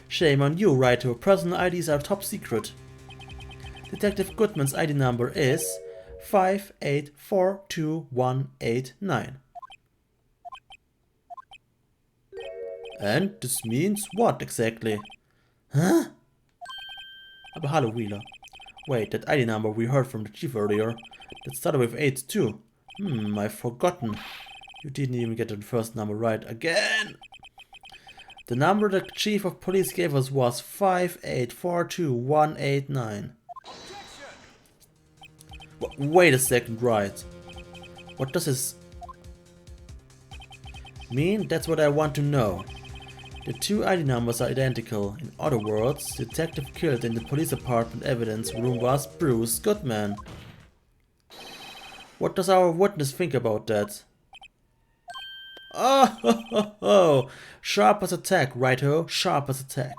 Shame on you, Wright. Personal IDs are top secret. Detective Goodman's ID number is 5842189. And this means what exactly? Huh? Aber hallo, Wheeler. Wait, that ID number we heard from the chief earlier, that started with 82. I've forgotten. You didn't even get the first number right again. The number the chief of police gave us was 5842189. Wait a second, Wright. What does this mean? That's what I want to know. The two ID numbers are identical. In other words, the detective killed in the police department evidence room was Bruce Goodman. What does our witness think about that? Oh, sharp as a tack, righto, sharp as a tack.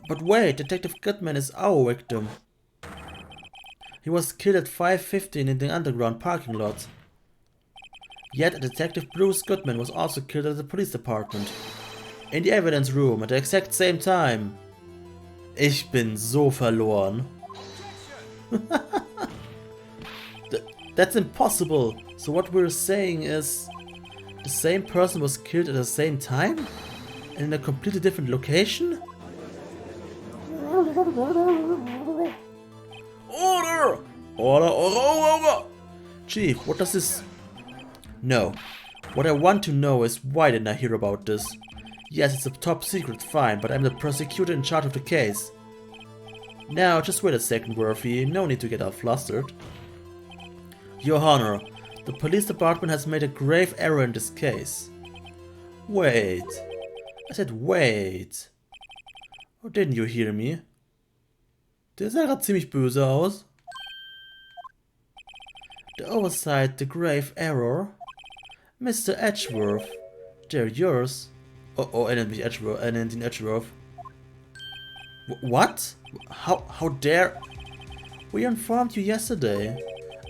But wait, Detective Goodman is our victim. He was killed at 5:15 in the underground parking lot. Yet Detective Bruce Goodman was also killed at the police department. In the evidence room at the exact same time. Ich bin so verloren. That's impossible. So what we're saying is the same person was killed at the same time? And in a completely different location? Order! Order! Chief, what does this... No. What I want to know is why didn't I hear about this? Yes, it's a top secret, fine, but I'm the prosecutor in charge of the case. Now, just wait a second, Worthy. No need to get all flustered. Your Honor, the police department has made a grave error in this case. Wait. I said wait. Oh, didn't you hear me? Der sah gerade ziemlich böse aus. The oversight, the grave error. Mr. Edgeworth. They're yours. Oh, er nennt mich Edgeworth. Er nennt ihn Edgeworth. What? How dare... We informed you yesterday.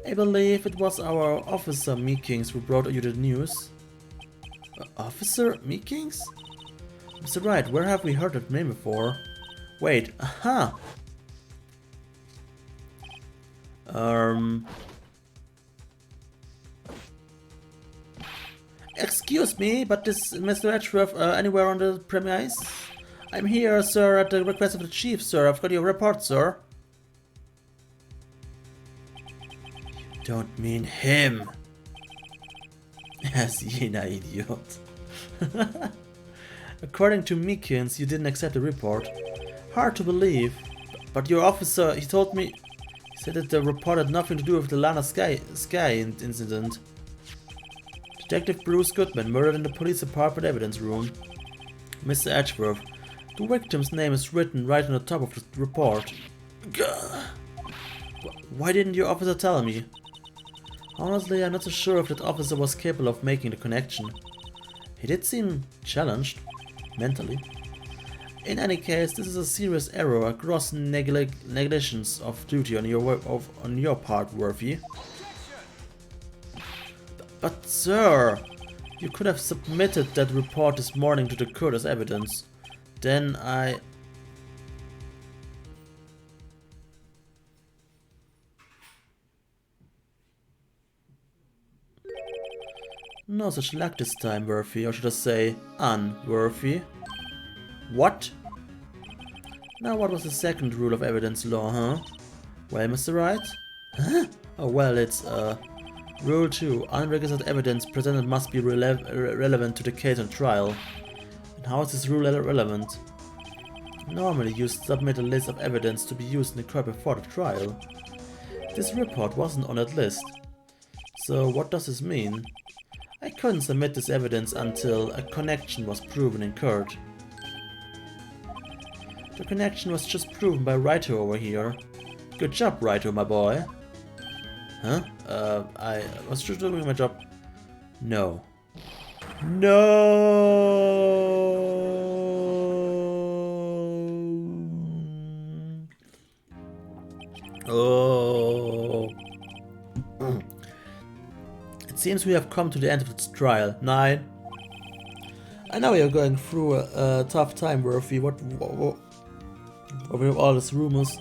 I believe it was our officer Meekings who brought you the news. Officer Meekings? Mr. Wright, where have we heard that name before? Wait, aha! Excuse me, but is Mr. Edgeworth anywhere on the premise? I'm here, sir, at the request of the chief, sir. I've got your report, sir. You don't mean him. Yes, jener Idiot. According to Meekins, you didn't accept the report. Hard to believe. But your officer, he told me... He said that the report had nothing to do with the Lana Sky incident. Detective Bruce Goodman murdered in the police department evidence room. Mr. Edgeworth, the victim's name is written right on the top of the report. Gah. Why didn't your officer tell me? Honestly, I'm not so sure if that officer was capable of making the connection. He did seem challenged, mentally. In any case, this is a serious error, a gross negligence of duty on your part, Worthy. But sir, you could have submitted that report this morning to the court as evidence. Then I... No such luck this time, Worthy, or should I say, unworthy. What? Now what was the second rule of evidence law, huh? Well, Mr. Wright? Huh? Oh well, it's, Rule 2. Unregistered evidence presented must be relevant to the case on trial. And how is this rule relevant? Normally you submit a list of evidence to be used in the court before the trial. This report wasn't on that list. So what does this mean? I couldn't submit this evidence until a connection was proven in court. The connection was just proven by Wrighto over here. Good job, Wrighto, my boy. Huh? I was just doing my job. No. No! Oh. It seems we have come to the end of its trial. 9. I know you're going through a tough time, Murphy. What with all these rumors?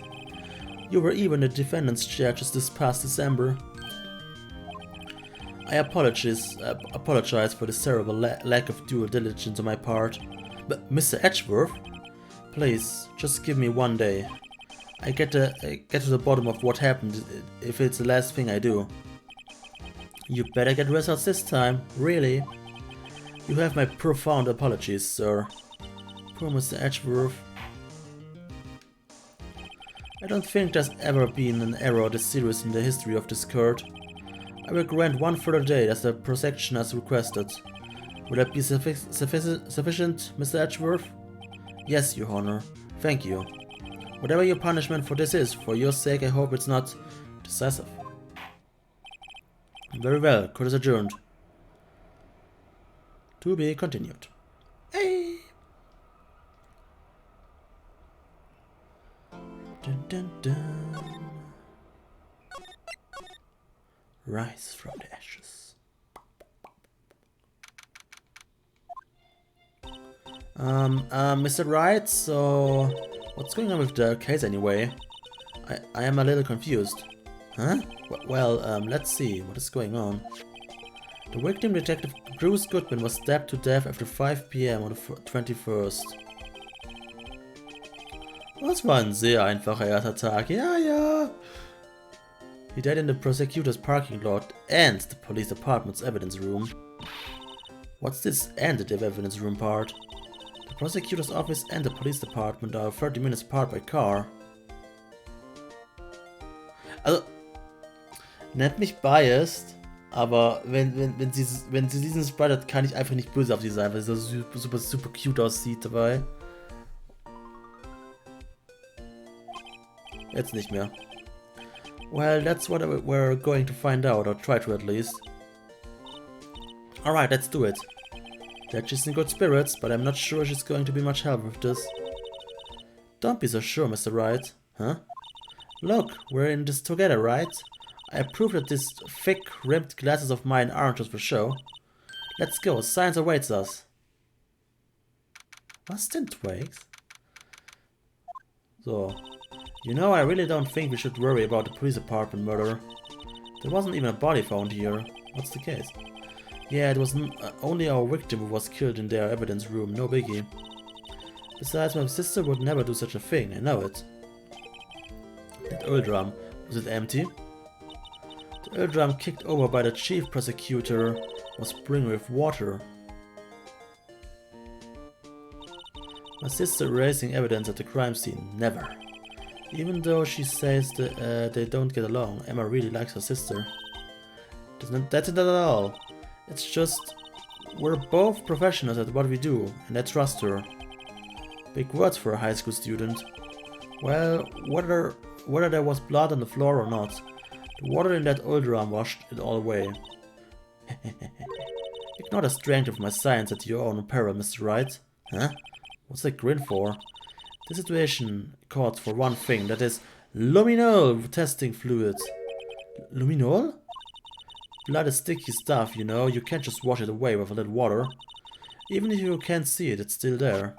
You were even the defendant's chair just this past December. I apologize for this terrible lack of due diligence on my part. But Mr. Edgeworth, please, just give me one day. I get to the bottom of what happened if it's the last thing I do. You better get results this time, really. You have my profound apologies, sir. Poor Mr. Edgeworth. I don't think there's ever been an error this serious in the history of this court. I will grant one further day as the prosecution has requested. Will that be sufficient, Mr. Edgeworth? Yes, Your Honor. Thank you. Whatever your punishment for this is, for your sake I hope it's not decisive. Very well, court is adjourned. To be continued. Hey! Dun dun dun. Rise from the ashes. Mr. Wright, so what's going on with the case anyway? I am a little confused. Huh? Well, let's see what is going on. The victim, Detective Bruce Goodman, was stabbed to death after 5 PM on the 21st. Das war ein sehr einfacher erster Tag, ja, ja. He died in the prosecutor's parking lot and the police department's evidence room. What's this and the evidence room part? The prosecutor's office and the police department are 30 minutes apart by car. Also, nennt mich biased, aber wenn sie diesen Sprite hat, kann ich einfach nicht böse auf sie sein, weil sie so super cute aussieht dabei. Jetzt nicht mehr. Well, that's what we're going to find out, or try to at least. Alright, let's do it. That she's in good spirits, but I'm not sure she's going to be much help with this. Don't be so sure, Mr. Wright. Huh? Look, we're in this together, right? I prove that these thick, rimmed glasses of mine aren't just for show. Let's go, science awaits us. Was denn Twigs? So. You know, I really don't think we should worry about the police department murder. There wasn't even a body found here. What's the case? Yeah, it was only our victim who was killed in their evidence room, no biggie. Besides, my sister would never do such a thing, I know it. That oil drum, was it empty? The oil drum kicked over by the chief prosecutor was brimming with water. My sister erasing evidence at the crime scene, never. Even though she says that they don't get along, Emma really likes her sister. That's not at all. It's just, we're both professionals at what we do, and I trust her. Big words for a high school student. Well, whether there was blood on the floor or not, the water in that oil drum washed it all away. Ignore the strength of my science at your own peril, Mr. Wright. Huh? What's that grin for? The situation calls for one thing, that is luminol testing fluids. Luminol? Blood is sticky stuff, you know, you can't just wash it away with a little water. Even if you can't see it, it's still there.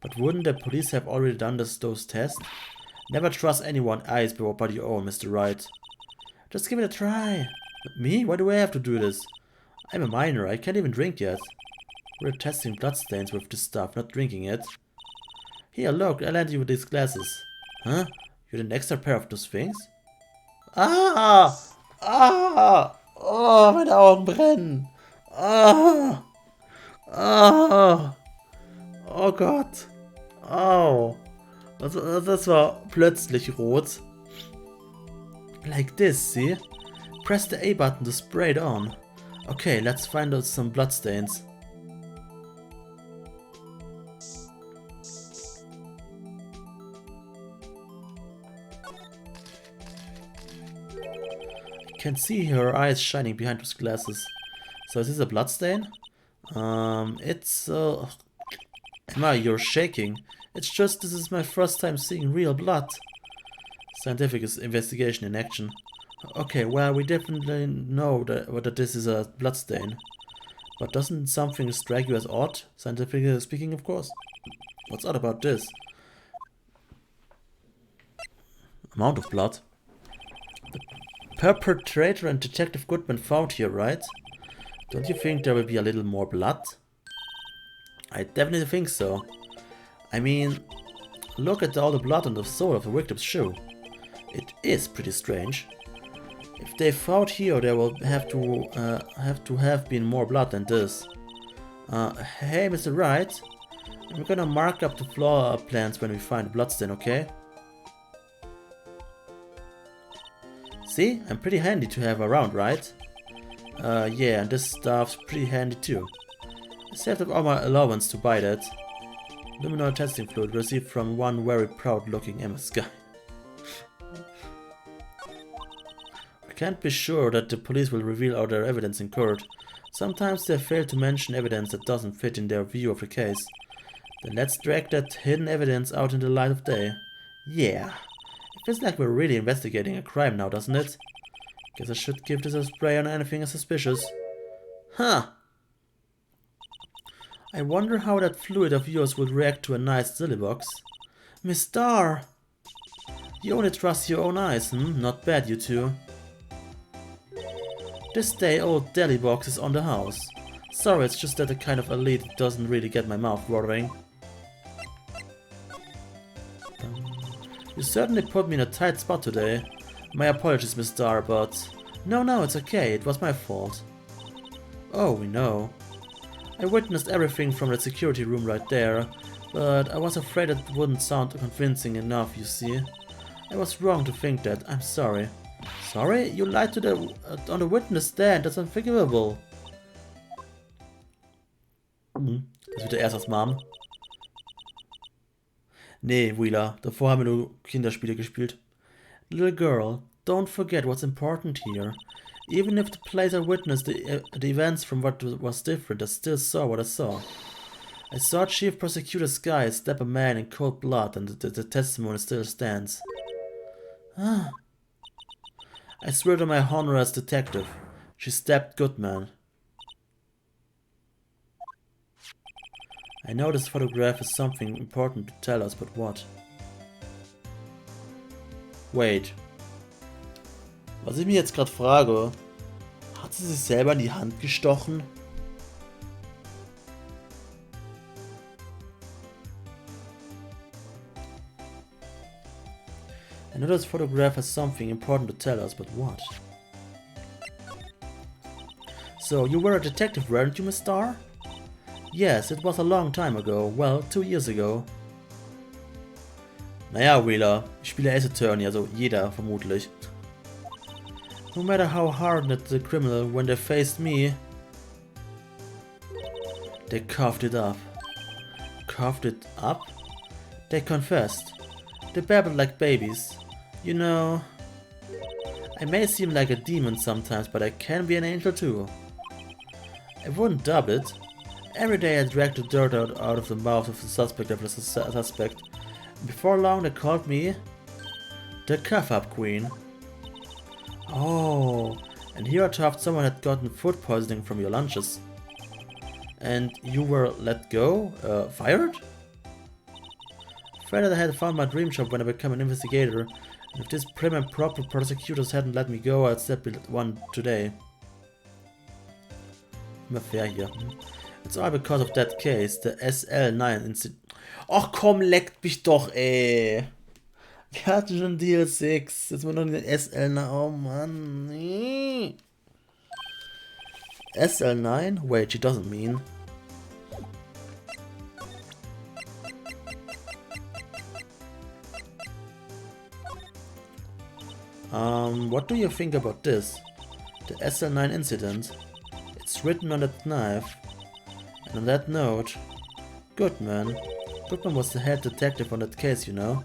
But wouldn't the police have already done those tests? Never trust anyone's eyes but your own, Mr. Wright. Just give it a try. Me? Why do I have to do this? I'm a minor, I can't even drink yet. We're testing bloodstains with this stuff, not drinking it. Here, look, I lent you these glasses. Huh? You had an extra pair of those things? Ah! Ah! Oh, meine Augen brennen! Ah! Ah! Oh Gott! Au! Das war plötzlich rot. Like this, see? Press the A button to spray it on. Okay, let's find out some bloodstains. I can see her eyes shining behind those glasses. So is this a bloodstain? It's Emma, you're shaking. It's just this is my first time seeing real blood. Scientific investigation in action. Okay, well, we definitely know that this is a bloodstain. But doesn't something strike you as odd? Scientifically speaking, of course. What's odd about this? Amount of blood. The perpetrator and Detective Goodman found here, right? Don't you think there will be a little more blood? I definitely think so. I mean, look at all the blood on the sole of the victim's shoe. It is pretty strange. If they found here, there will have to have been more blood than this. Hey, Mr. Wright. I'm gonna mark up the floor plans when we find the bloodstain, okay? See? I'm pretty handy to have around, right? Yeah, and this stuff's pretty handy too. I saved up all my allowance to buy that. Luminol testing fluid received from one very proud looking MS guy. I can't be sure that the police will reveal all their evidence in court. Sometimes they fail to mention evidence that doesn't fit in their view of the case. Then let's drag that hidden evidence out in the light of day. Yeah. It feels like we're really investigating a crime now, doesn't it? Guess I should give this a spray on anything suspicious. Huh. I wonder how that fluid of yours would react to a nice silly box. Miss Starr! You only trust your own eyes, Not bad, you two. This day old deli box is on the house. Sorry, it's just that the kind of elite doesn't really get my mouth watering. You certainly put me in a tight spot today. My apologies, Miss Starr, but... No, it's okay, it was my fault. Oh, we know. I witnessed everything from that security room right there, but I was afraid it wouldn't sound convincing enough, you see. I was wrong to think that, I'm sorry. Sorry? You lied to on the witness stand, that's unforgivable. Das wird der erst als Mom. Nee, Wheeler, davor haben wir nur Kinderspiele gespielt. Little girl, don't forget what's important here. Even if the place I witnessed the events from what was different, I still saw what I saw. I saw Chief Prosecutor Sky stab a man in cold blood, and the testimony still stands. I swear to my honor as detective, she stabbed Goodman. I know this photograph is something important to tell us, but what? Wait. Was ich mich jetzt gerade frage, hat sie sich selber in die Hand gestochen? I know this photograph has something important to tell us, but what? So, you were a detective, weren't you, Miss Starr? Yes, it was a long time ago. Well, 2 years ago. Naja, Wheeler, ich spiele Ace Attorney, also jeder vermutlich. No matter how hardened the criminal, when they faced me, they coughed it up. Coughed it up? They confessed. They babbled like babies. You know, I may seem like a demon sometimes, but I can be an angel too. I wouldn't doubt it. Every day I dragged the dirt out of the mouth of the suspect after the suspect. Before long they called me the Cuff-Up Queen. Oh, and here I thought someone had gotten food poisoning from your lunches. And you were let go? Fired? Afraid that I had found my dream job when I became an investigator, and if these prim and proper prosecutors hadn't let me go, I'd still be one today. Immer fair hier. It's all because of that case, the SL9 incident. Och komm, leckt mich doch, ey. Wir hatten schon DL6. Jetzt mal noch den SL9. Oh Mann. Nee. SL9? Wait, she doesn't mean. What do you think about this? The SL9 incident. It's written on that knife. And on that note, Goodman. Goodman was the head detective on that case, you know.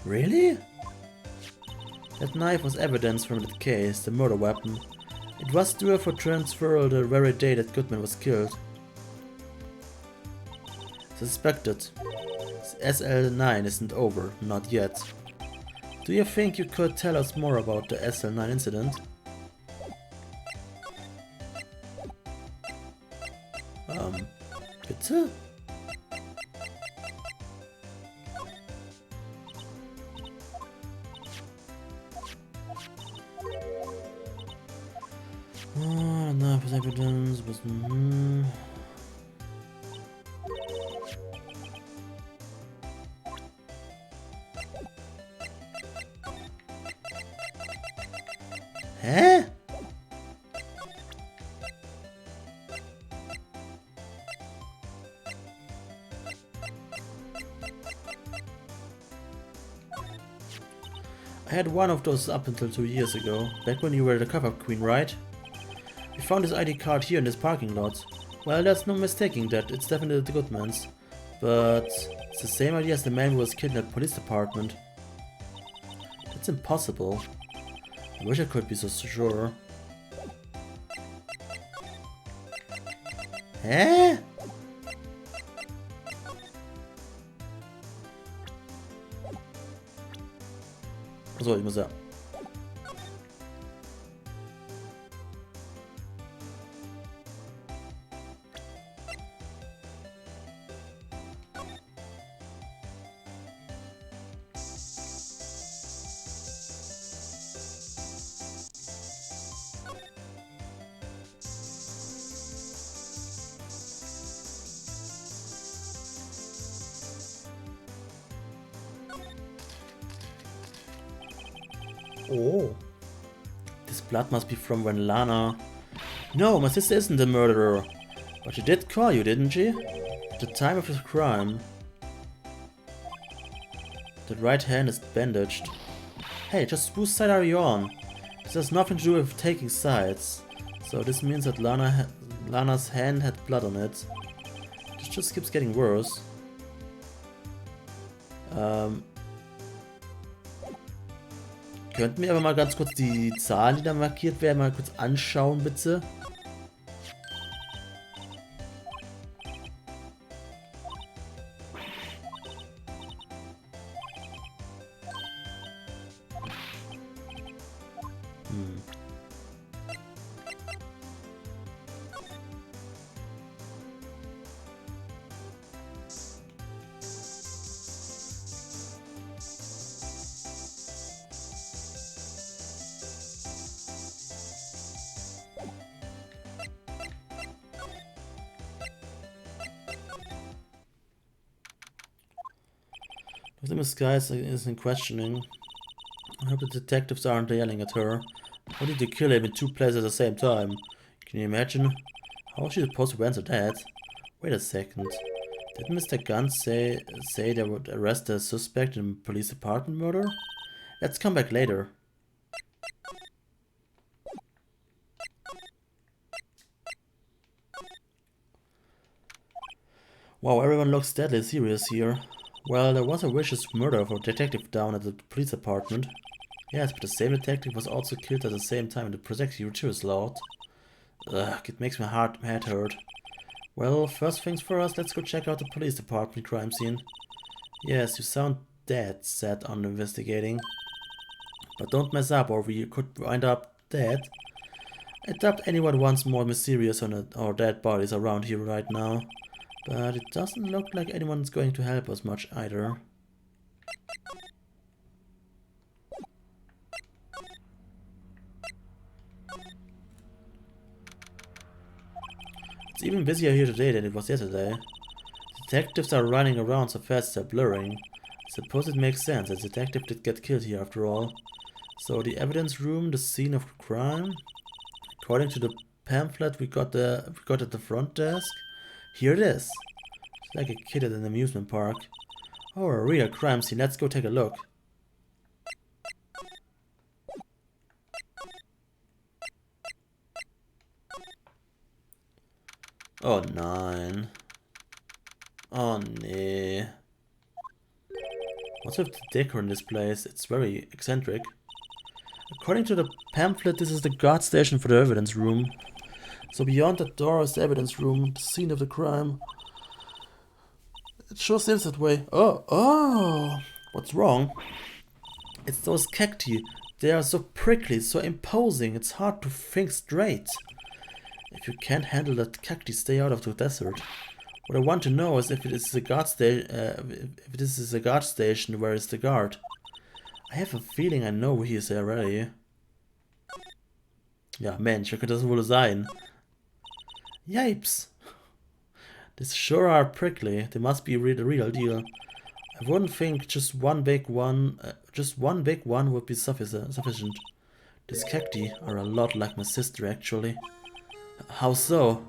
Really? That knife was evidence from that case, the murder weapon. It was due for transfer the very day that Goodman was killed. Suspected. SL9 isn't over, not yet. Do you think you could tell us more about the SL9 incident? Bitte? Enough evidence, but... Hä? I had one of those up until 2 years ago, back when you were the cover queen, right? We found his ID card here in this parking lot. Well, there's no mistaking that, it's definitely the good man's. But it's the same idea as the man who was killed in the police department. It's impossible. I wish I could be so sure. Hä? Achso, ich muss ja. Oh. This blood must be from when Lana... No, my sister isn't the murderer. But she did call you, didn't she? At the time of the crime. The right hand is bandaged. Hey, just whose side are you on? This has nothing to do with taking sides. So this means that Lana's hand had blood on it. This just keeps getting worse. Könnten wir aber mal ganz kurz die Zahlen, die da markiert werden, mal kurz anschauen, bitte? The disguise isn't questioning. I hope the detectives aren't yelling at her. How did you kill him in 2 places at the same time? Can you imagine? How was she supposed to answer that? Wait a second. Did Mr. Gunn say they would arrest the suspect in police department murder? Let's come back later. Wow, everyone looks deadly serious here. Well, there was a vicious murder of a detective down at the police department. Yes, but the same detective was also killed at the same time in the prosecutor's lot. Ugh, it makes my head hurt. Well, first things first, let's go check out the police department crime scene. Yes, you sound dead set on investigating. But don't mess up or we could wind up dead. I doubt anyone wants more mysterious or dead bodies around here right now. But it doesn't look like anyone's going to help us much either. It's even busier here today than it was yesterday. Detectives are running around so fast they're blurring. I suppose it makes sense, a detective did get killed here after all. So the evidence room, the scene of crime. According to the pamphlet we got at the front desk. Here it is. It's like a kid at an amusement park. Oh, a real crime scene. Let's go take a look. Oh, nein. Oh, nee. What's with the decor in this place? It's very eccentric. According to the pamphlet, this is the guard station for the evidence room. So beyond that door is the evidence room, the scene of the crime. It sure seems that way. Oh! What's wrong? It's those cacti. They are so prickly, so imposing, it's hard to think straight. If you can't handle that cacti, stay out of the desert. What I want to know is if it is a guard if this is a guard station, where is the guard? I have a feeling I know who he is already. Ja, Mensch, wer könnte das wohl sein? Yipes! These sure are prickly. They must be the real deal. I wouldn't think just one big one would be sufficient. These cacti are a lot like my sister, actually. How so?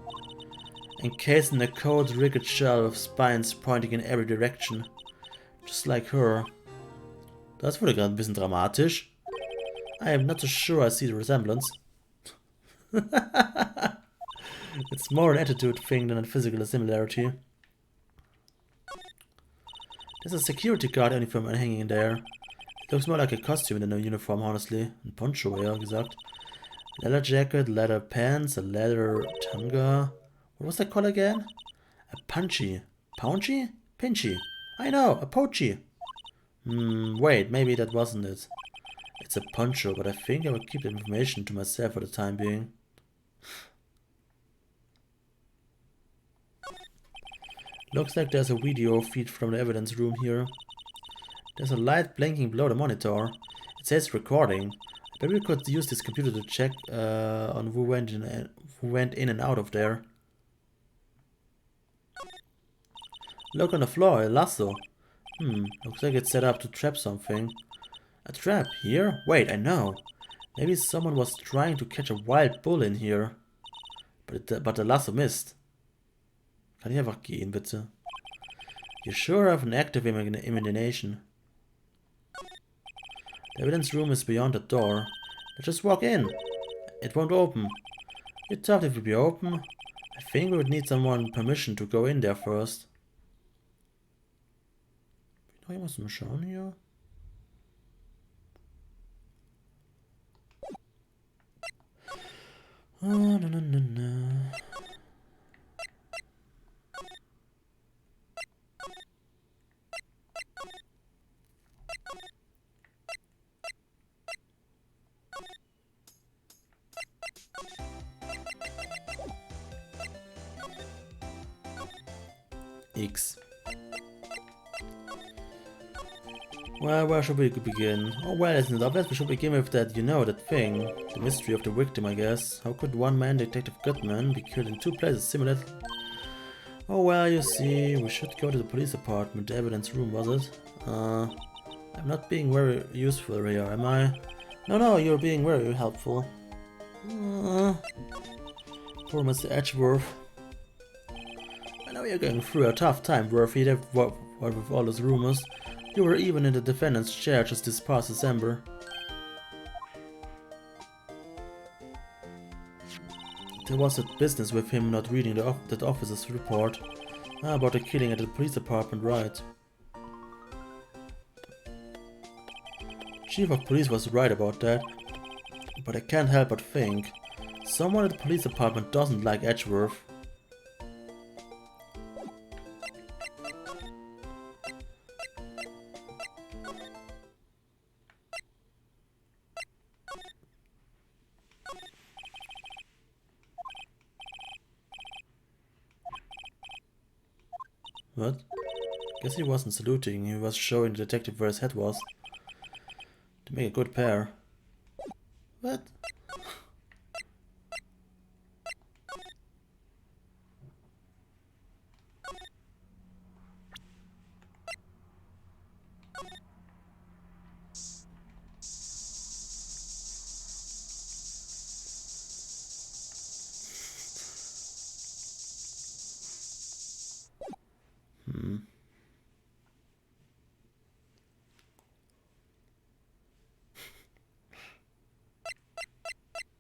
Encased in a cold, rigged shell with spines pointing in every direction. Just like her. Das wurde gerade ein bisschen dramatisch. I am not so sure I see the resemblance. It's more an attitude thing than a physical similarity. There's a security guard uniform hanging in there. It looks more like a costume than a uniform, honestly. Ein Poncho, eher gesagt. Leather jacket, leather pants, a leather tanga. What was that called again? A punchy. Pounchy? Pinchy. I know, a poachy. Wait, maybe that wasn't it. It's a poncho, but I think I will keep the information to myself for the time being. Looks like there's a video feed from the evidence room here. There's a light blinking below the monitor. It says recording. Maybe we could use this computer to check on who went in and out of there. Look on the floor, a lasso. Looks like it's set up to trap something. A trap? Here? Wait, I know. Maybe someone was trying to catch a wild bull in here. But the lasso missed. Kann ich einfach gehen, bitte? You sure have an active imagination. The evidence room is beyond the door. Let's just walk in. It won't open. You thought it would be open? I think we would need someone permission to go in there first. Noch jemand zum Schauen hier? Oh, no. X. Well, where should we begin? Oh, well, isn't it obvious? We should begin with that, that thing. The mystery of the victim, I guess. How could one man, Detective Goodman, be killed in two places similarly? Oh, well, you see, we should go to the police department. The evidence room, was it? I'm not being very useful here, am I? No, you're being very helpful. Poor Mr. Edgeworth. I know you're going through a tough time, Worthy, what with all those rumors. You were even in the defendant's chair just this past December. There was that business with him not reading that officer's report about the killing at the police department, right? Chief of police was right about that, but I can't help but think someone at the police department doesn't like Edgeworth. What? Guess he wasn't saluting, he was showing the detective where his head was. To make a good pair. What?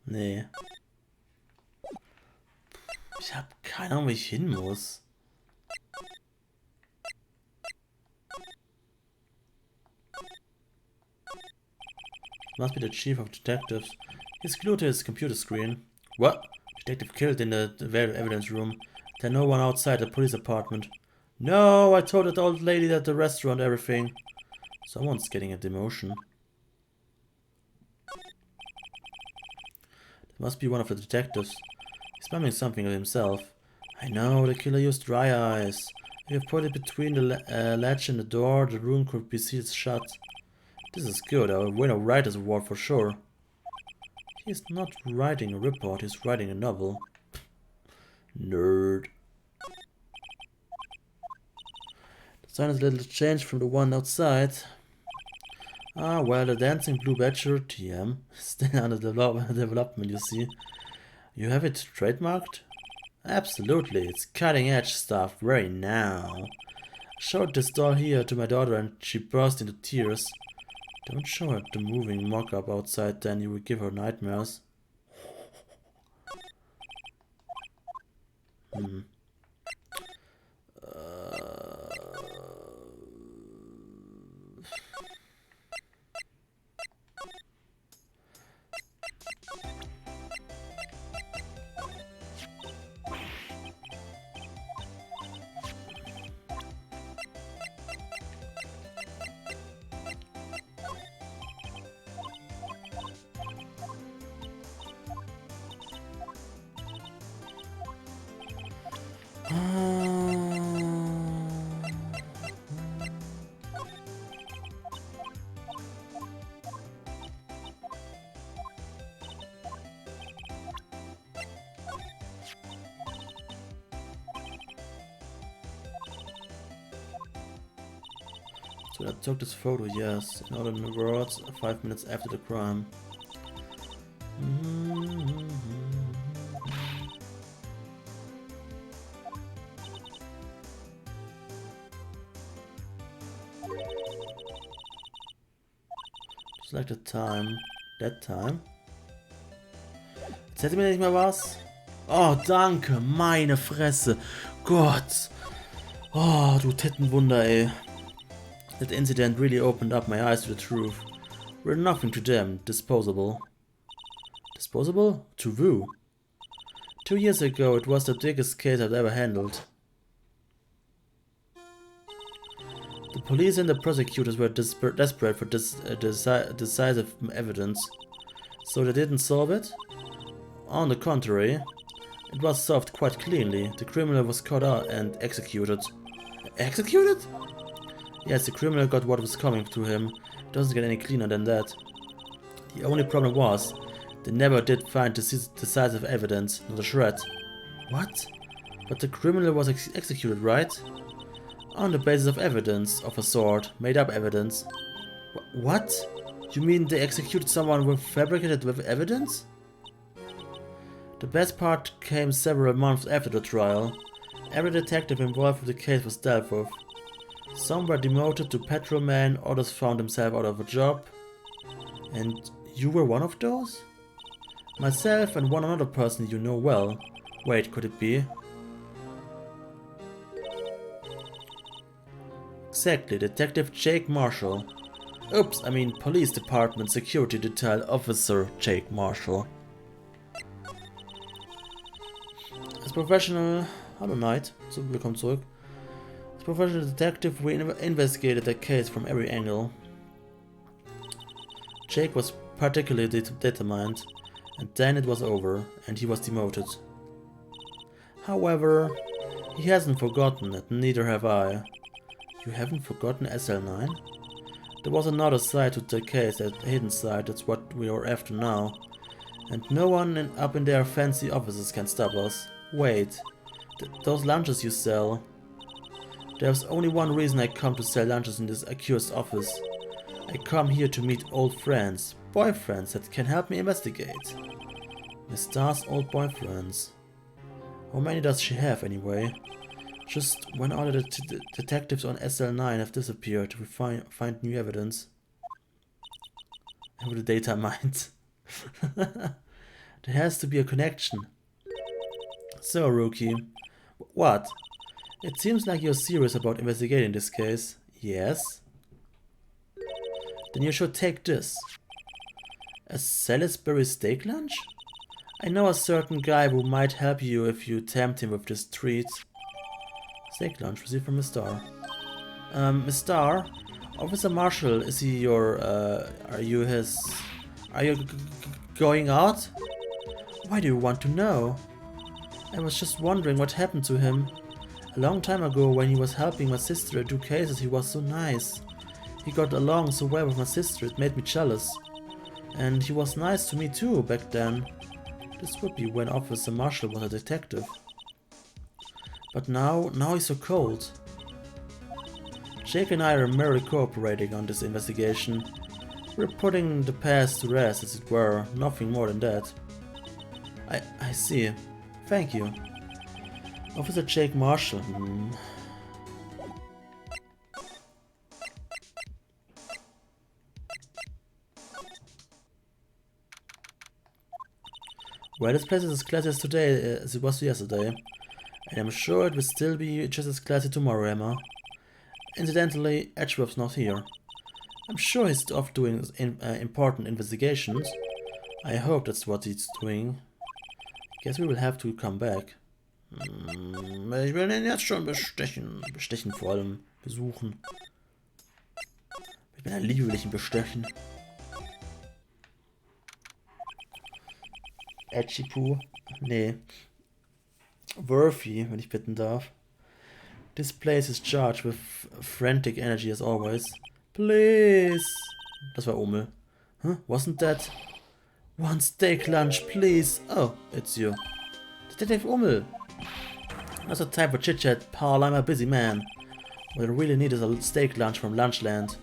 Nee. Ich hab keine Ahnung, wo ich hin muss. Must be the chief of detectives. He's glued to his computer screen. What? Detective killed in the evidence room. There's no one outside the police department. No, I told that old lady at the restaurant everything. Someone's getting a demotion. It must be one of the detectives. He's mumbling something to himself. I know, the killer used dry eyes. If you put it between the latch and the door, the room could be sealed shut. This is good, I will win a writer's award for sure. He's not writing a report, he's writing a novel. Nerd. The sign is a little changed from the one outside. Ah, well, the dancing blue badger, TM, still under development, you see. You have it trademarked? Absolutely, it's cutting edge stuff, very now. I showed this doll here to my daughter and she burst into tears. Don't show her the moving mock-up outside, then you will give her nightmares. So I took this photo, yes, in other words, 5 minutes after the crime. Select the time. That time. Jetzt hätte mir nicht mehr was. Oh, danke, meine Fresse. Gott. Oh, du Tittenwunder, ey. That incident really opened up my eyes to the truth. We're nothing to them, disposable. Disposable? To who? 2 years ago, it was the biggest case I've ever handled. The police and the prosecutors were desperate for decisive evidence. So they didn't solve it? On the contrary, it was solved quite cleanly. The criminal was caught out and executed. Executed? Yes, the criminal got what was coming to him. It doesn't get any cleaner than that. The only problem was, they never did find decisive evidence, not a shred. What? But the criminal was executed, right? On the basis of evidence, of a sort, made up evidence. What? You mean they executed someone with fabricated evidence? The best part came several months after the trial. Every detective involved with the case was dealt with. Some were demoted to patrolmen, others found themselves out of a job. And you were one of those? Myself and one other person you know well. Wait, could it be? Exactly, Detective Jake Marshall. Oops, I mean Police Department Security Detail Officer Jake Marshall. As professional... Hallo Knight, so willkommen zurück. As professional detective, we investigated the case from every angle. Jake was particularly determined, and then it was over, and he was demoted. However, he hasn't forgotten, and neither have I. You haven't forgotten SL9? There was another side to the case, a hidden side, that's what we are after now. And no one up in their fancy offices can stop us. Wait, those lunches you sell... There's only one reason I come to sell lunches in this accused office. I come here to meet old friends, boyfriends that can help me investigate. Miss Star's old boyfriends. How many does she have anyway? Just when all the detectives on SL9 have disappeared, we find new evidence. With the data mined. There has to be a connection. So, Rookie. What? It seems like you're serious about investigating this case. Yes? Then you should take this. A Salisbury steak lunch? I know a certain guy who might help you if you tempt him with this treat. Steak lunch received from Miss Star. Miss Star? Officer Marshall, is he your, are you going out? Why do you want to know? I was just wondering what happened to him. A long time ago, when he was helping my sister do cases, he was so nice. He got along so well with my sister, it made me jealous. And he was nice to me too, back then. This would be when Officer Marshall was a detective. But now he's so cold. Jake and I are merely cooperating on this investigation. We're putting the past to rest, as it were, nothing more than that. I see. Thank you. Officer Jake Marshall. Well, this place is as classy as today as it was yesterday. And I'm sure it will still be just as classy tomorrow, Emma. Incidentally, Edgeworth's not here. I'm sure he's off doing important investigations. I hope that's what he's doing. Guess we will have to come back. Ich will ihn jetzt schon bestechen. Bestechen vor allem. Besuchen. Mit meiner Liebe will ich ihn bestechen. Edgipoo? Nee. Worthy, wenn ich bitten darf. This place is charged with frantic energy as always. Please! Das war Omel. Huh? Wasn't that? One steak lunch, please! Oh, it's you. Detective Omel! Not the time for chit-chat, pal, I'm a busy man. What I really need is a steak lunch from Lunchland.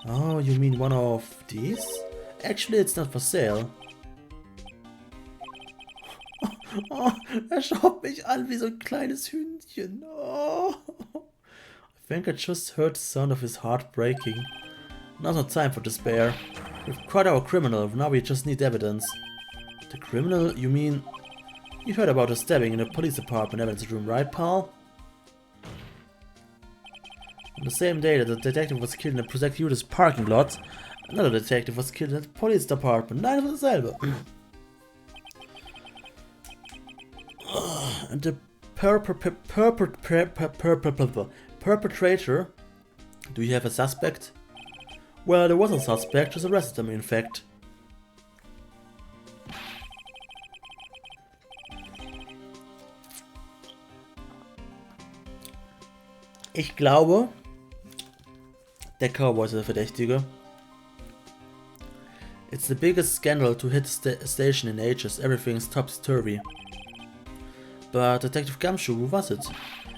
Oh, you mean one of these? Actually, it's not for sale. Oh, er schaut mich an wie so ein kleines Hündchen. Oh. I think I just heard the sound of his heart breaking. Now's not time for despair. We've caught our criminal, now we just need evidence. The criminal? You mean... You heard about the stabbing in the police department evidence room, right, pal? On the same day that the detective was killed in the prosecutor's parking lot, another detective was killed in the police department. Nein, das ist dasselbe. And the perpetrator... Do you have a suspect? Well, there was a suspect, just arrested him in fact. Ich glaube, der Cowboy ist der Verdächtige. It's the biggest scandal to hit the station in ages. Everything's topsy-turvy. But Detective Gumshoe, who was it?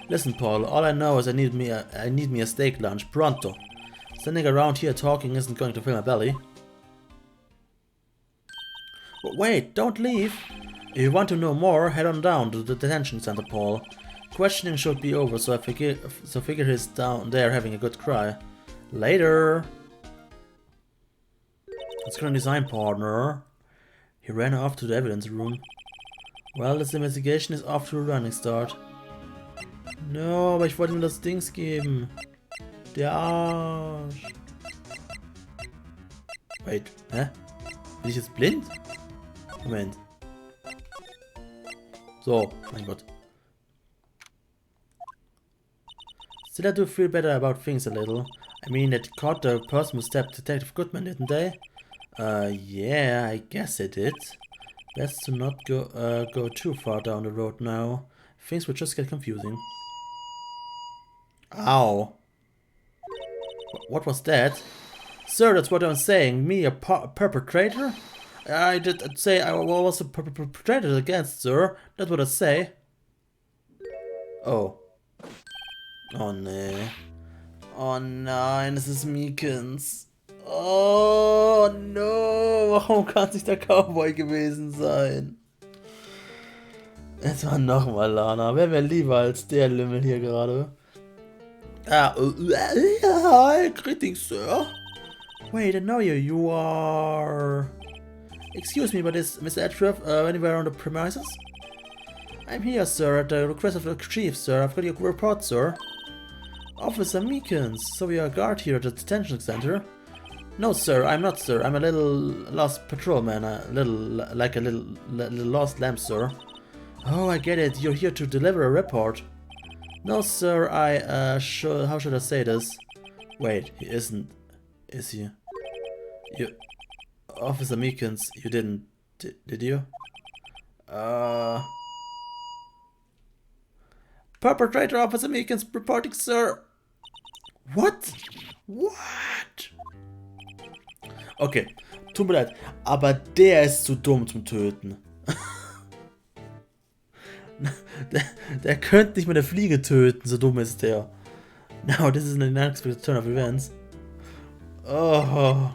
Listen, Paul, all I know is I need me a steak lunch, pronto. Standing around here talking isn't going to fill my belly. But wait, don't leave! If you want to know more, head on down to the detention center, Paul. Questioning should be over, so figure he's down there having a good cry. Later! What's going to design, partner? He ran off to the evidence room. Well, this investigation is off to a running start. No, aber ich wollte ihm das Dings geben. Der Arsch. Wait, hä? Bin ich jetzt blind? Moment. So, mein Gott. Still I do feel better about things a little. I mean, they caught the person who stabbed Detective Goodman, didn't they? Yeah, I guess they did. Best to not go too far down the road now. Things will just get confusing. Ow. What was that? Sir, that's what I'm saying. Me, a perpetrator? I did say I was a perpetrator against, sir. That's what I say. Oh. Oh nee. Oh nein, es ist Meekins. Oh no, warum kann es nicht der Cowboy gewesen sein? Es war nochmal Lana. Wer wäre lieber als der Lümmel hier gerade? Ah, greetings, sir. Wait, I know you. You are... Excuse me, but is Mr. Edgeworth anywhere on the premises? I'm here, sir, at the request of the chief, sir. I've got your report, sir. Officer Meekins, so you're a guard here at the detention center? No, sir, I'm not, sir. I'm a little lost patrolman, like a little lost lamb, sir. Oh, I get it. You're here to deliver a report. No, sir, how should I say this? Wait, he isn't, is he? Officer Meekins, you didn't, did you? Perpetrator Officer Meekins reporting, sir. What? What? Okay, tut mir leid, aber der ist zu dumm zum Töten. der könnte nicht mit der Fliege töten, so dumm ist der. Now, this is an unexpected turn of events. Oh.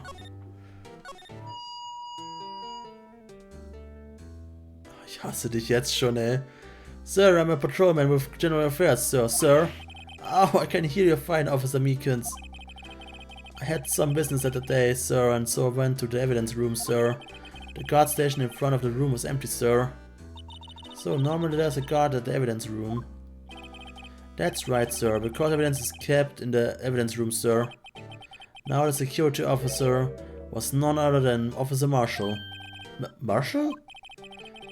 Ich hasse dich jetzt schon, ey. Sir, I'm a patrolman with General Affairs, sir. Sir? Oh, I can hear you fine, Officer Meekins. I had some business at the day, sir, and so I went to the evidence room, sir. The guard station in front of the room was empty, sir. So normally there's a guard at the evidence room. That's right, sir, because evidence is kept in the evidence room, sir. Now the security officer was none other than Officer Marshall. Marshall?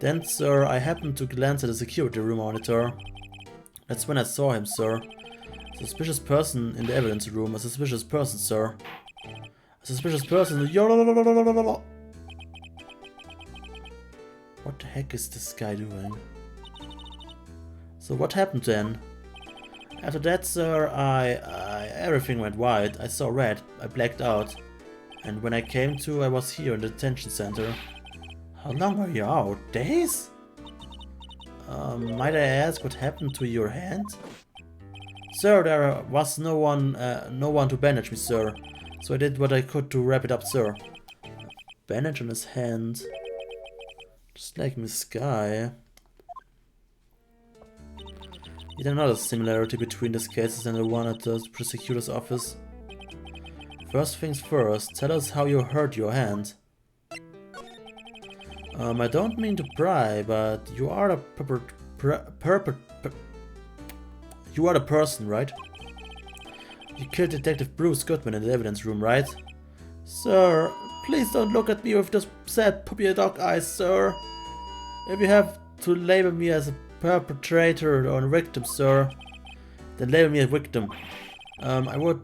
Then, sir, I happened to glance at the security room monitor. That's when I saw him, sir. A suspicious person in the evidence room. A suspicious person, sir. A suspicious person. What the heck is this guy doing? So what happened then? After that, sir, everything went white. I saw red. I blacked out. And when I came to, I was here in the detention center. How long were you out? Days? Might I ask what happened to your hand? Sir, there was no one to bandage me, sir. So I did what I could to wrap it up, sir. A bandage on his hand. Just like Miss Sky. Yet another similarity between these cases and the one at the prosecutor's office. First things first, tell us how you hurt your hand. I don't mean to pry, but you are you are the person, right? You killed Detective Bruce Goodman in the evidence room, right? Sir, please don't look at me with those sad puppy dog eyes, sir. If you have to label me as a perpetrator or a victim, sir, then label me a victim. I would,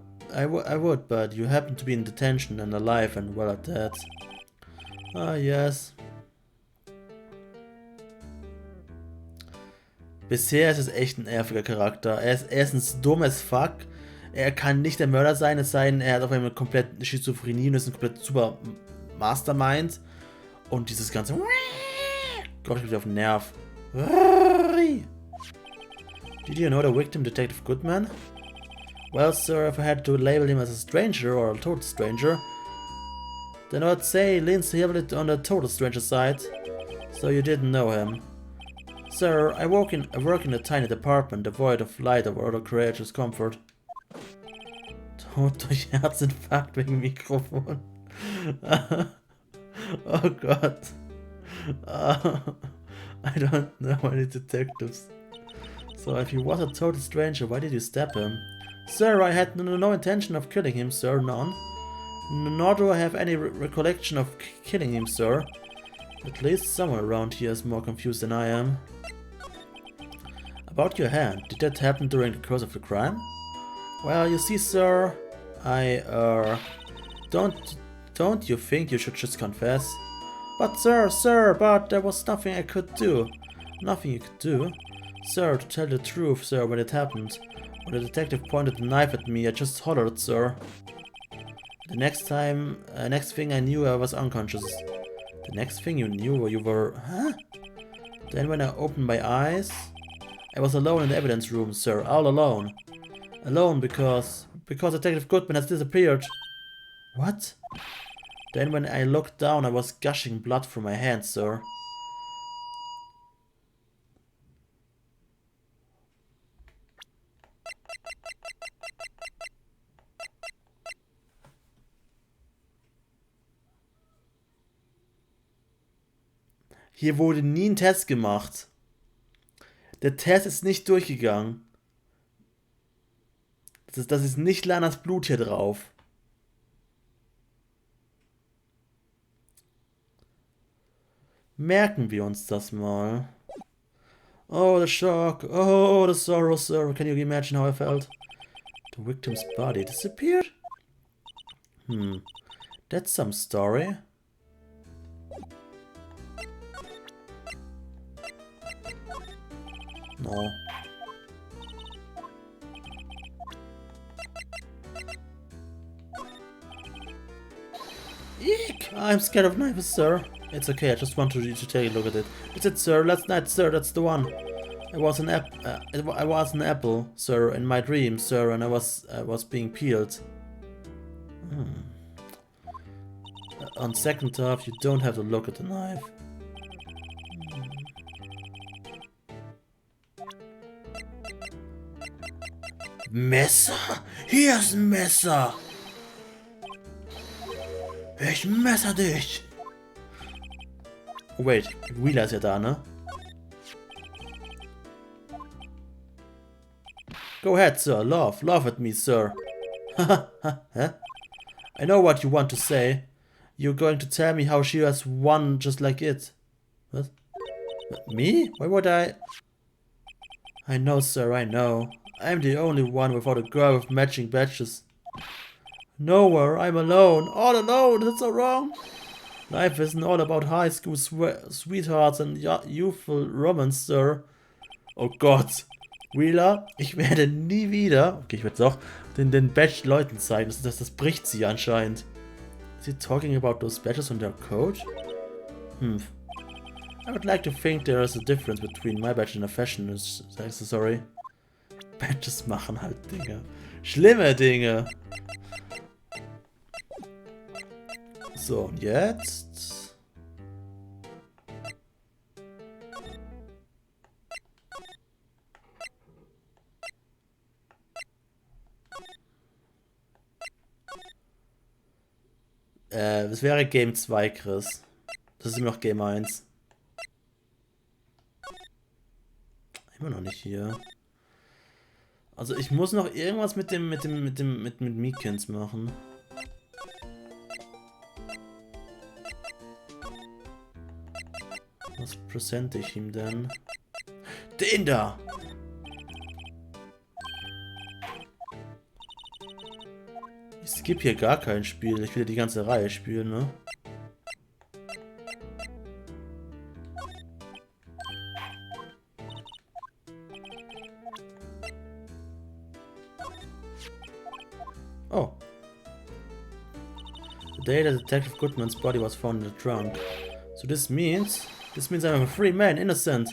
but you happen to be in detention and alive and well at that. Ah, yes. Bisher ist es echt ein nerviger Charakter. Er ist ein dummes Fuck. Er kann nicht der Mörder sein, es sei denn, er hat auf einmal komplett Schizophrenie und ist ein komplett super Mastermind. Und dieses ganze Gott, ich bin auf den Nerv. Did you know the victim, Detective Goodman? Well, sir, if I had to label him as a stranger or a total stranger, then I'd say leans heavily on the total stranger side. So you didn't know him. Sir, I work in a tiny department devoid of light or other creatures' comfort. Tod durch Herzinfarkt wegen Mikrofon. Oh Gott. I don't know any detectives. So if he was a total stranger, why did you stab him? Sir, I had no intention of killing him, sir, none. Nor do I have any recollection of killing him, sir. At least someone around here is more confused than I am. About your hand, did that happen during the course of the crime? Well, you see, sir, don't you think you should just confess? But sir, but there was nothing I could do. Nothing you could do? Sir, to tell the truth, sir, when it happened, when the detective pointed the knife at me, I just hollered, sir. The next thing I knew, I was unconscious. The next thing you knew, you were... Huh? Then when I opened my eyes, I was alone in the evidence room, sir, all alone. Alone because Detective Goodman has disappeared. What? Then when I looked down, I was gushing blood from my hands, sir. Hier wurde nie ein Test gemacht. Der Test ist nicht durchgegangen. Das ist nicht Lanas Blut hier drauf. Merken wir uns das mal. Oh, the shock. Oh, the sorrow, sir. Can you imagine how I felt? The victim's body disappeared? That's some story. No. Eek! I'm scared of knives, sir. It's okay, I just want you to take a look at it. It's it, sir. Last night, sir, that's the one. I was an apple, sir, in my dream, sir, and I was being peeled. On second thought, you don't have to look at the knife. Messer? Hier ist ein Messer! Ich messer dich! Oh wait, Wheeler ist ja da, ne? Go ahead, sir. Laugh at me, sir. Huh? I know what you want to say. You're going to tell me how she has won just like it. What? Me? Why would I? I know, sir, I know. I'm the only one without a girl with matching badges. Nowhere, I'm alone. All alone, that's so wrong. Life isn't all about high school sweethearts and youthful romance, sir. Oh Gott. Wheeler, ich werde nie wieder... Okay, ich werde es auch den Badge Leuten zeigen. Das bricht sie anscheinend. Is he talking about those badges on their coat? I would like to think there is a difference between my badge and a fashion accessory. Badges machen halt Dinge. Schlimme Dinge. So, und jetzt... das wäre Game 2, Chris. Das ist immer noch Game 1. Immer noch nicht hier. Also ich muss noch irgendwas mit Meekins machen. Was präsente ich ihm denn? Den da! Ich skippe hier gar kein Spiel. Ich will die ganze Reihe spielen, ne? Oh. The day that Detective Goodman's body was found in the trunk. So this means I'm a free man, innocent.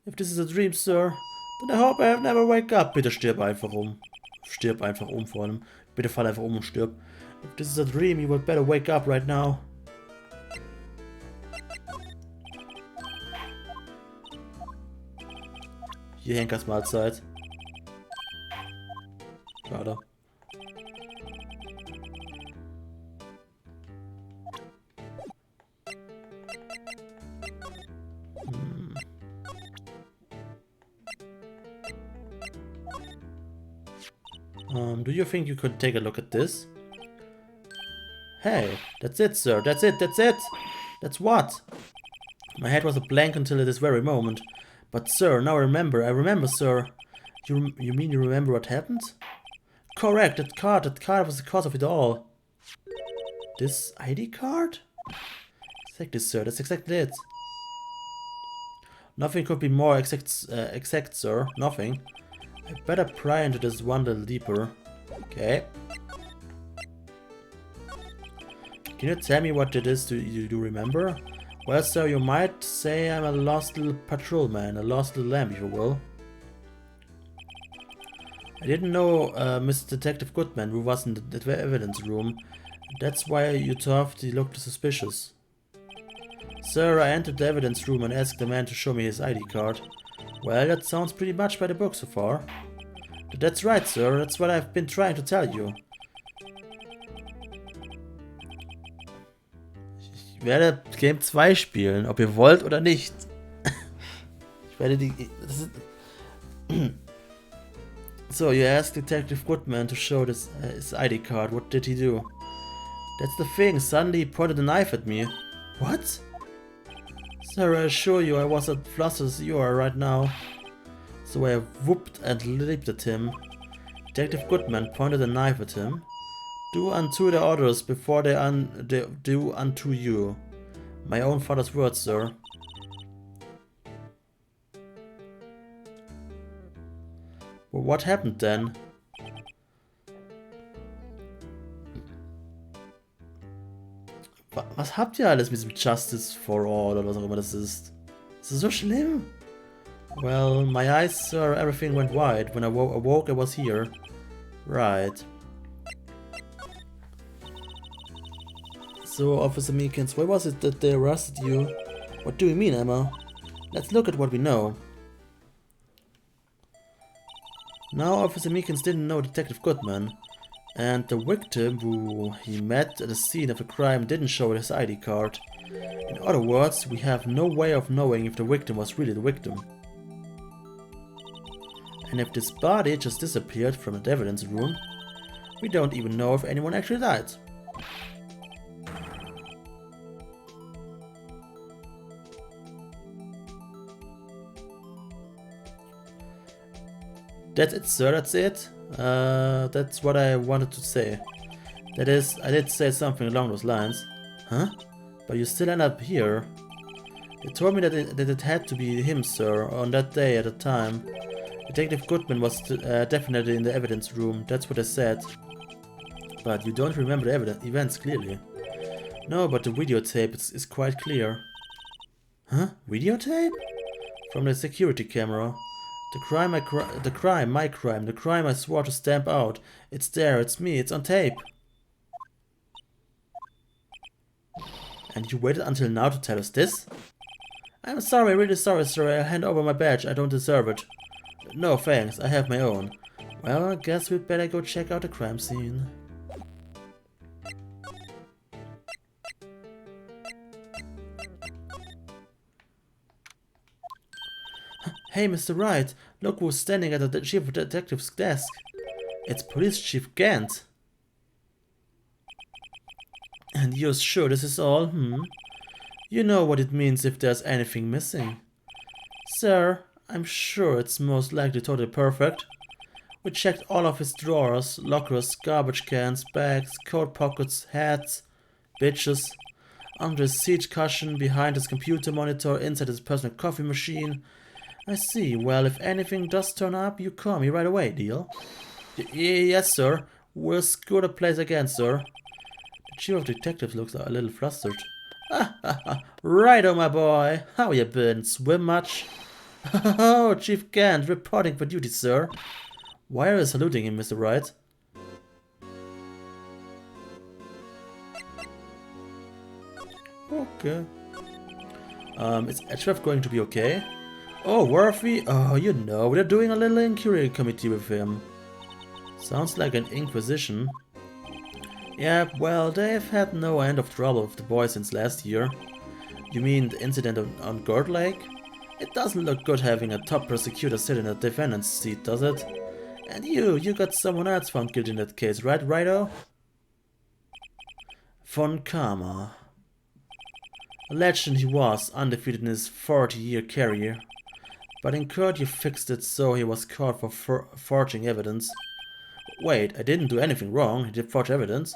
If this is a dream, sir, then I hope I have never wake up. Bitte stirb einfach um. Stirb einfach um vor allem. Bitte fall einfach um und stirb. If this is a dream, you would better wake up right now. Hier Henkers Mahlzeit. Schade. Do you think you could take a look at this? Hey, that's it, sir. That's it. That's what? My head was a blank until this very moment. But, sir, now I remember, sir. You mean you remember what happened? Correct, that card was the cause of it all. This ID card? Exactly, sir. That's exactly it. Nothing could be more exact, sir. Nothing. I better pry into this one little deeper. Okay. Can you tell me what it is you do remember? Well, sir, you might say I'm a lost little patrolman, a lost little lamb, if you will. I didn't know Mr. Detective Goodman, who was in the evidence room. That's why you thought he looked suspicious. Sir, I entered the evidence room and asked the man to show me his ID card. Well, that sounds pretty much by the book so far. That's right, sir. That's what I've been trying to tell you. Ich werde Game 2 spielen, ob ihr wollt oder nicht. Ich werde die... So, you asked Detective Goodman to show his ID card. What did he do? That's the thing. Suddenly he pointed a knife at me. What? Sir, I assure you I was as flustered as you are right now. So I whooped and leaped at him. Detective Goodman pointed a knife at him. Do unto the others before they do unto you. My own father's words, sir. Well, what happened then? Was habt ihr alles mit diesem Justice for All oder was auch immer das ist? Ist das so schlimm? Well, my eyes, sir, everything went white. When I awoke, I was here. Right. So, Officer Meekins, why was it that they arrested you? What do you mean, Emma? Let's look at what we know. Now, Officer Meekins didn't know Detective Goodman, and the victim who he met at the scene of the crime didn't show his ID card. In other words, we have no way of knowing if the victim was really the victim. And if this body just disappeared from the evidence room, we don't even know if anyone actually died. That's it, sir, that's it. That's what I wanted to say. That is, I did say something along those lines. Huh? But you still end up here. They told me that it had to be him, sir, on that day at the time. Detective Goodman was definitely in the evidence room, that's what I said. But you don't remember the events clearly. No, but the videotape is quite clear. Huh? Videotape? From the security camera. The crime, my crime, the crime I swore to stamp out. It's there, it's me, it's on tape. And you waited until now to tell us this? I'm sorry, really sorry, sir. I'll hand over my badge. I don't deserve it. No, thanks. I have my own. Well, I guess we'd better go check out the crime scene. Hey, Mr. Wright. Look who's standing at the chief of detective's desk. It's Police Chief Gant. And you're sure this is all, You know what it means if there's anything missing. Sir, I'm sure it's most likely totally perfect. We checked all of his drawers, lockers, garbage cans, bags, coat pockets, hats, bitches, under his seat cushion, behind his computer monitor, inside his personal coffee machine. I see. Well, if anything does turn up, you call me right away, deal? Yes, sir. We'll scour the place again, sir. The chief of detectives looks a little flustered. Righto, my boy. How you been? Swim much? Oh, Chief Gant, reporting for duty, sir. Why are you saluting him, Mr. Wright? Okay. Is Edgeworth going to be okay? Oh, Worthy? Oh, you know, they're doing a little inquiry committee with him. Sounds like an inquisition. Yeah, well, they've had no end of trouble with the boy since last year. You mean the incident on Gord Lake? It doesn't look good having a top prosecutor sit in a defendant's seat, does it? And you got someone else found guilty in that case, right, Righto? Von Karma. A legend he was, undefeated in his 40-year career. But in court you fixed it so he was caught for forging evidence. Wait, I didn't do anything wrong, he did forge evidence.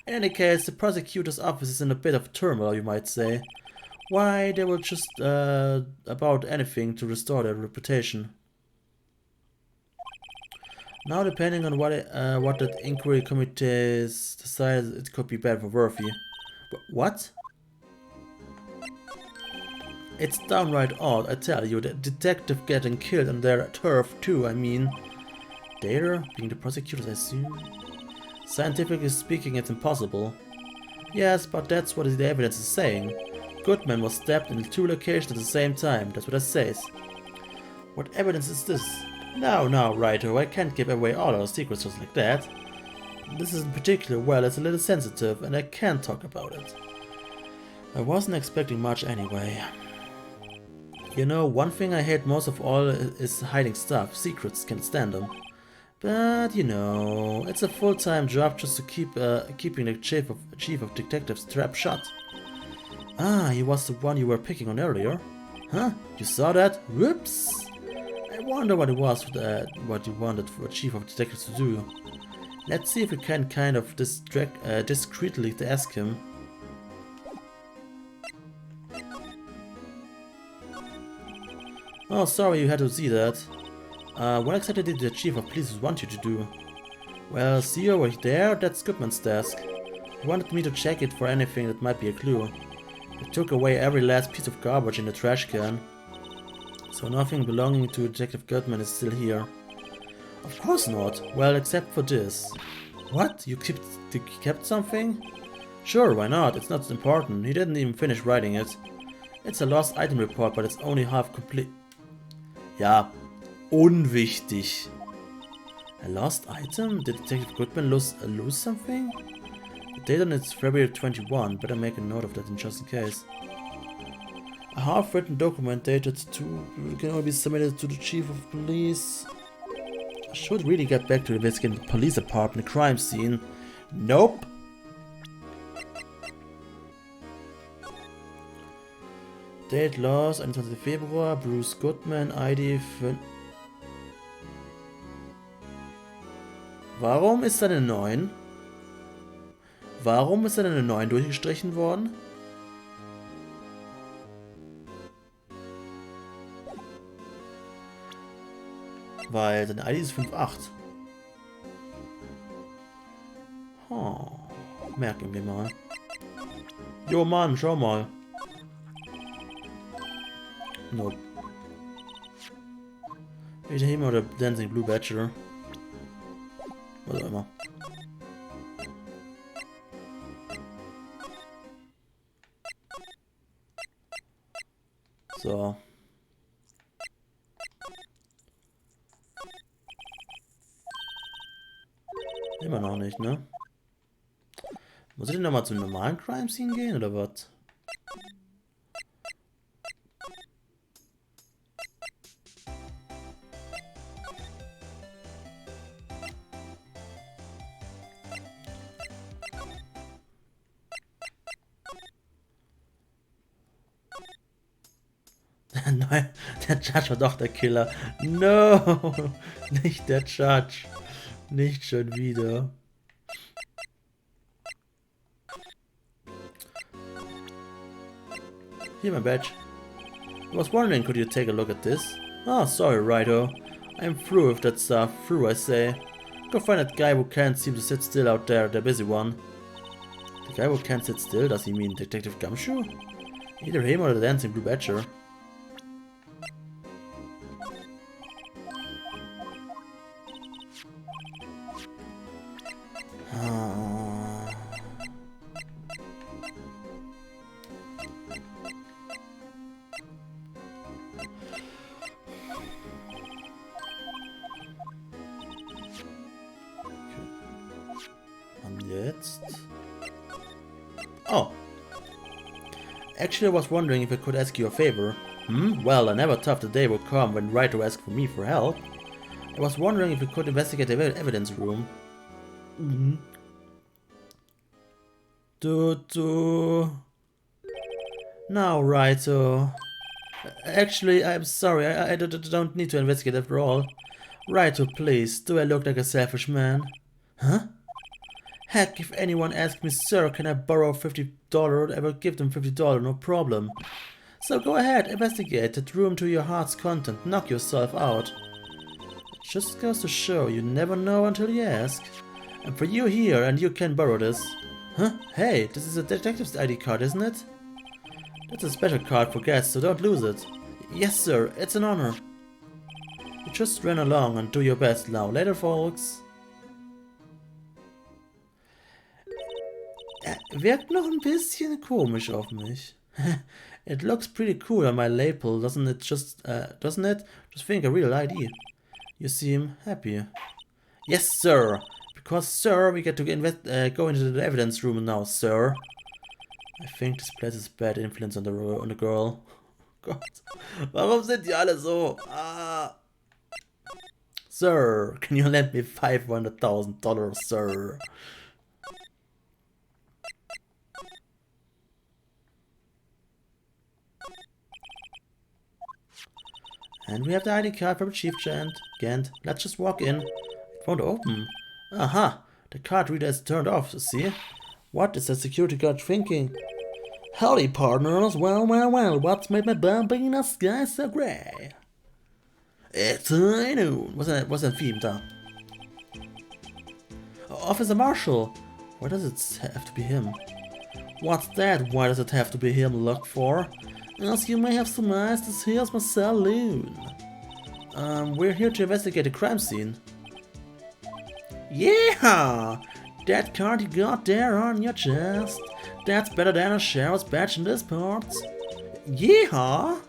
In any case, the prosecutor's office is in a bit of turmoil, you might say. Why, they will just about anything to restore their reputation. Now, depending on what that inquiry committee decides, it could be bad for Worthy. What? It's downright odd, I tell you. The detective getting killed on their turf too, I mean. Data, being the prosecutors, I assume. Scientifically speaking, it's impossible. Yes, but that's what the evidence is saying. Goodman was stabbed in 2 locations at the same time, that's what it says. What evidence is this? Now, Righto, I can't give away all our secrets just like that. This is in particular, well, it's a little sensitive, and I can't talk about it. I wasn't expecting much anyway. You know, one thing I hate most of all is hiding stuff. Secrets, can't stand them. But, you know, it's a full-time job just to keep keeping the chief of detectives trap shut. Ah, he was the one you were picking on earlier. Huh? You saw that? Whoops! I wonder what it was what you wanted for chief of detectives to do. Let's see if we can kind of discreetly ask him. Oh, sorry you had to see that. What exactly did the chief of police want you to do? Well, see over there, that's Goodman's desk. He wanted me to check it for anything that might be a clue. He took away every last piece of garbage in the trash can. So nothing belonging to Detective Goodman is still here. Of course not. Well, except for this. What? You kept something? Sure, why not? It's not important. He didn't even finish writing it. It's a lost item report, but it's only half complete. Ja, unwichtig. A lost item? Did Detective Goodman lose something? The date on it's February 21. Better make a note of that just in case. A half-written document dated can only be submitted to the chief of police. I should really get back to investigating the police department crime scene. Nope. Date lost, 21. Februar, Bruce Goodman, ID 5. Warum ist da eine 9? Warum ist da eine 9 durchgestrichen worden? Weil seine ID ist 5,8. Oh, merken wir mal. Jo Mann, schau mal. Nope. Either him or the Dancing Blue Bachelor. Was auch immer. So. Immer noch nicht, ne? Muss ich denn nochmal zum normalen Crime Scene gehen, oder was? Nein, der Judge war doch der Killer. No! Nicht der Judge. Nicht schon wieder. Here, my badge. I was wondering, could you take a look at this? Oh, sorry, Righto. I'm through with that stuff. Through, I say. Go find that guy who can't seem to sit still out there, the busy one. The guy who can't sit still? Does he mean Detective Gumshoe? Either him or the Dancing Blue Badger. Oh. Actually, I was wondering if I could ask you a favor. Well, I never thought the day would come when Wright would ask for me for help. I was wondering if we could investigate the evidence room. Now, Righto. Actually, I'm sorry, I don't need to investigate after all. Righto, please, do I look like a selfish man? Huh? Heck, if anyone asks me, sir, can I borrow $50, I will give them $50, no problem. So go ahead, investigate that room to your heart's content, knock yourself out. It just goes to show, you never know until you ask. And for you here, and you can borrow this. Huh? Hey, this is a detective's ID card, isn't it? That's a special card for guests, so don't lose it. Yes, sir, it's an honor. You just run along and do your best now. Later, folks. Wirkt noch ein bisschen komisch auf mich. It looks pretty cool on my label, doesn't it? Just think a real ID. You seem happy. Yes, sir. Because, sir, we get to go into the evidence room now, sir. I think this places bad influence on the girl. Gott, warum sind die alle so? Ah. Sir, can you lend me $500,000, sir? And we have the ID card from Chief Gant. Let's just walk in. It won't open. Aha! The card reader is turned off, see? What is the security guard thinking? Howdy, partners. Well, what's made my bumpy in the sky so grey? It's high noon. Was ein Film da? Officer Marshall. Why does it have to be him? What's that? Why does it have to be him look for? As you may have surmised, this here's my saloon. We're here to investigate a crime scene. Yeah! That card you got there on your chest. That's better than a sheriff's badge in this part. Yeah!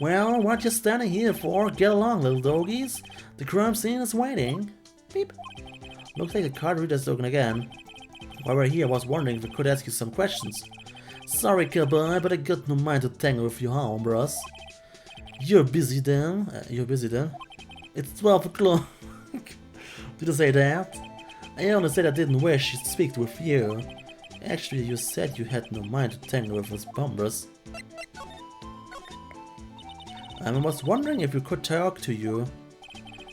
Well, what you standing here for? Get along, little doggies. The crime scene is waiting. Beep. Looks like the card reader's looking again. While we're here, I was wondering if we could ask you some questions. Sorry, cowboy, but I got no mind to tangle with you hombres. You're busy then? It's 12 o'clock. Did I say that? I only said I didn't wish to speak with you. Actually, you said you had no mind to tangle with us bombers. I was wondering if we could talk to you.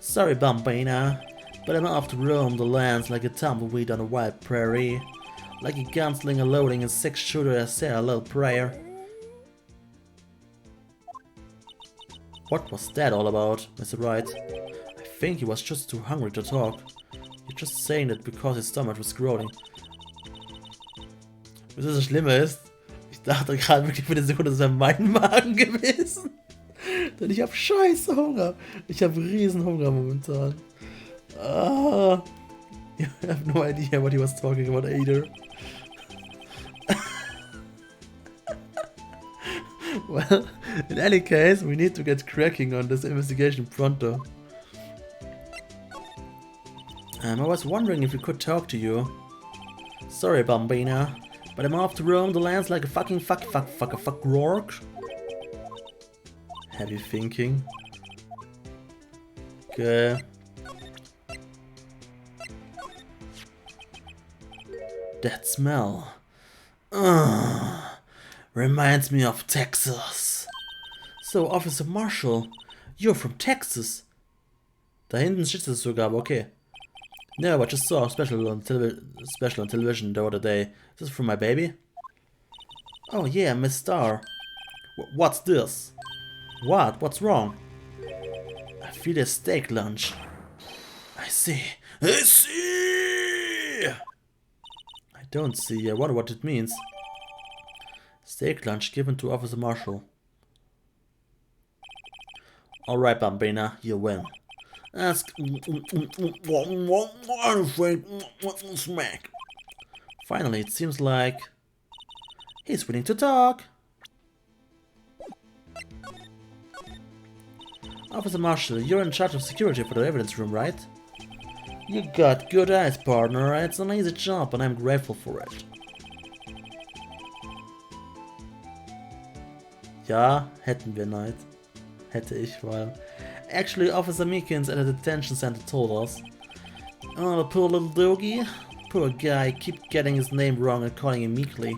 Sorry, Bambina, but I'm off to roam the lands like a tumbleweed on a wild prairie. Like a gunslinger loading a six-shooter, I say a little prayer. What was that all about, Mr. Wright? I think he was just too hungry to talk. You're just saying that because his stomach was growling. Was das Schlimme ist? Ich dachte gerade wirklich für eine Sekunde, das wäre mein Magen gewesen. Denn ich habe scheiße Hunger. Ich habe riesen Hunger momentan. I have no idea what he was talking about either. Well, in any case, we need to get cracking on this investigation pronto. I was wondering if we could talk to you. Sorry, Bambina, but I'm off to roam the lands like a fucking fuck rourke. Heavy thinking. Okay. That smell. Reminds me of Texas. So, Officer Marshall, you're from Texas. Da hinten steht es sogar, aber okay. No, I just saw a special on television the other day. Is this from my baby? Oh yeah, Miss Star. What's this? What? What's wrong? I feel a steak lunch. I see. I see! I don't see. I wonder what it means. Steak lunch given to Officer Marshall. Alright, Bambina, you win. Ask smack. Finally, it seems like he's willing to talk. Officer Marshall, you're in charge of security for the evidence room, right? You got good eyes, partner. It's an easy job and I'm grateful for it. Ja, hätten wir nicht. Hätte ich, weil... Actually, Officer Meekins at the detention center told us. Oh, the poor little doggy. Poor guy, keep getting his name wrong and calling him Meekly.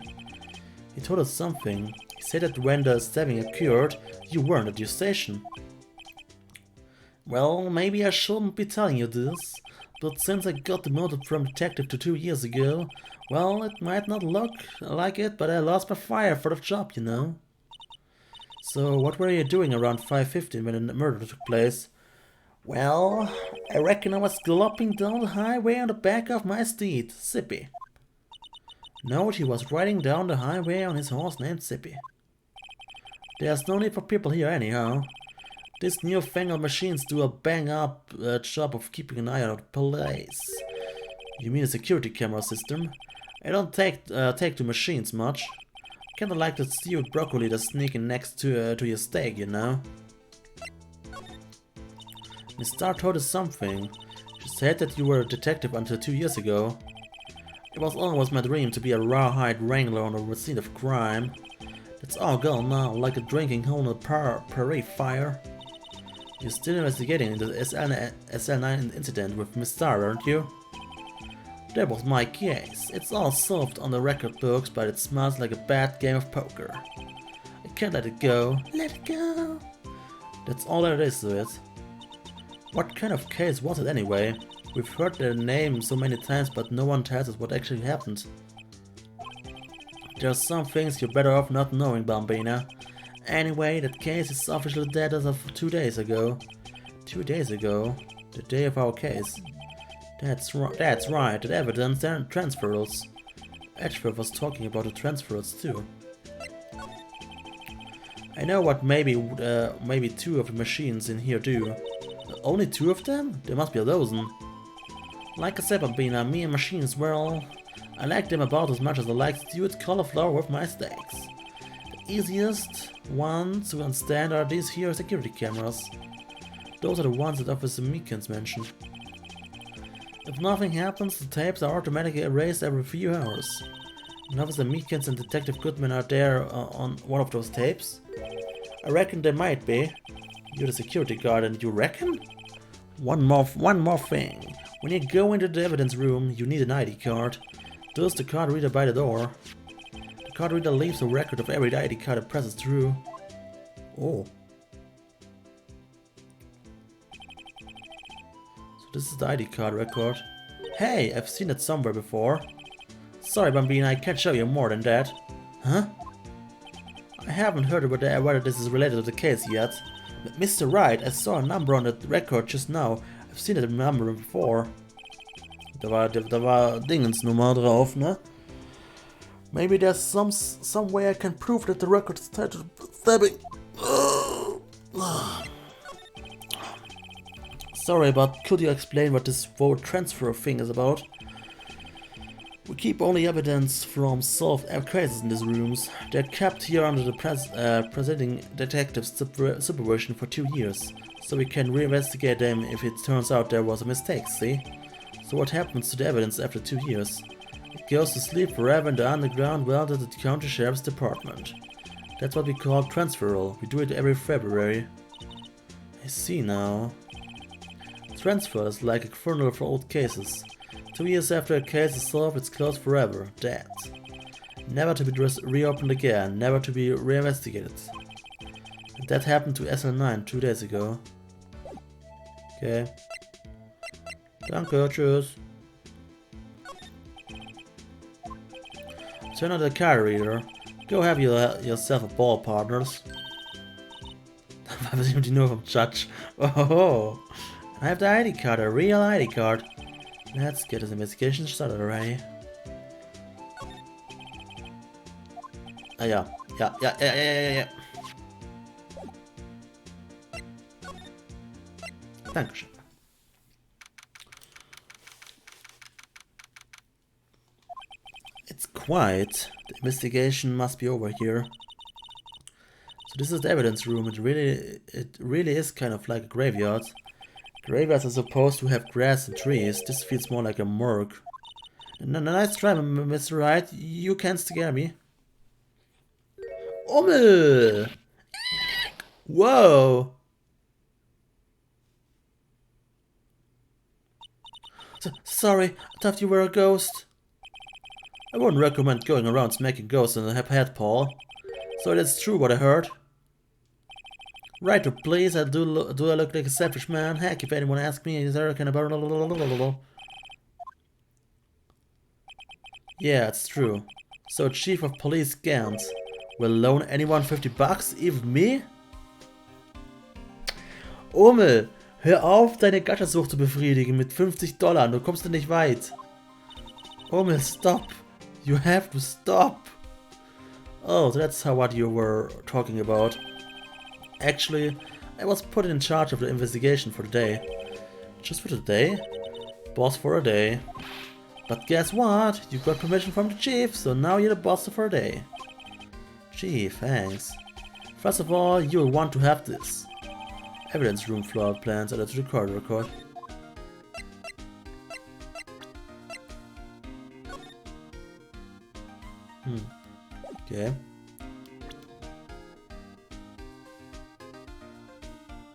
He told us something. He said that when the stabbing occurred, you weren't at your station. Well, maybe I shouldn't be telling you this, but since I got demoted from detective to 2 years ago, well, it might not look like it, but I lost my fire for the job, you know. So, what were you doing around 5:50 when the murder took place? Well, I reckon I was galloping down the highway on the back of my steed, Sippy. Note, he was riding down the highway on his horse named Sippy. There's no need for people here anyhow. These newfangled machines do a bang-up job of keeping an eye on the place. You mean a security camera system? I don't take to machines much. Kinda like that stewed broccoli that's sneaking next to your steak, you know? Miss Star told us something. She said that you were a detective until 2 years ago. It was always my dream to be a rawhide wrangler on the scene of crime. That's all gone now, like a drinking hole in a prairie fire. You're still investigating the SL9 incident with Miss Star, aren't you? That was my case. It's all solved on the record books, but it smells like a bad game of poker. I can't let it go. Let it go! That's all there is to it. What kind of case was it anyway? We've heard their name so many times, but no one tells us what actually happened. There are some things you're better off not knowing, Bambina. Anyway, that case is officially dead as of 2 days ago. 2 days ago? The day of our case. That's right, the evidence and transfers. Edgeworth was talking about the transfers too. I know what maybe two of the machines in here do. Only two of them? There must be a dozen. Like I said, Bambina, me and machines, well, I like them about as much as I like stewed cauliflower with my steaks. The easiest ones to understand are these here security cameras. Those are the ones that Officer Meekins mentioned. If nothing happens, the tapes are automatically erased every few hours. And Officer Meekins and Detective Goodman are there on one of those tapes. I reckon they might be. You're the security guard and you reckon? One more thing. When you go into the evidence room, you need an ID card. There's the card reader by the door. The card reader leaves a record of every ID card it passes through. Oh. So this is the ID card record. Hey, I've seen it somewhere before. Sorry, Bambina, I can't show you more than that. Huh? I haven't heard whether this is related to the case yet. But Mr. Wright, I saw a number on the record just now. I've seen that number before. Da war Dingensnummer drauf, ne? Maybe there's some way I can prove that the record is tied to stabbing. Sorry, but could you explain what this vote transfer thing is about? We keep only evidence from solved cases in these rooms. They're kept here under the presiding detective's supervision for 2 years, so we can reinvestigate them if it turns out there was a mistake, see? So what happens to the evidence after 2 years? It goes to sleep forever in the underground vault at the county sheriff's department. That's what we call transferal. We do it every February. I see now. Transfer is like a funeral for old cases. 2 years after a case is solved, it's closed forever. Dead. Never to be reopened again, never to be reinvestigated. And that happened to SL9 2 days ago. Okay. Danke, tschüss. Turn on the card reader. Go have yourself a ball, partners. Was die nur vom Judge. Oh, I have the ID card, a real ID card. Let's get this investigation started already. Ah ja. Ja. Dankeschön. It's quiet. The investigation must be over here. So this is the evidence room. It really is kind of like a graveyard. Graveyards are supposed to have grass and trees. This feels more like a morgue. Nice try, Mr. Wright. You can't scare me. Ummel! Whoa! Sorry, I thought you were a ghost. I wouldn't recommend going around smacking ghosts in the head, Paul. So it is true what I heard. Right, please, do I look like a selfish man? Heck, if anyone asks me, is there kind of... Yeah, it's true. So Chief of Police Gant will loan anyone $50, even me? Ummel, hör auf, deine Gattersucht zu befriedigen mit $50. Du kommst nicht weit. Ummel, stop. You have to stop. Oh, that's what you were talking about. Actually, I was put in charge of the investigation for the day. Just for the day? Boss for a day. But guess what? You got permission from the chief, so now you're the boss for a day. Gee, thanks. First of all, you'll want to have this. Evidence room floor plans added to the court record. Okay.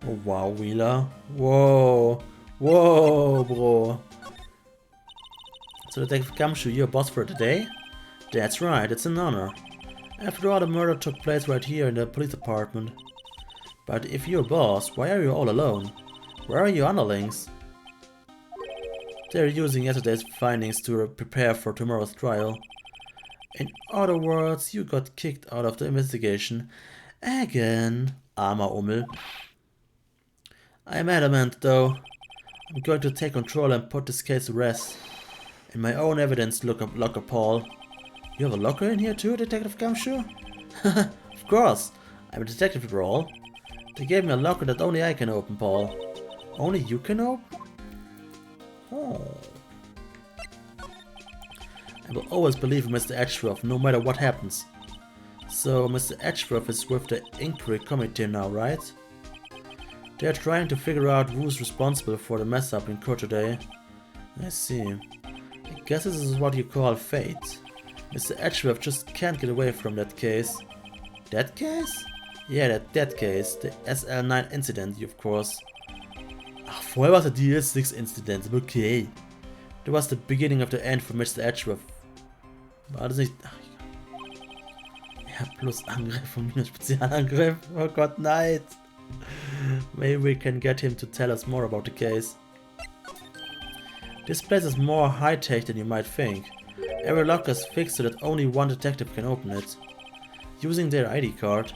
Oh wow, Wheeler. Whoa. Whoa, bro. So Detective Gumshoe, you're boss for today? That's right, it's an honor. After all, the murder took place right here in the police department. But if you're boss, why are you all alone? Where are your underlings? They're using yesterday's findings to prepare for tomorrow's trial. In other words, you got kicked out of the investigation. Again. Armer Ummel. I'm adamant, though. I'm going to take control and put this case to rest. In my own evidence locker, Paul. You have a locker in here too, Detective Gumshoe? Of course. I'm a detective after all. They gave me a locker that only I can open, Paul. Only you can open? Oh. I will always believe in Mr. Edgeworth, no matter what happens. So, Mr. Edgeworth is with the inquiry committee now, right? They are trying to figure out who's responsible for the mess up in court today. I see. I guess this is what you call fate. Mr. Edgeworth just can't get away from that case. That case? Yeah, that case. The SL9 incident, of course. Ach, vorher war es der DS6 Incident. Okay. That was the beginning of the end for Mr. Edgeworth. War das nicht... Ach, ja, plus Angriff und minus Spezialangriff. Oh Gott, nein. Maybe we can get him to tell us more about the case. This place is more high-tech than you might think. Every locker is fixed so that only one detective can open it. Using their ID card.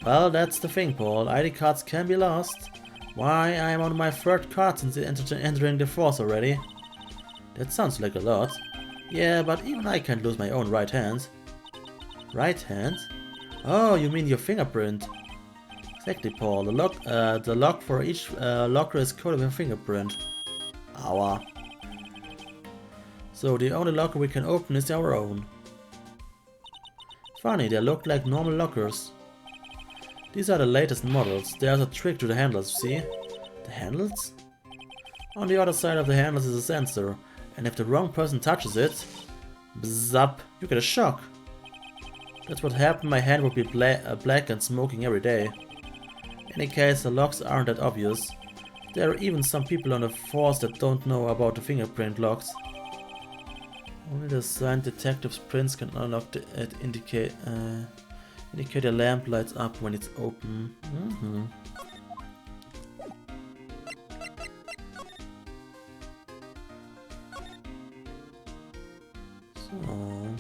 Well, that's the thing, Paul. ID cards can be lost. Why, I'm on my third card since entering the force already. That sounds like a lot. Yeah, but even I can't lose my own right hand. Right hand? Oh, you mean your fingerprint. Exactly, Paul. The lock for each locker is coded with a fingerprint. Aua. So the only locker we can open is our own. Funny, they look like normal lockers. These are the latest models. There's a trick to the handles, see? The handles? On the other side of the handles is a sensor, and if the wrong person touches it, bzzap, you get a shock. That's what happened. My hand would be black and smoking every day. In any case, the locks aren't that obvious. There are even some people on the force that don't know about the fingerprint locks. Only the assigned detective's prints can unlock the indicate a lamp lights up when it's open. So.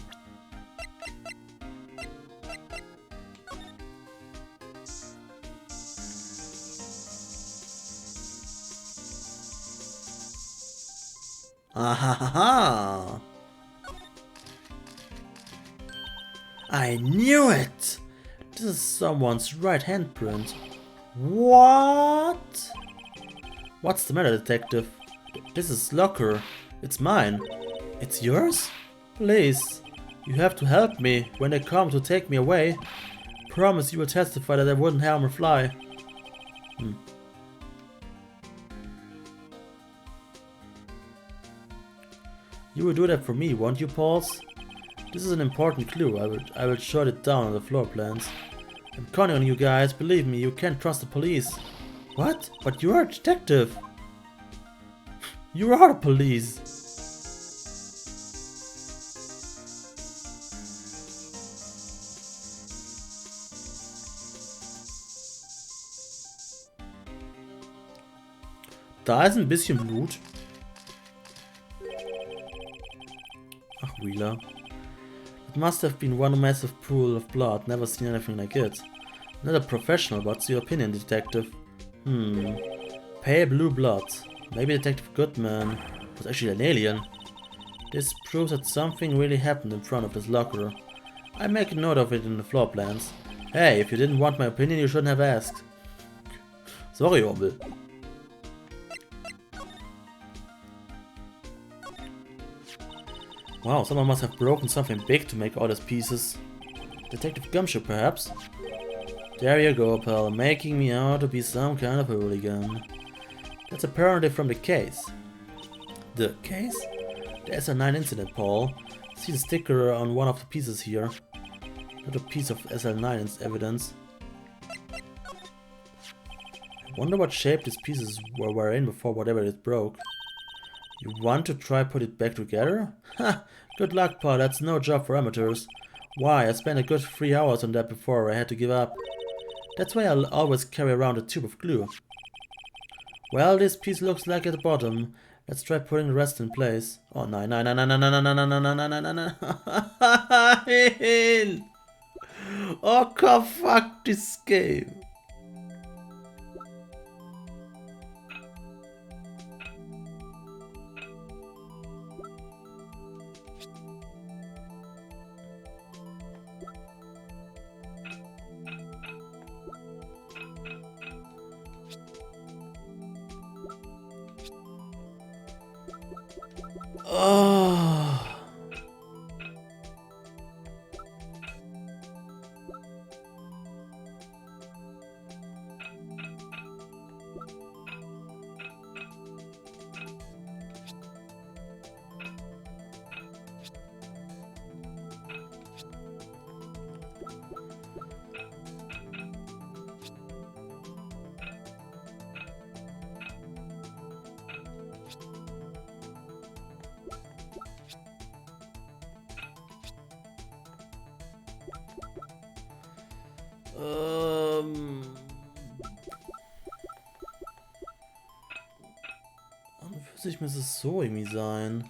Ahaha! I knew it! This is someone's right handprint. What? What's the matter, detective? This is locker. It's mine. It's yours? Please, you have to help me when they come to take me away. Promise you will testify that I wouldn't harm a fly. You will do that for me, won't you, Pauls? This is an important clue. I will jot it down on the floor plans. I'm counting on you guys. Believe me, you can't trust the police. What? But you're a detective. You are the police. Da ist ein bisschen Blut. Ach, Wheeler. It must have been one massive pool of blood. Never seen anything like it. Not a professional, but what's your opinion, detective? Pale blue blood. Maybe Detective Goodman was actually an alien. This proves that something really happened in front of this locker. I make a note of it in the floor plans. Hey, if you didn't want my opinion, you shouldn't have asked. Sorry, Orbel. Wow, someone must have broken something big to make all these pieces. Detective Gumshoe, perhaps? There you go, pal, making me out to be some kind of hooligan. That's apparently from the case. The case? The SL9 incident, Paul. See the sticker on one of the pieces here. Not a piece of SL9's evidence. I wonder what shape these pieces were in before whatever it broke. You want to try put it back together? Ha! Good luck, Paul, that's no job for amateurs. Why, I spent a good 3 hours on that before I had to give up. That's why I'll always carry around a tube of glue. Well, this piece looks like at the bottom. Let's try putting the rest in place. Oh, no. Oh, God, fuck this game. Oh. An und für sich müsste es so irgendwie sein.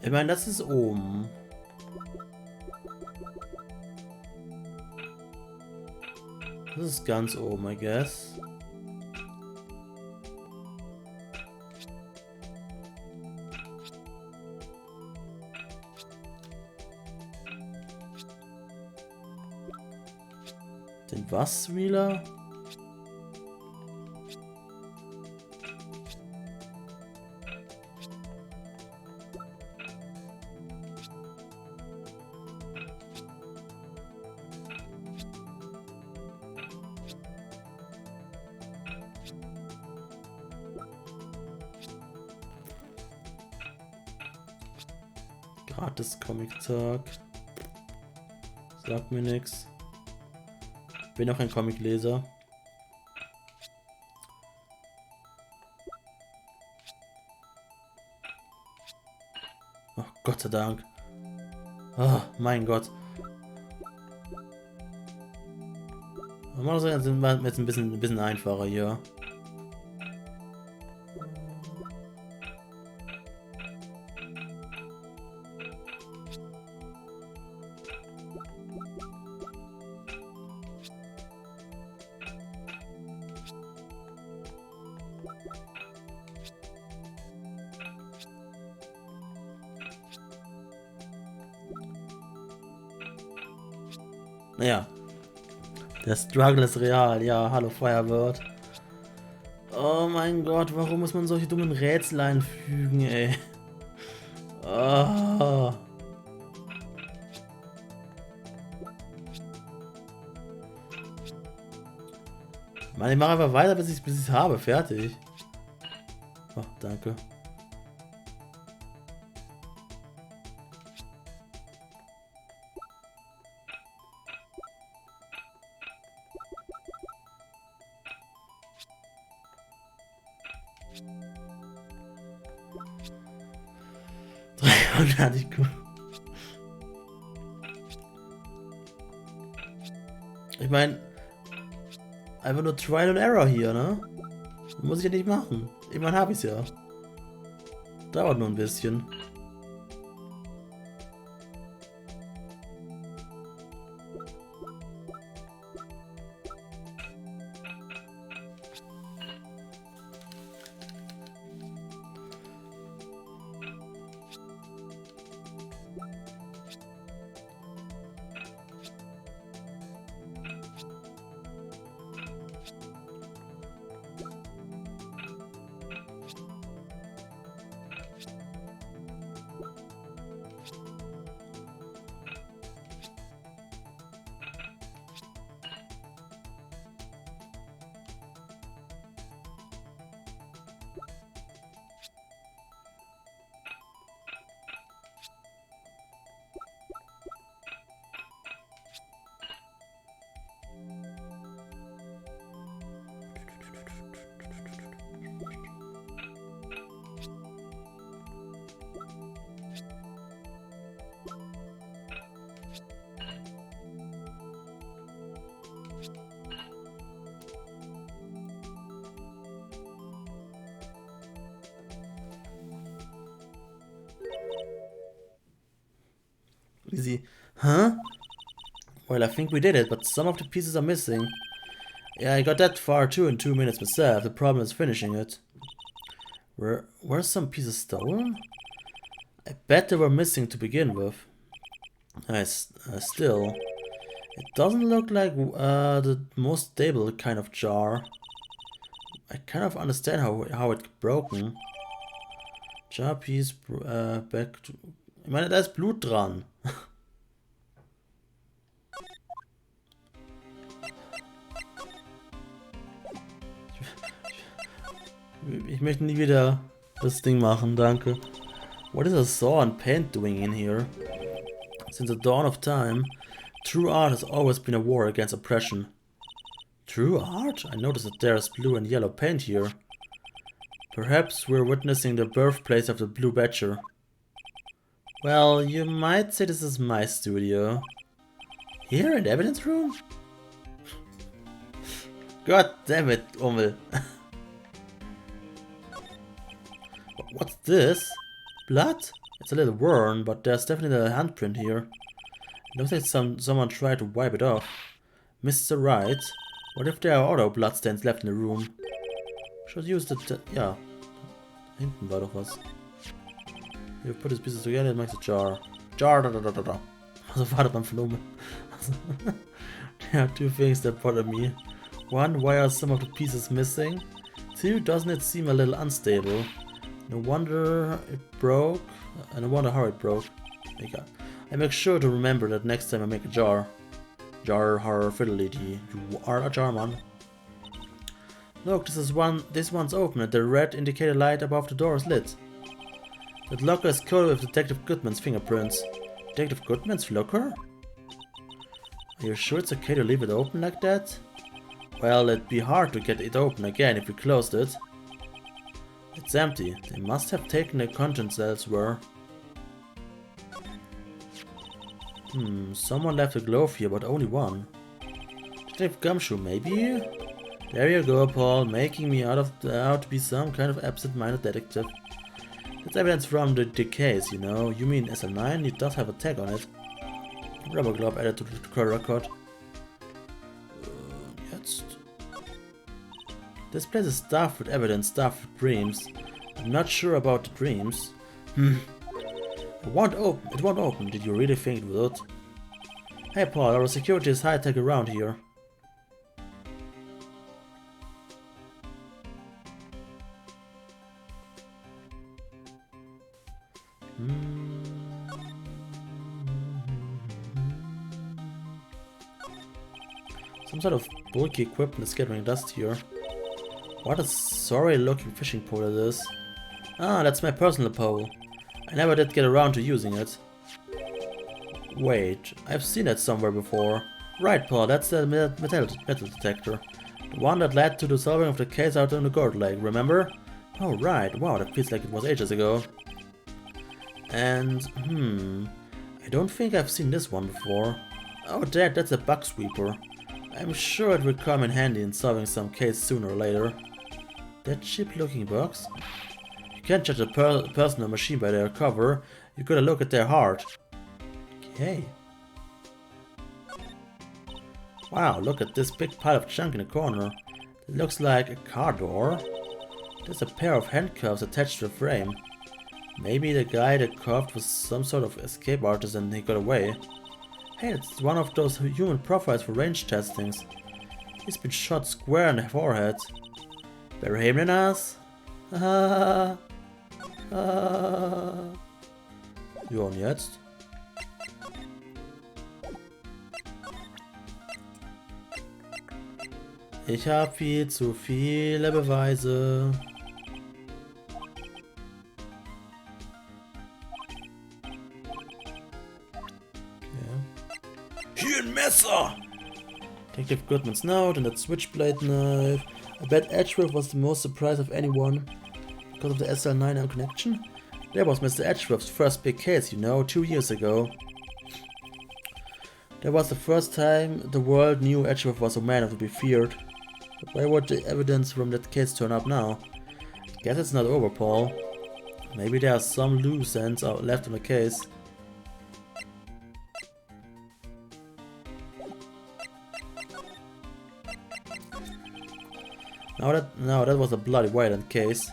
Ich meine, das ist oben. Das ist ganz oben, I guess. Den was, Wheeler? Gratis Comic-Tag. Sagt mir nix. Bin auch ein Comicleser. Oh, Gott sei Dank. Oh, mein Gott. Mal so, jetzt sind wir jetzt ein bisschen einfacher hier. Naja. Der Struggle ist real. Ja, hallo Firebird. Oh mein Gott, warum muss man solche dummen Rätsel einfügen, ey? Oh. Mann, ich mache einfach weiter, bis ich es habe. Fertig. Oh, danke. Ich meine, einfach nur Trial and Error hier, ne? Muss ich ja nicht machen. Irgendwann habe ich es ja. Dauert nur ein bisschen. Easy. Huh? Well, I think we did it, but some of the pieces are missing. Yeah, I got that far too in 2 minutes myself. The problem is finishing it. Were some pieces stolen? I bet they were missing to begin with. Still, it doesn't look like the most stable kind of jar. I kind of understand how it's broken. Jar piece back to... Ich meine, da ist Blut dran. Ich möchte nie wieder das Ding machen, danke. What is a saw and paint doing in here? Since the dawn of time, true art has always been a war against oppression. True art? I noticed that there's blue and yellow paint here. Perhaps we're witnessing the birthplace of the Blue Badger. Well, you might say this is my studio. Here in the evidence room? God damn it, Ummel. What's this? Blood? It's a little worn, but there's definitely a handprint here. It looks like someone tried to wipe it off. Mr. Wright, what if there are other bloodstains left in the room? Should use the... ja. Hinten war doch was. You put these pieces together and makes a jar. Jar, da da da da da. Also wartet man von oben. There are two things that bother me. One, why are some of the pieces missing? Two, doesn't it seem a little unstable? No wonder it broke. And I wonder how it broke. I make sure to remember that next time I make a jar. Jar horror fidelity. You are a jar man. Look, this one's open and the red indicator light above the door is lit. That locker is coated with Detective Goodman's fingerprints. Detective Goodman's locker? Are you sure it's okay to leave it open like that? Well, it'd be hard to get it open again if we closed it. It's empty. They must have taken the contents elsewhere. Someone left a glove here, but only one. Detective Gumshoe, maybe? There you go, Paul, making me out to be some kind of absent-minded detective. That's evidence from the case, you know. You mean SL9? It does have a tag on it. Rubber glove added to the record. Jetzt. This place is stuffed with evidence, stuffed with dreams. I'm not sure about the dreams. It won't open. Did you really think it would? Hey Paul, our security is high-tech around here. Some sort of bulky equipment is gathering dust here. What a sorry looking fishing pole it is. Ah, that's my personal pole. I never did get around to using it. Wait, I've seen it somewhere before. Right, Paul, that's the metal detector. The one that led to the solving of the case out in the Gold Lake, remember? Oh right, wow, that feels like it was ages ago. And, I don't think I've seen this one before. Oh, that's a bug sweeper. I'm sure it will come in handy in solving some case sooner or later. That cheap-looking box? You can't judge a person or machine by their cover. You gotta look at their heart. Okay. Wow, look at this big pile of junk in the corner. It looks like a car door. There's a pair of handcuffs attached to the frame. Maybe the guy that carved was some sort of escape artist and he got away. Hey, it's one of those human profiles for range testings. He's been shot square in the forehead. Wer haben denn das? Ja, und jetzt? Ich habe viel zu viele Beweise. Hier ein Messer! Detective Goodman's note and that switchblade knife. I bet Edgeworth was the most surprised of anyone because of the SL9 connection. That was Mr. Edgeworth's first big case, you know, 2 years ago. That was the first time the world knew Edgeworth was a man to be feared. But why would the evidence from that case turn up now? Guess it's not over, Paul. Maybe there are some loose ends left on the case. Now that was a bloody violent case.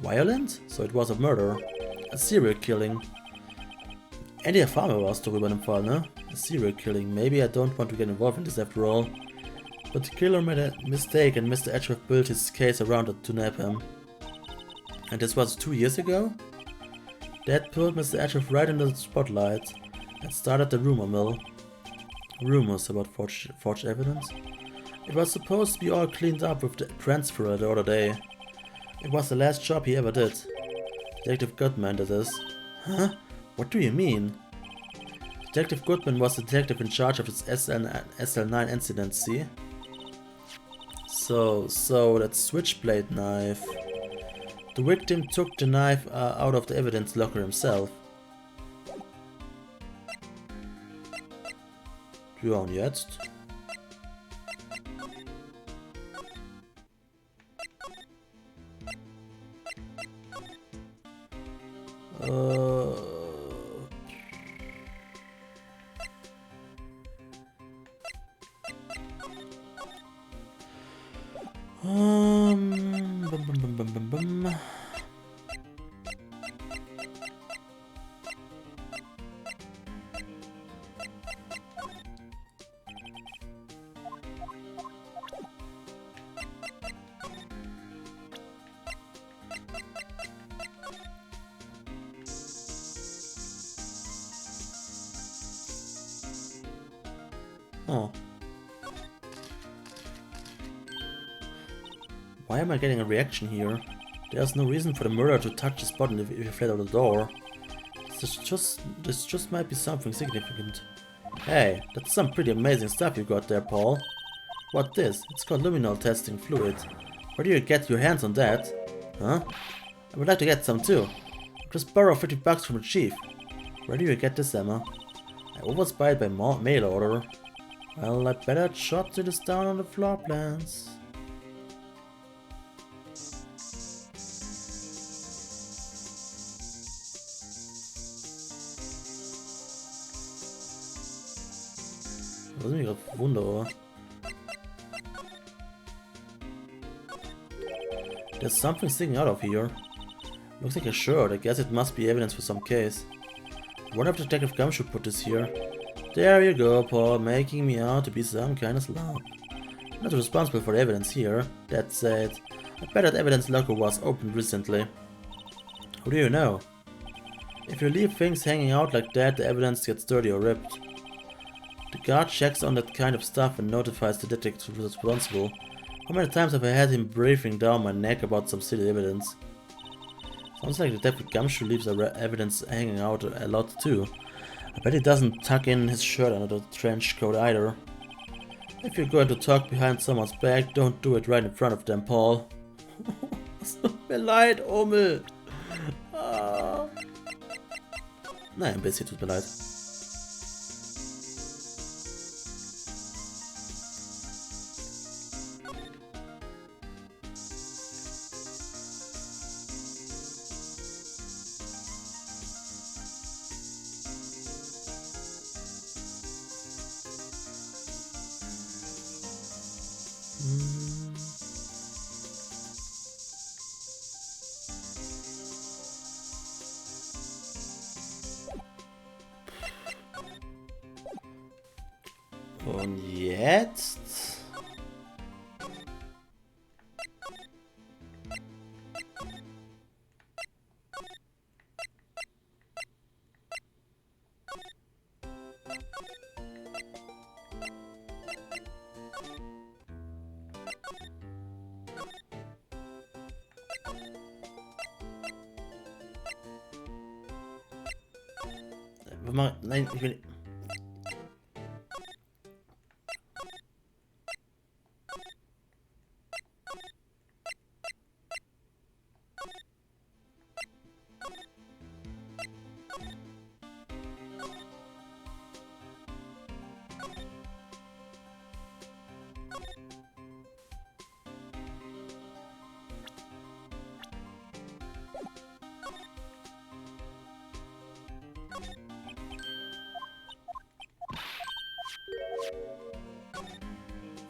Violent? So it was a murder. A serial killing. Andy Farmer war es doch über den Fall, ne? A serial killing. Maybe I don't want to get involved in this after all. But the killer made a mistake and Mr. Edgeworth built his case around it to nab him. And this was 2 years ago? That put Mr. Edgeworth right into the spotlight and started the rumor mill. Rumors about forged evidence? It was supposed to be all cleaned up with the transfer the other day. It was the last job he ever did. Detective Goodman did this. Huh? What do you mean? Detective Goodman was the detective in charge of its SL9 incident, see? So that switchblade knife. The victim took the knife out of the evidence locker himself. Ja, und jetzt? Bum, bum, bum. Oh. Why am I getting a reaction here? There's no reason for the murderer to touch his button if he fled out the door. This just might be something significant. Hey, that's some pretty amazing stuff you got there, Paul. What this? It's called luminol testing fluid. Where do you get your hands on that? Huh? I would like to get some too. Just borrow 50 bucks from the chief. Where do you get this, Emma? I always buy it by mail order. Well, I better jot this down on the floor plans. Was ist mich gerade wundere? There's something sticking out of here. Looks like a shirt. I guess it must be evidence for some case. I wonder if Detective Gumshoe put this here. There you go, Paul, making me out to be some kind of slob. I'm not responsible for the evidence here. That said, I bet that evidence locker was opened recently. How do you know? If you leave things hanging out like that, the evidence gets dirty or ripped. The guard checks on that kind of stuff and notifies the detective responsible. How many times have I had him breathing down my neck about some silly evidence? Sounds like Detective Gumshoe leaves evidence hanging out a lot too. I bet he doesn't tuck in his shirt under the trench coat either. If you're going to talk behind someone's back, don't do it right in front of them, Paul. Es tut mir leid, Omel. Nein, ein bisschen tut mir leid. Und jetzt? Nein, ich will.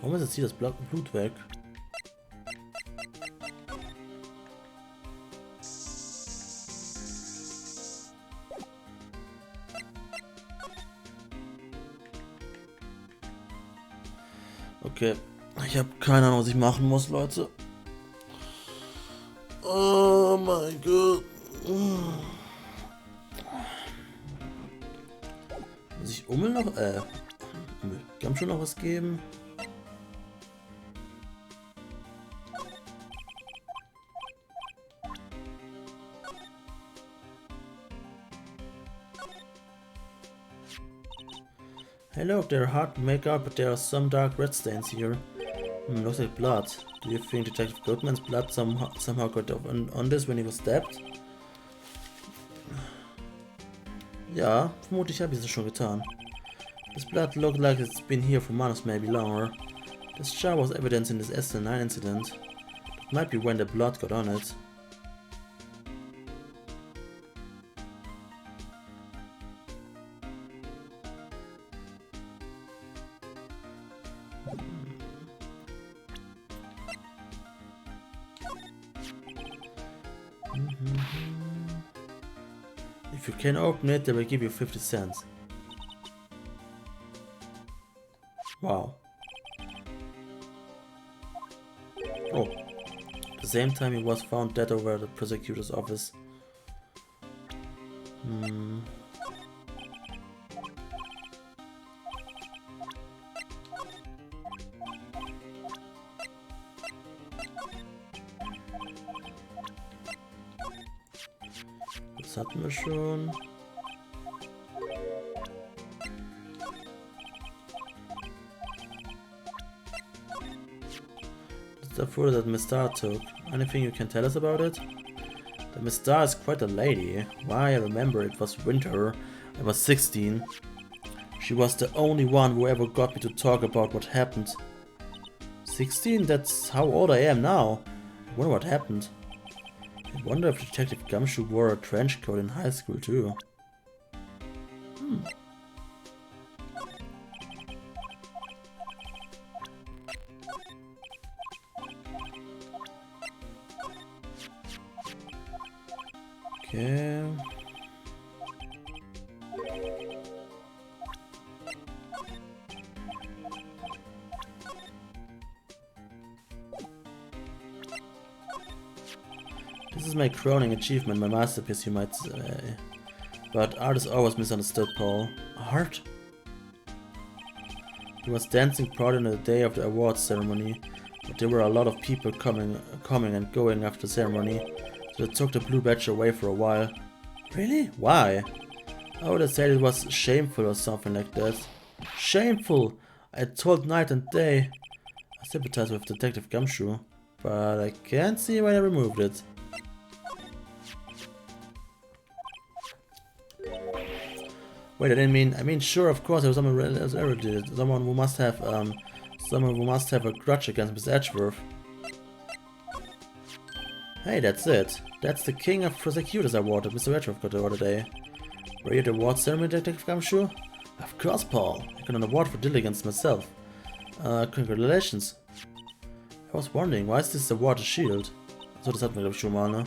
Warum ist jetzt hier das Blut weg? Okay, ich habe keine Ahnung, was ich machen muss, Leute. Oh mein Gott. Muss ich Ummel noch, Gamschuh noch was geben? Hey look, they're hard to make out, but there are some dark red stains here. Looks like blood. Do you think Detective Goodman's blood somehow got on this when he was stabbed? Ja, vermutlich habe ich es schon getan. This blood looked like it's been here for months, maybe longer. This jar was evidence in this SN9 incident. It might be when the blood got on it. If you can open it, they will give you 50 cents. Wow. Oh. At the same time, he was found dead over at the prosecutor's office. Das hatten wir schon. The photo that Miss Star took. Anything you can tell us about it? The Miss Star is quite a lady. Why, I remember it was winter. I was 16. She was the only one who ever got me to talk about what happened. 16? That's how old I am now. I wonder what happened. I wonder if Detective Gumshoe wore a trench coat in high school too. Okay. This is my crowning achievement, my masterpiece, you might say. But art is always misunderstood, Paul. Art? He was dancing proud on the day of the awards ceremony, but there were a lot of people coming and going after the ceremony, so they took the blue badge away for a while. Really? Why? Oh, they said it was shameful or something like that. Shameful! I told night and day. I sympathize with Detective Gumshoe, but I can't see why they removed it. Wait, I mean, sure, of course, there was someone else ever did it. Someone who must have a grudge against Miss Edgeworth. Hey, that's it. That's the King of Prosecutors award that Mr. Edgeworth got the other day. Were you at the award ceremony, Detective Gumshoe? Of course, Paul. I got an award for diligence myself. Congratulations. I was wondering, why is this award a shield? So, das hatten wir, glaube ich, schon mal, ne?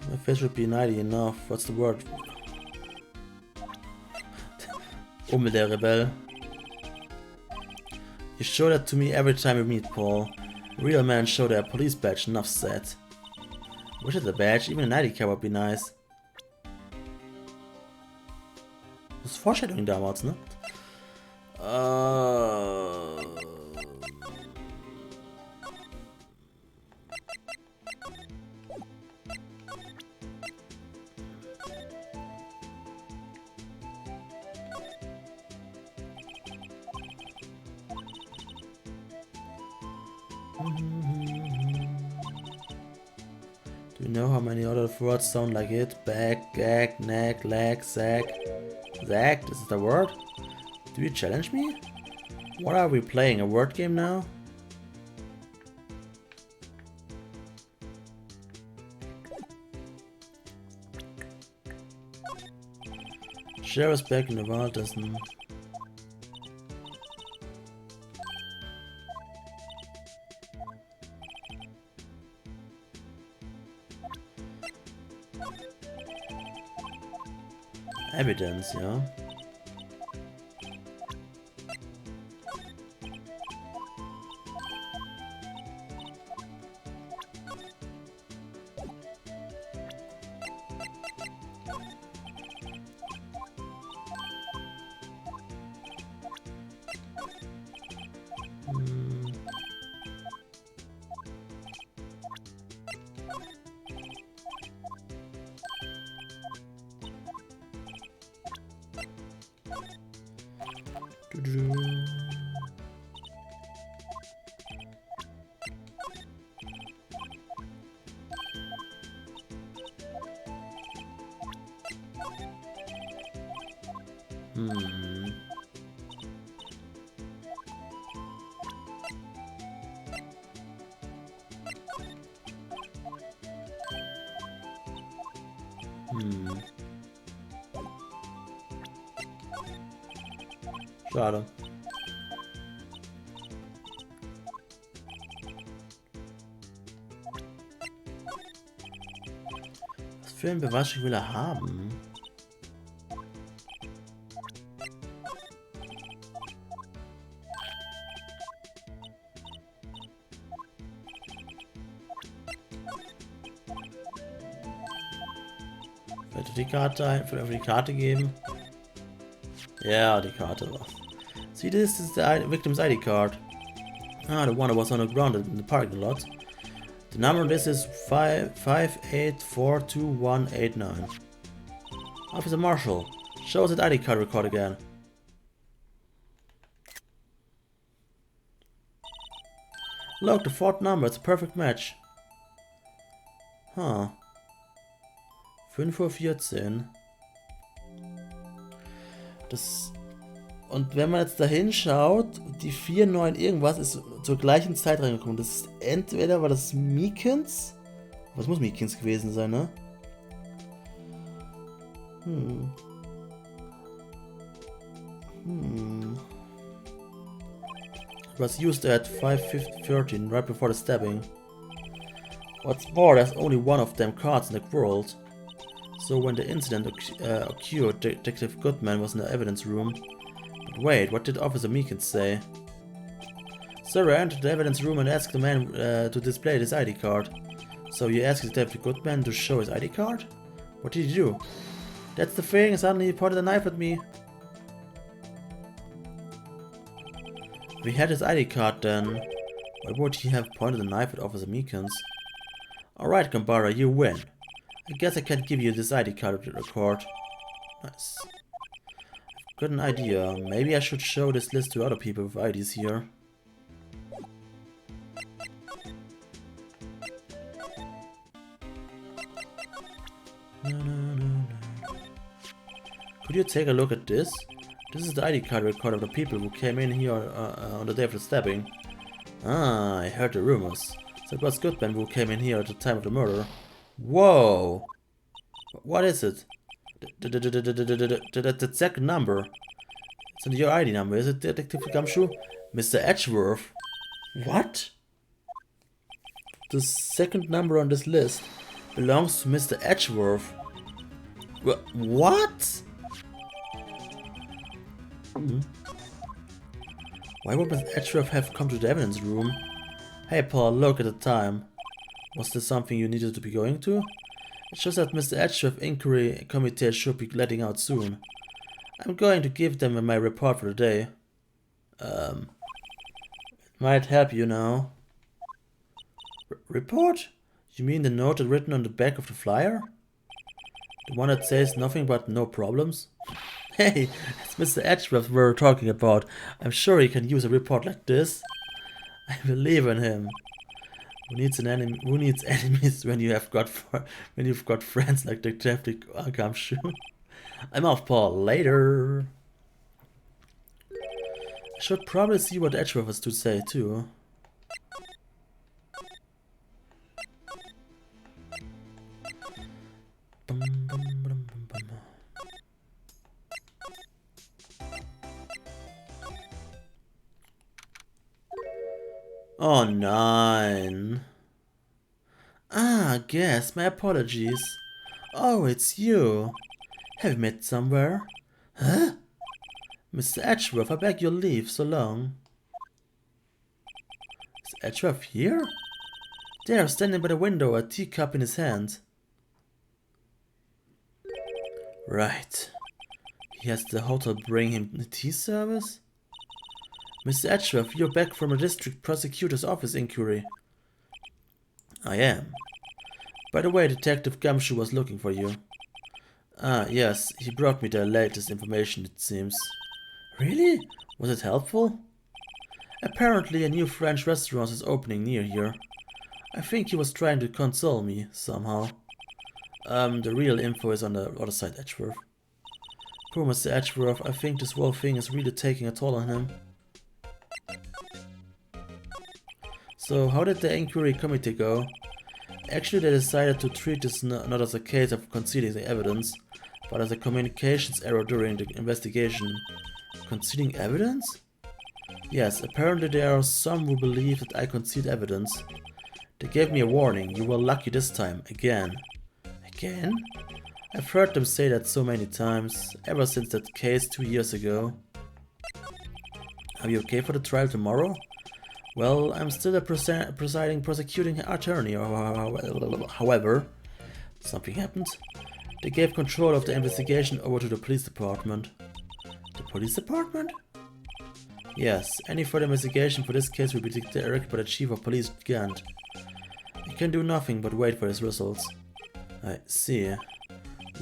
My face should be 90 enough. What's the word? Ummel der Rebell. You show that to me every time we meet, Paul. Real men show their police badge, enough said. Wish I had a badge, even a 90 would be nice. Das ist Foreshadowing damals, ne? Do you know how many other words sound like it? Back, gag, neck, leg, sack. Zag, this is the word? Do you challenge me? What are we playing, a word game now? Sheriff's back in the world doesn't... Evidence, yeah. Schade. Was für einen Beweis will er haben? Vielleicht die Karte ein, für die Karte geben. Ja, die Karte war. See, this is the victim's ID card. Ah, the one that was on the ground in the parking lot. The number on this is 5842189. Officer Marshall, show us that ID card record again. Look, the fourth number, it's a perfect match. Huh. 5:14 Uhr. Das. Und wenn man jetzt da hinschaut, die 4,9 irgendwas ist zur gleichen Zeit reingekommen. Das ist entweder war das Meekins. Was muss Meekins gewesen sein, ne? It was used at 5:13 right before the stabbing. What's more, there's only one of them cards in the world. So when the incident occurred, Detective Goodman was in the evidence room. But wait, what did Officer Meekins say? Sir, I entered the evidence room and asked the man to display his ID card. So you asked Detective Goodman to show his ID card? What did he do? That's the thing, suddenly he pointed a knife at me. If he had his ID card then, why would he have pointed a knife at Officer Meekins? Alright, Gambara, you win. I guess I can't give you this ID card to record. Nice. I've got an idea. Maybe I should show this list to other people with IDs here. Could you take a look at this? This is the ID card record of the people who came in here on the day of the stabbing. Ah, I heard the rumors. So it was Goodman who came in here at the time of the murder. Whoa! What is it? The second number. It's your ID number, is it, Detective Gumshoe? Mr. Edgeworth. What? The second number on this list belongs to Mr. Edgeworth. What? Why would Mr. Edgeworth have come to the evidence room? Hey Paul, look at the time. Was this something you needed to be going to? It's just that Mr. Edgeworth Inquiry Committee should be letting out soon. I'm going to give them my report for the day. It might help you now. Report? You mean the note written on the back of the flyer? The one that says nothing but no problems? Hey, it's Mr. Edgeworth we're talking about. I'm sure he can use a report like this. I believe in him. Who needs an enemy? Who needs enemies when you've got friends like Detective Gumshoe? I'm off, Paul. Later. I should probably see what Edgeworth has to say too. Oh nein. Ah, guess. My apologies. Oh, it's you. Have we met somewhere? Huh? Mr. Edgeworth, I beg your leave, so long. Is Edgeworth here? There, standing by the window, a teacup in his hand. Right. He has the hotel bring him the tea service? Mr. Edgeworth, you're back from a district prosecutor's office inquiry. I am. By the way, Detective Gumshoe was looking for you. Ah, yes, he brought me the latest information, it seems. Really? Was it helpful? Apparently a new French restaurant is opening near here. I think he was trying to console me, somehow. The real info is on the other side, Edgeworth. Poor Mr. Edgeworth, I think this whole thing is really taking a toll on him. So, how did the inquiry committee go? Actually, they decided to treat this not as a case of concealing the evidence, but as a communications error during the investigation. Concealing evidence? Yes, apparently there are some who believe that I concealed evidence. They gave me a warning. You were lucky this time. Again. Again? I've heard them say that so many times, ever since that case 2 years ago. Are you okay for the trial tomorrow? Well, I'm still a presiding prosecuting attorney, however, something happened. They gave control of the investigation over to the police department. The police department? Yes, any further investigation for this case will be directed by the chief of police, Gant. I can do nothing but wait for his results. I see.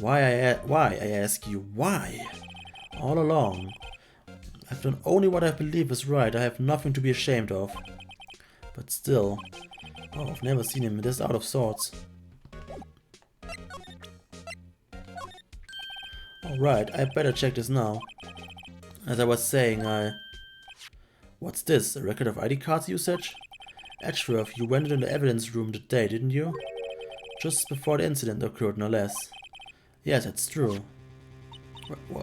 Why, I ask you, why? All along. I've done only what I believe is right. I have nothing to be ashamed of. But still, oh, I've never seen him this out of sorts. Alright, I better check this now. As I was saying, What's this? A record of ID cards usage? Edgeworth, you went into the evidence room that day, didn't you? Just before the incident occurred, no less. Yes, that's true.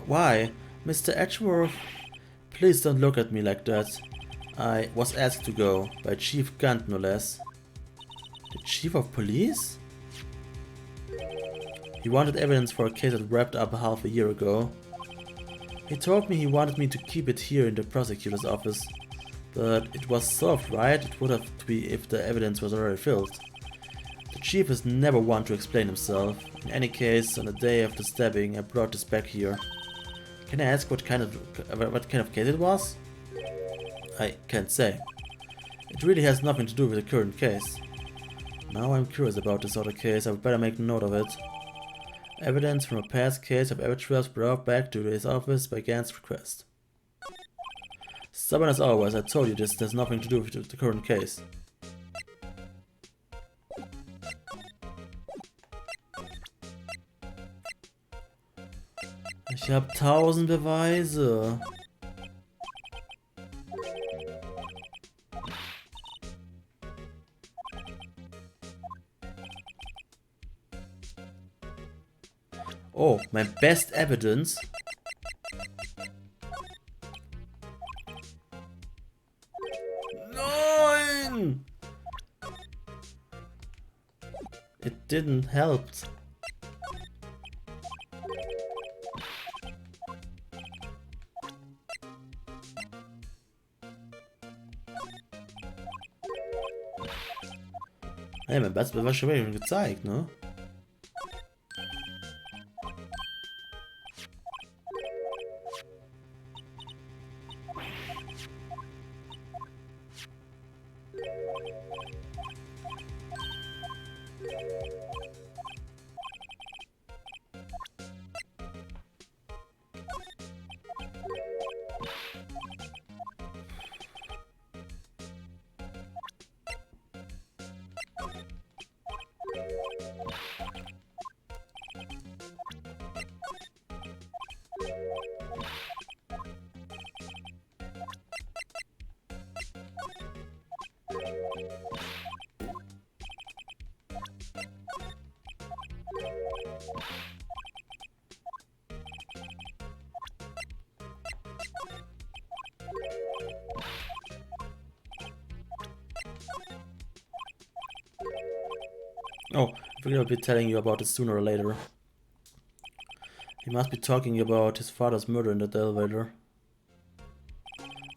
Why? Mr. Edgeworth? Please don't look at me like that. I was asked to go, by Chief Gant no less. The Chief of Police? He wanted evidence for a case that wrapped up half a year ago. He told me he wanted me to keep it here in the prosecutor's office. But it was solved, right? It would have to be if the evidence was already filled. The Chief is never one to explain himself. In any case, on the day of the stabbing, I brought this back here. Can I ask what kind of case it was? I can't say. It really has nothing to do with the current case. Now I'm curious about this other case, I would better make note of it. Evidence from a past case of Edgeworth brought back to his office by Gant's request. Stubborn as always, I told you this has nothing to do with the current case. Ich hab 1000 Beweise. Oh, my best evidence. Nein! It didn't help. Hey, mein bestes Beweis schon wieder gezeigt, ne? Oh, I figured I'll be telling you about it sooner or later. He must be talking about his father's murder in that elevator.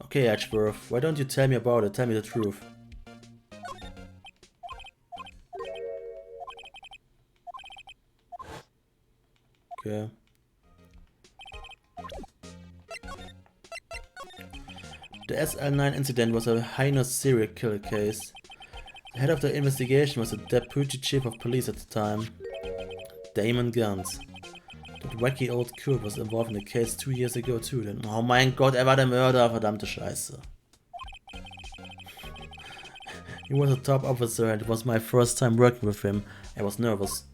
Okay, Edgeworth, why don't you tell me about it? Tell me the truth. Okay. The SL9 incident was a heinous serial killer case. The head of the investigation was the deputy chief of police at the time, Damon Guns. That wacky old Kurt was involved in the case 2 years ago too. Then, oh mein Gott, war der Mörder, verdammte Scheiße. He was a top officer and it was my first time working with him. I was nervous.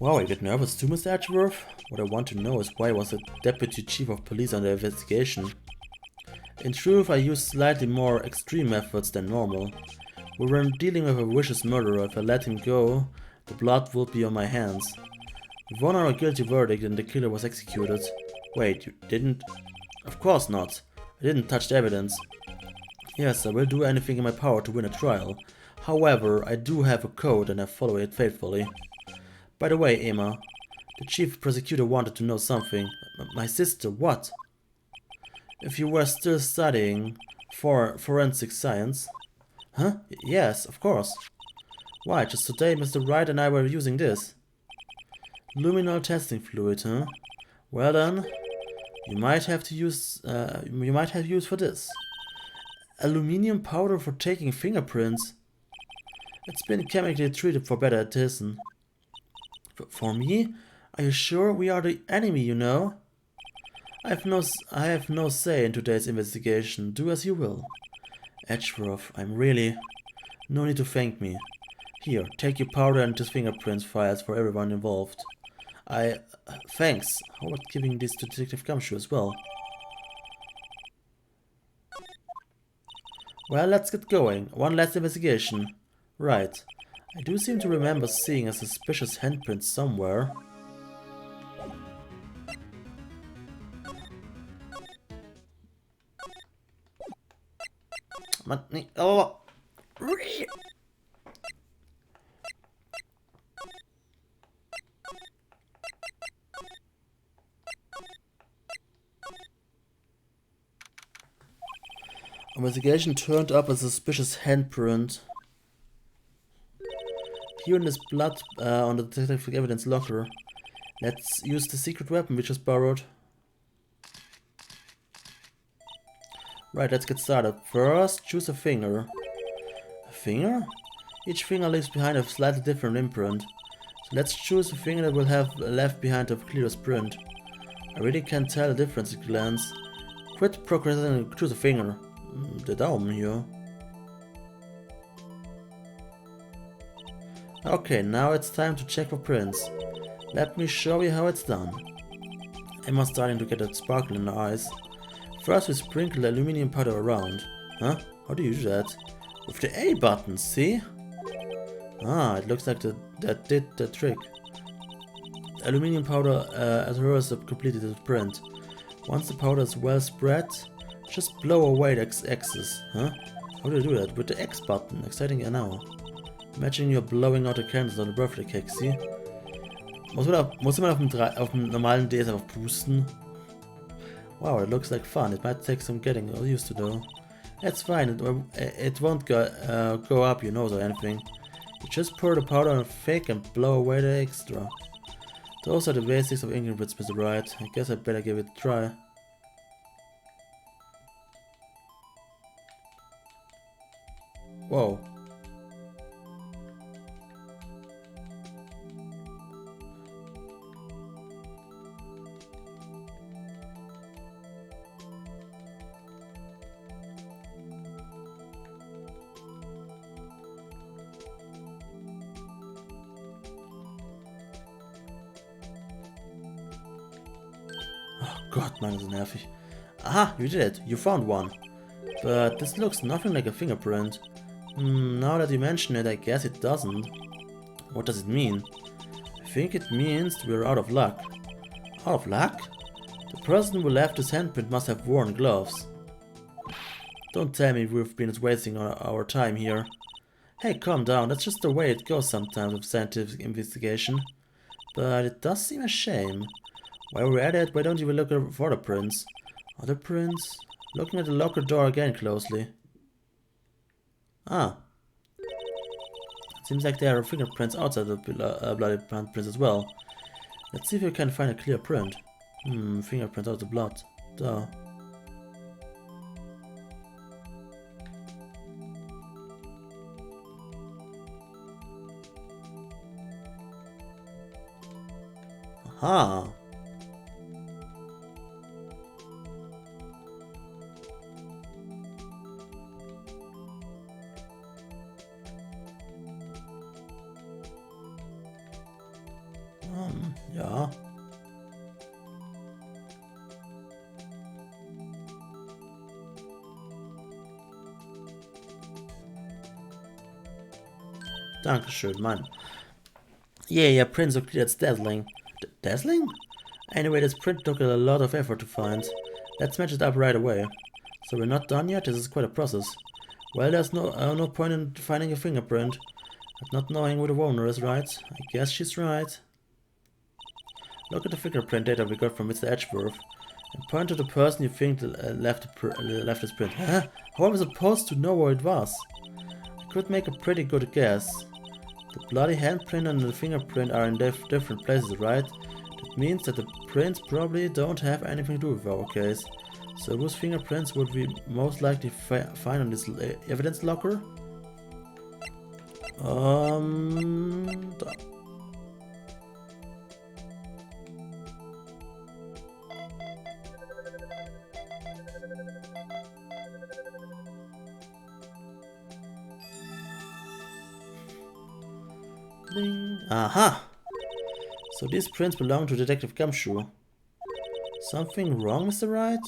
Wow, I get nervous too, Mr. Edgeworth? What I want to know is why was the deputy chief of police on the investigation? In truth, I used slightly more extreme methods than normal. We were dealing with a vicious murderer. If I let him go, the blood would be on my hands. We won our guilty verdict and the killer was executed. Wait, you didn't? Of course not. I didn't touch the evidence. Yes, I will do anything in my power to win a trial. However, I do have a code and I follow it faithfully. By the way, Emma, the chief prosecutor wanted to know something. My sister, what? If you were still studying for forensic science? Huh? Yes, of course. Why, just today Mr. Wright and I were using this. Luminol testing fluid, huh? Well then, you might have use for this. Aluminium powder for taking fingerprints. It's been chemically treated for better adhesion. For me? Are you sure we are the enemy, you know? I have no say in today's investigation. Do as you will. Edgeworth, I'm really... No need to thank me. Here, take your powder and these fingerprints files for everyone involved. Thanks. How about giving this to Detective Gumshoe as well? Well, let's get going. One last investigation. Right. I do seem to remember seeing a suspicious handprint somewhere. Oh. Investigation turned up a suspicious handprint. Here in this blood on the detective evidence locker. Let's use the secret weapon we just borrowed. Right, let's get started. First, choose a finger. A finger? Each finger leaves behind a slightly different imprint. So let's choose a finger that will have left behind a clearest print. I really can't tell the difference at a glance. Quit procrastinating and choose a finger. The Daumen here. Okay, now it's time to check for prints. Let me show you how it's done. Emma's starting to get a sparkle in her eyes. First we sprinkle the aluminium powder around. Huh? How do you do that? With the A button, see? Ah, it looks like that did the trick. Aluminium powder adheres completely to the print. Once the powder is well spread, just blow away the excess. Huh? How do you do that? With the X button. Exciting now. Imagine you're blowing out the candles on the birthday cake, see? Muss man auf dem normalen DS einfach pusten? Wow, it looks like fun. It might take some getting used to though. That's fine. It won't go up your nose or anything. You just pour the powder on a fake and blow away the extra. Those are the basics of ingredients, Mr. Wright. I guess I'd better give it a try. Whoa. Oh Gott, man, das ist nervig. Aha, you did it. You found one. But this looks nothing like a fingerprint. Now that you mention it, I guess it doesn't. What does it mean? I think it means we're out of luck. Out of luck? The person who left his handprint must have worn gloves. Don't tell me we've been wasting our time here. Hey, calm down. That's just the way it goes sometimes with scientific investigation. But it does seem a shame. While we're at it, why don't you look for the prints? Other prints? Looking at the locker door again closely. Ah. Seems like there are fingerprints outside the bloody prints as well. Let's see if we can find a clear print. Fingerprints out of the blood. Duh. Aha. Ja. Dankeschön, Mann. Yeah, print so clear, it's dazzling. Dazzling? Anyway, this print took a lot of effort to find. Let's match it up right away. So we're not done yet? This is quite a process. Well, there's no point in finding a fingerprint, but not knowing who the owner is, right? I guess she's right. Look at the fingerprint data we got from Mr. Edgeworth, and point to the person you think left his print. Huh? How am I supposed to know where it was? I could make a pretty good guess. The bloody handprint and the fingerprint are in different places, right? That means that the prints probably don't have anything to do with our case. So whose fingerprints would we most likely find on this evidence locker? Aha! So these prints belong to Detective Gumshoe. Something wrong, Mr. Wright?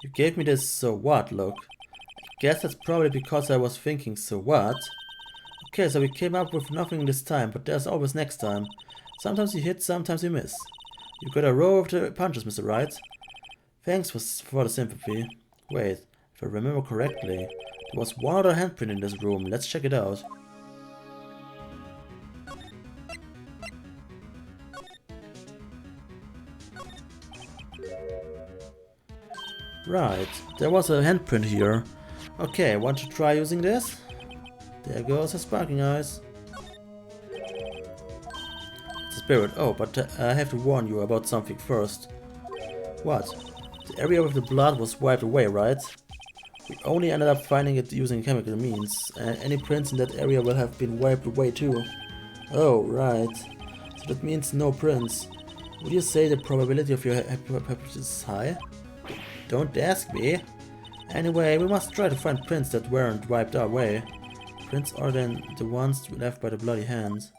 You gave me this so what look. I guess that's probably because I was thinking so what? Okay, so we came up with nothing this time, but there's always next time. Sometimes you hit, sometimes you miss. You got a row of the punches, Mr. Wright. Thanks for the sympathy. Wait, if I remember correctly, there was one other handprint in this room. Let's check it out. Right, there was a handprint here. Okay, want to try using this? There goes the sparking eyes. It's a spirit. Oh, but I have to warn you about something first. What? The area with the blood was wiped away, right? We only ended up finding it using chemical means. Any prints in that area will have been wiped away too. Oh, right. So that means no prints. Would you say the probability of your hypothesis is high? Don't ask me. Anyway, we must try to find prints that weren't wiped away. Prints other than the ones left by the bloody hands.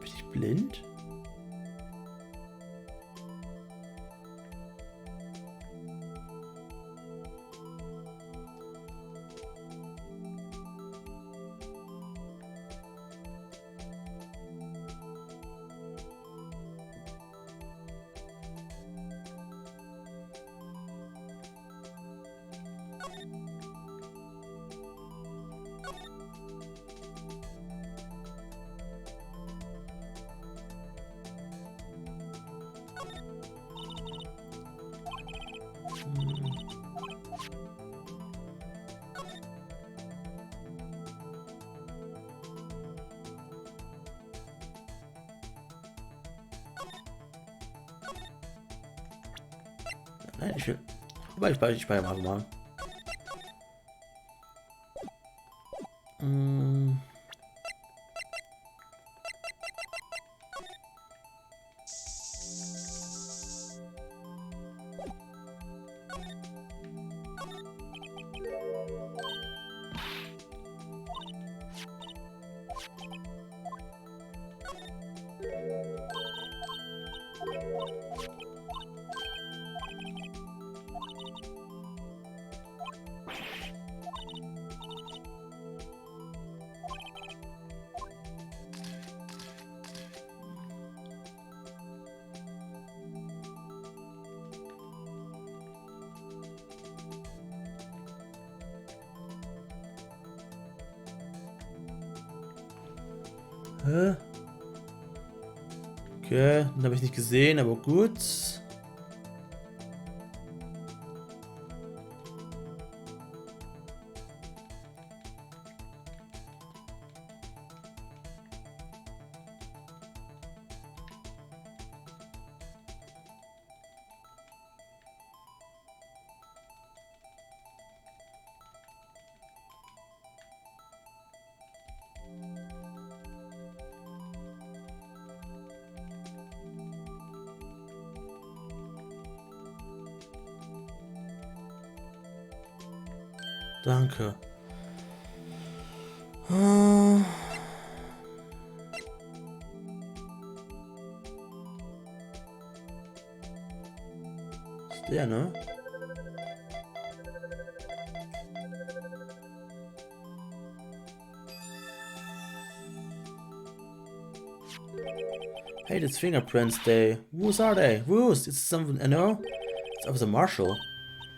Bin ich blind? Nein, ich will. Aber ich speichere einfach mal. Hä? Okay, den habe ich nicht gesehen, aber gut. Danke. Ist der, ne? Hey, it's Fingerprints Day. Whose are they? Whose? It's someone I know? It's Officer Marshall.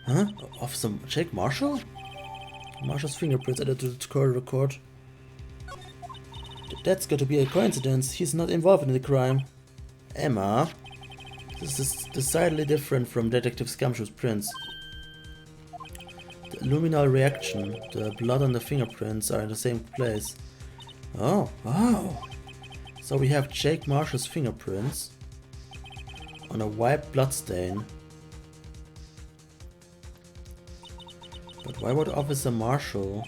Huh? Officer Jake Marshall? Marshall's fingerprints added to the court record. That's got to be a coincidence. He's not involved in the crime. Emma? This is decidedly different from Detective Scumshow's prints. The luminal reaction, the blood and the fingerprints are in the same place. Oh. So we have Jake Marshall's fingerprints on a white bloodstain. But why would Officer Marshall?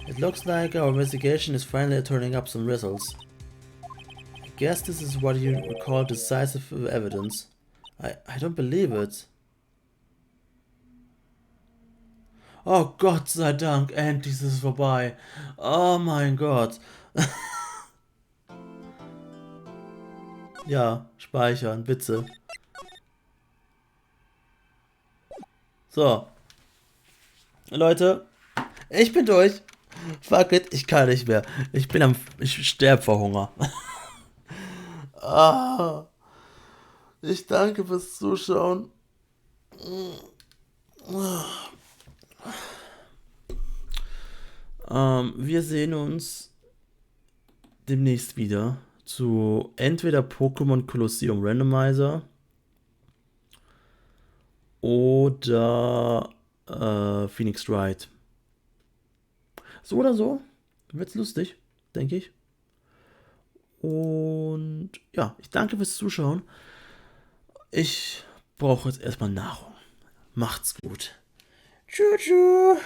It looks like our investigation is finally turning up some results. I guess this is what you would call decisive evidence. I don't believe it. Oh Gott sei Dank, endlich ist es vorbei. Oh mein Gott. Ja, speichern, bitte. So. Leute, ich bin durch. Fuck it, ich kann nicht mehr. Ich sterbe vor Hunger. Ich danke fürs Zuschauen. Wir sehen uns demnächst wieder zu entweder Pokémon Colosseum Randomizer oder Phoenix Wright. So oder so wird's lustig, denke ich. Und ja, ich danke fürs Zuschauen. Ich brauche jetzt erstmal Nahrung. Macht's gut. Tschüss.